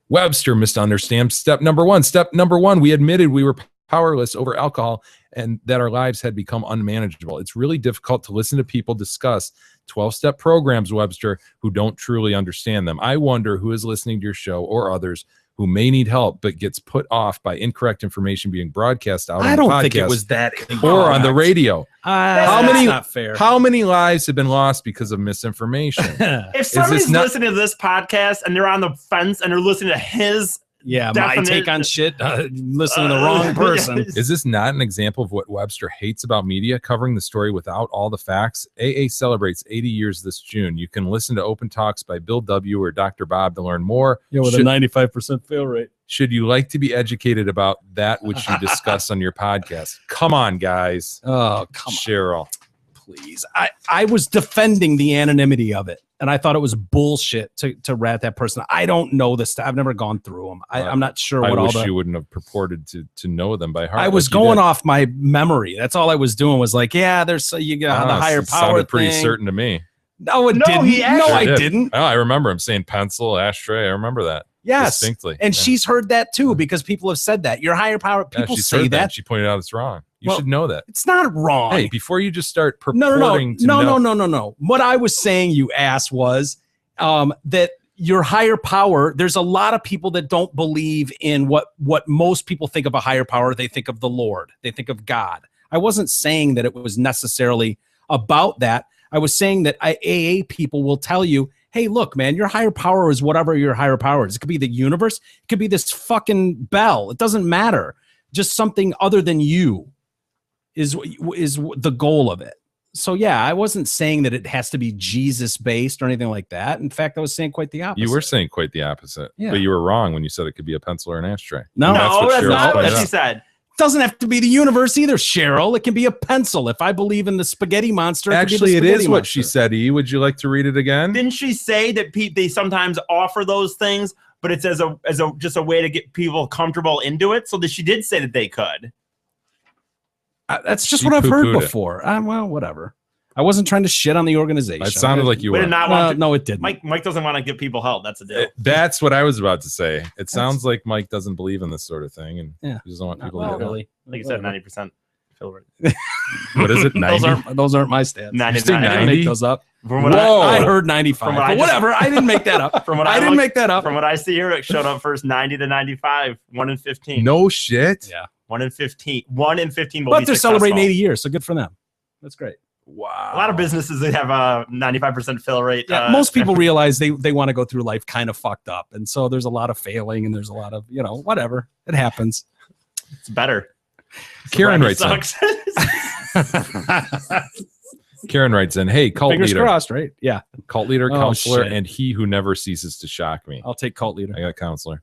Webster misunderstands step number 1. Step number 1, we admitted we were powerless over alcohol and that our lives had become unmanageable. It's really difficult to listen to people discuss 12-step programs, Webster, who don't truly understand them. I wonder who is listening to your show or others who may need help but gets put off by incorrect information being broadcast out on the I don't podcast think it was that or on the radio. That's not fair. How many lives have been lost because of misinformation? If somebody's listening to this podcast and they're on the fence and they're listening to his my take on shit, listening to the wrong person. Is this not an example of what Webster hates about media, covering the story without all the facts? AA celebrates 80 years this June. You can listen to Open Talks by Bill W. or Dr. Bob to learn more. Yeah, with a 95% fail rate. Should you like to be educated about that which you discuss on your podcast? Come on, guys. Oh, come on. Cheryl. Please. I was defending the anonymity of it. And I thought it was bullshit to rat that person. I don't know this. I've never gone through them. I'm not sure what I all wish the... you wouldn't have purported to know them by heart. I was going off my memory. That's all I was doing was like, yeah, there's you got the higher power sounded pretty thing. certain to me. No, it didn't. No, I didn't. Oh, I remember him saying pencil, ashtray. I remember that. Yes, distinctly. And she's heard that too because people have said that. Your higher power, people say that. She pointed out it's wrong. You should know that. It's not wrong. Hey, before you just start purporting No. What I was saying, you ass, was that your higher power, there's a lot of people that don't believe in what most people think of a higher power. They think of the Lord. They think of God. I wasn't saying that it was necessarily about that. I was saying that AA people will tell you, hey, look, man, your higher power is whatever your higher power is. It could be the universe. It could be this fucking bell. It doesn't matter. Just something other than you is the goal of it. So, yeah, I wasn't saying that it has to be Jesus-based or anything like that. In fact, I was saying quite the opposite. You were saying quite the opposite. Yeah. But you were wrong when you said it could be a pencil or an ashtray. No, that's not what she said. It doesn't have to be the universe either, Cheryl. It can be a pencil. If I believe in the spaghetti monster, actually, it is what she said. E, would you like to read it again? Didn't she say that they sometimes offer those things, but it's as just a way to get people comfortable into it? So that she did say that they could. That's just what I've heard before. Well, whatever. I wasn't trying to shit on the organization. It sounded like you were. No, it didn't. Mike doesn't want to give people help. That's a deal. That's what I was about to say. It sounds like Mike doesn't believe in this sort of thing, and he doesn't want people to get really. Like you said, 90% fill rate. What is it? 90? Those aren't my stats. 90. I didn't make those up. From what I heard 95. But whatever. I didn't make that up. I didn't make that up. From what I see here, it showed up first 90 to 95, 1 in 15. No shit. Yeah. 1 in 15. 1 in 15 will but be they're successful. celebrating 80 years, so good for them. That's great. Wow. A lot of businesses that have a 95% fill rate. Yeah, most people realize they want to go through life kind of fucked up. And so there's a lot of failing and there's a lot of, whatever. It happens. It's better. Karen writes in. Karen writes in, hey, cult Fingers leader. crossed, right? Yeah. Cult leader, counselor, shit. and he who never ceases to shock me. I'll take cult leader. I got counselor.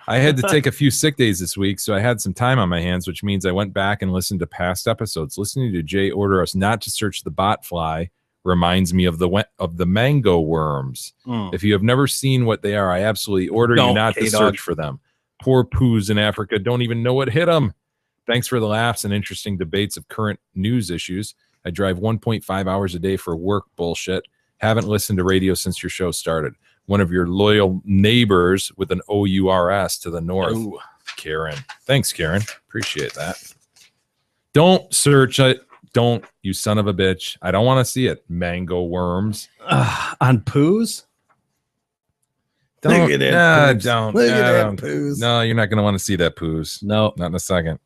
I had to take a few sick days this week, so I had some time on my hands, which means I went back and listened to past episodes. Listening to Jay order us not to search the bot fly reminds me of the mango worms. If you have never seen what they are, I absolutely order you not to search for them. Poor poos in Africa don't even know what hit them. Thanks for the laughs and interesting debates of current news issues. I drive 1.5 hours a day for work bullshit. Haven't listened to radio since your show started. One of your loyal neighbors with an OURS to the north. Ooh. Karen. Thanks, Karen. Appreciate that. Don't search it. Don't, you son of a bitch. I don't want to see it. Mango worms. On poos? Don't. Look at that poos. Don't. Look at that poos. No, you're not going to want to see that poos. No. Not in a second.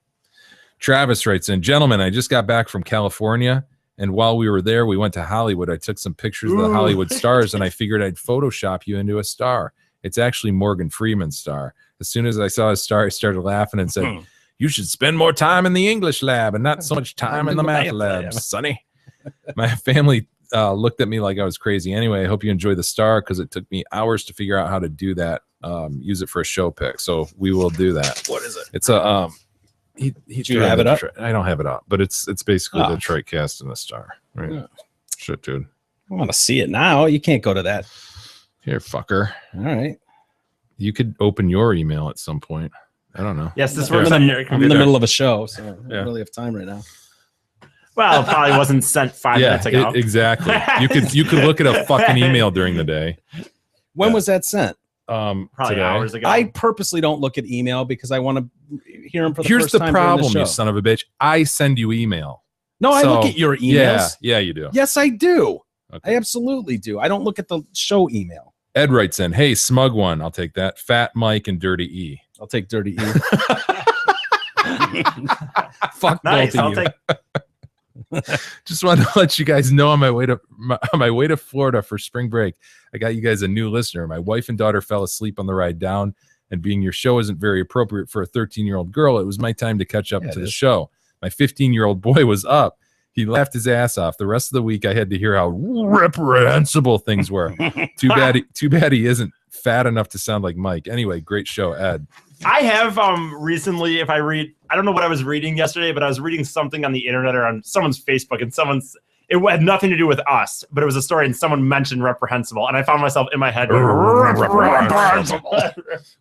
Travis writes in, gentlemen, I just got back from California, and while we were there, we went to Hollywood. I took some pictures of the Hollywood stars, and I figured I'd Photoshop you into a star. It's actually Morgan Freeman's star. As soon as I saw his star, I started laughing and said, you should spend more time in the English lab and not so much time in the math lab, Sonny. My family looked at me like I was crazy. Anyway, I hope you enjoy the star because it took me hours to figure out how to do that. Use it for a show pick. So we will do that. What is it? It's a do you have it up? I don't have it up, but it's basically the Detroit cast and the star. Right? Yeah. Shit, dude. I want to see it now. You can't go to that. Here, fucker. All right. You could open your email at some point. I don't know. Yes, this works on your computer. I'm in the middle of a show, so I don't really have time right now. Well, it probably wasn't sent 5 minutes ago. Exactly. You could look at a fucking email during the day. When was that sent? Probably today. hours ago. I purposely don't look at email because I want to hear them for the Here's first the time during problem, the you show. son of a bitch. I send you email. No, I So, look at your emails. Yeah, you do. Yes, I do. Okay. I absolutely do. I don't look at the show email. Ed writes in, hey, smug one. I'll take that. Fat Mike and Dirty E. I'll take Dirty E. Fuck Nice. both of you. Just wanted to let you guys know on my way to Florida for spring break, I got you guys a new listener. My wife and daughter fell asleep on the ride down, and being your show isn't very appropriate for a 13-year-old girl, it was my time to catch up to the show. My 15-year-old boy was up. He laughed his ass off. The rest of the week, I had to hear how reprehensible things were. Too bad he isn't fat enough to sound like Mike. Anyway, great show, Ed. I have recently, I don't know what I was reading yesterday, but I was reading something on the internet or on someone's Facebook, and it had nothing to do with us, but it was a story, and someone mentioned reprehensible, and I found myself in my head reprehensible.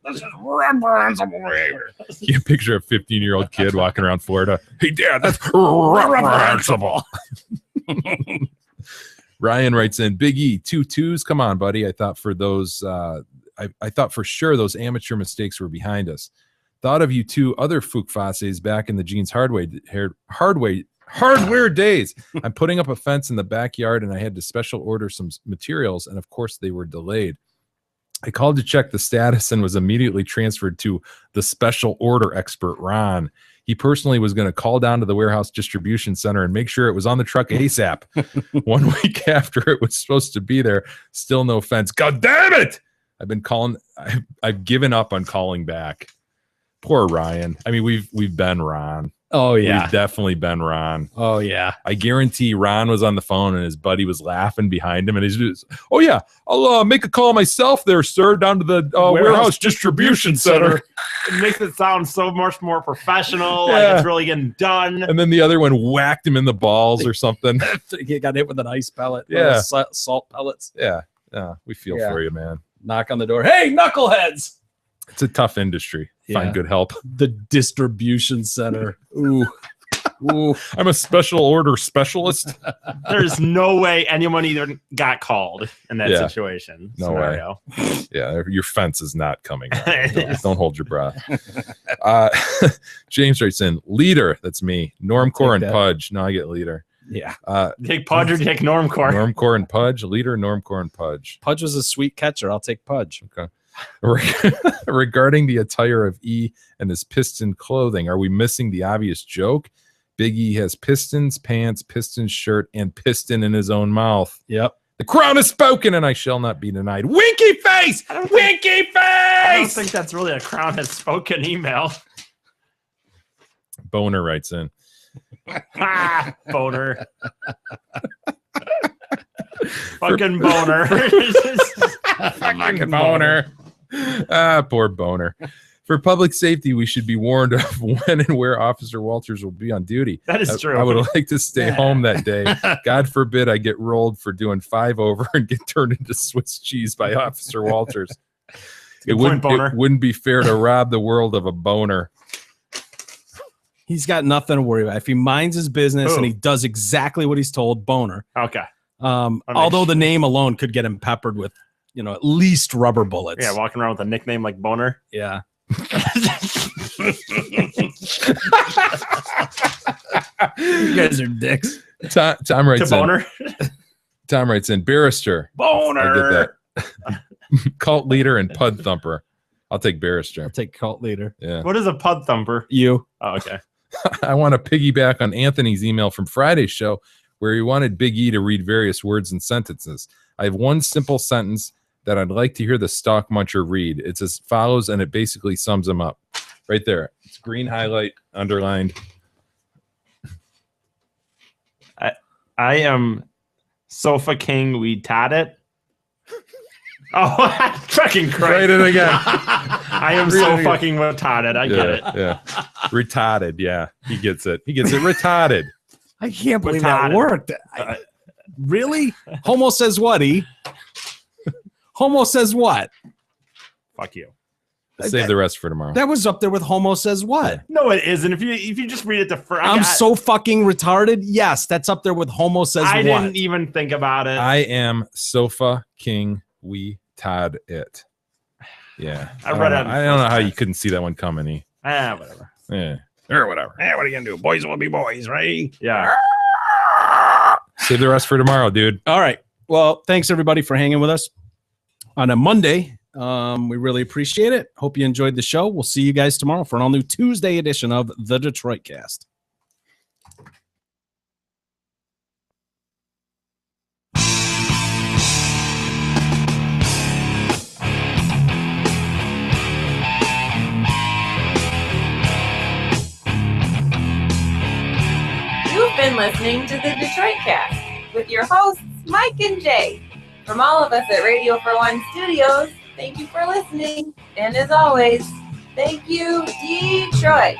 This is reprehensible behavior. You picture a 15-year-old kid walking around Florida. Hey, Dad, that's reprehensible. Ryan writes in, Big E, 2 2s. Come on, buddy. I thought for those. I thought for sure those amateur mistakes were behind us. Thought of you 2 other Fuqfases back in the Jeans hardware days. I'm putting up a fence in the backyard, and I had to special order some materials, and of course they were delayed. I called to check the status and was immediately transferred to the special order expert, Ron. He personally was going to call down to the warehouse distribution center and make sure it was on the truck ASAP. 1 week after it was supposed to be there, still no fence. God damn it! I've given up on calling back. Poor Ryan. I mean, we've been Ron. Oh yeah, we've definitely been Ron. Oh yeah, I guarantee Ron was on the phone and his buddy was laughing behind him, and he's just, oh yeah, I'll make a call myself there, sir, down to the warehouse distribution center. It makes it sound so much more professional. Yeah. Like it's really getting done. And then the other one whacked him in the balls or something. He got hit with an ice pellet. Yeah, salt pellets. Yeah, we feel for you, man. Knock on the door. Hey, knuckleheads! It's a tough industry. Find good help. The distribution center. Ooh. I'm a special order specialist. There's no way anyone either got called in that situation. No scenario. Way. Yeah, your fence is not coming. Don't hold your breath. James writes in, leader. That's me. Normcore and Pudge. No, I get leader. Yeah. Take Pudge or take Normcore. Normcore and Pudge. Leader, Normcore and Pudge. Pudge was a sweet catcher. I'll take Pudge. Okay. Regarding the attire of E and his piston clothing, are we missing the obvious joke? Big E has pistons, pants, piston shirt, and piston in his own mouth. Yep. The crown has spoken, and I shall not be denied. Winky face! Winky face! I don't think that's really a crown has spoken email. Boner writes in. Boner. Fucking boner. Fucking boner. Poor Boner. For public safety, we should be warned of when and where Officer Walters will be on duty. That is true. I would like to stay home that day. God forbid I get rolled for doing 5 over and get turned into Swiss cheese by Officer Walters. It wouldn't be fair to rob the world of a boner. He's got nothing to worry about. If he minds his business Who? and he does exactly what he's told, boner. Okay. Although the name alone could get him peppered with, at least rubber bullets. Yeah, walking around with a nickname like Boner. Yeah. You guys are dicks. Tom writes To Boner. Tom writes in Barrister. Boner. I get that. Cult leader and pud thumper. I'll take Barrister. I'll take cult leader. Yeah. What is a pud thumper? You. Oh, okay. I want to piggyback on Anthony's email from Friday's show where he wanted Big E to read various words and sentences. I have one simple sentence that I'd like to hear the stock muncher read. It's as follows, and it basically sums them up. Right there. It's green highlight, underlined. I am Sofa King. We taught it. Oh, fucking crazy. Write it again. I am so fucking retarded. I get it. Yeah. Retarded. Yeah. He gets it. Retarded. I can't believe that worked. Really? Homo says what, E? Homo says what? Fuck you. Save the rest for tomorrow. That was up there with Homo says what? No, it isn't. If you just read it to first. I'm so fucking retarded. Yes, that's up there with Homo says what. I didn't even think about it. I am Sofa King. We tied it. Yeah. I read it. I don't know how you couldn't see that one coming. E. Whatever. Yeah. Or whatever. What are you gonna do? Boys will be boys, right? Yeah. Save the rest for tomorrow, dude. All right. Well, thanks everybody for hanging with us on a Monday. We really appreciate it. Hope you enjoyed the show. We'll see you guys tomorrow for an all-new Tuesday edition of the Detroit Cast. You've been listening to the Detroit Cast with your hosts, Mike and Jay. From all of us at Radio for One Studios, thank you for listening. And as always, thank you, Detroit.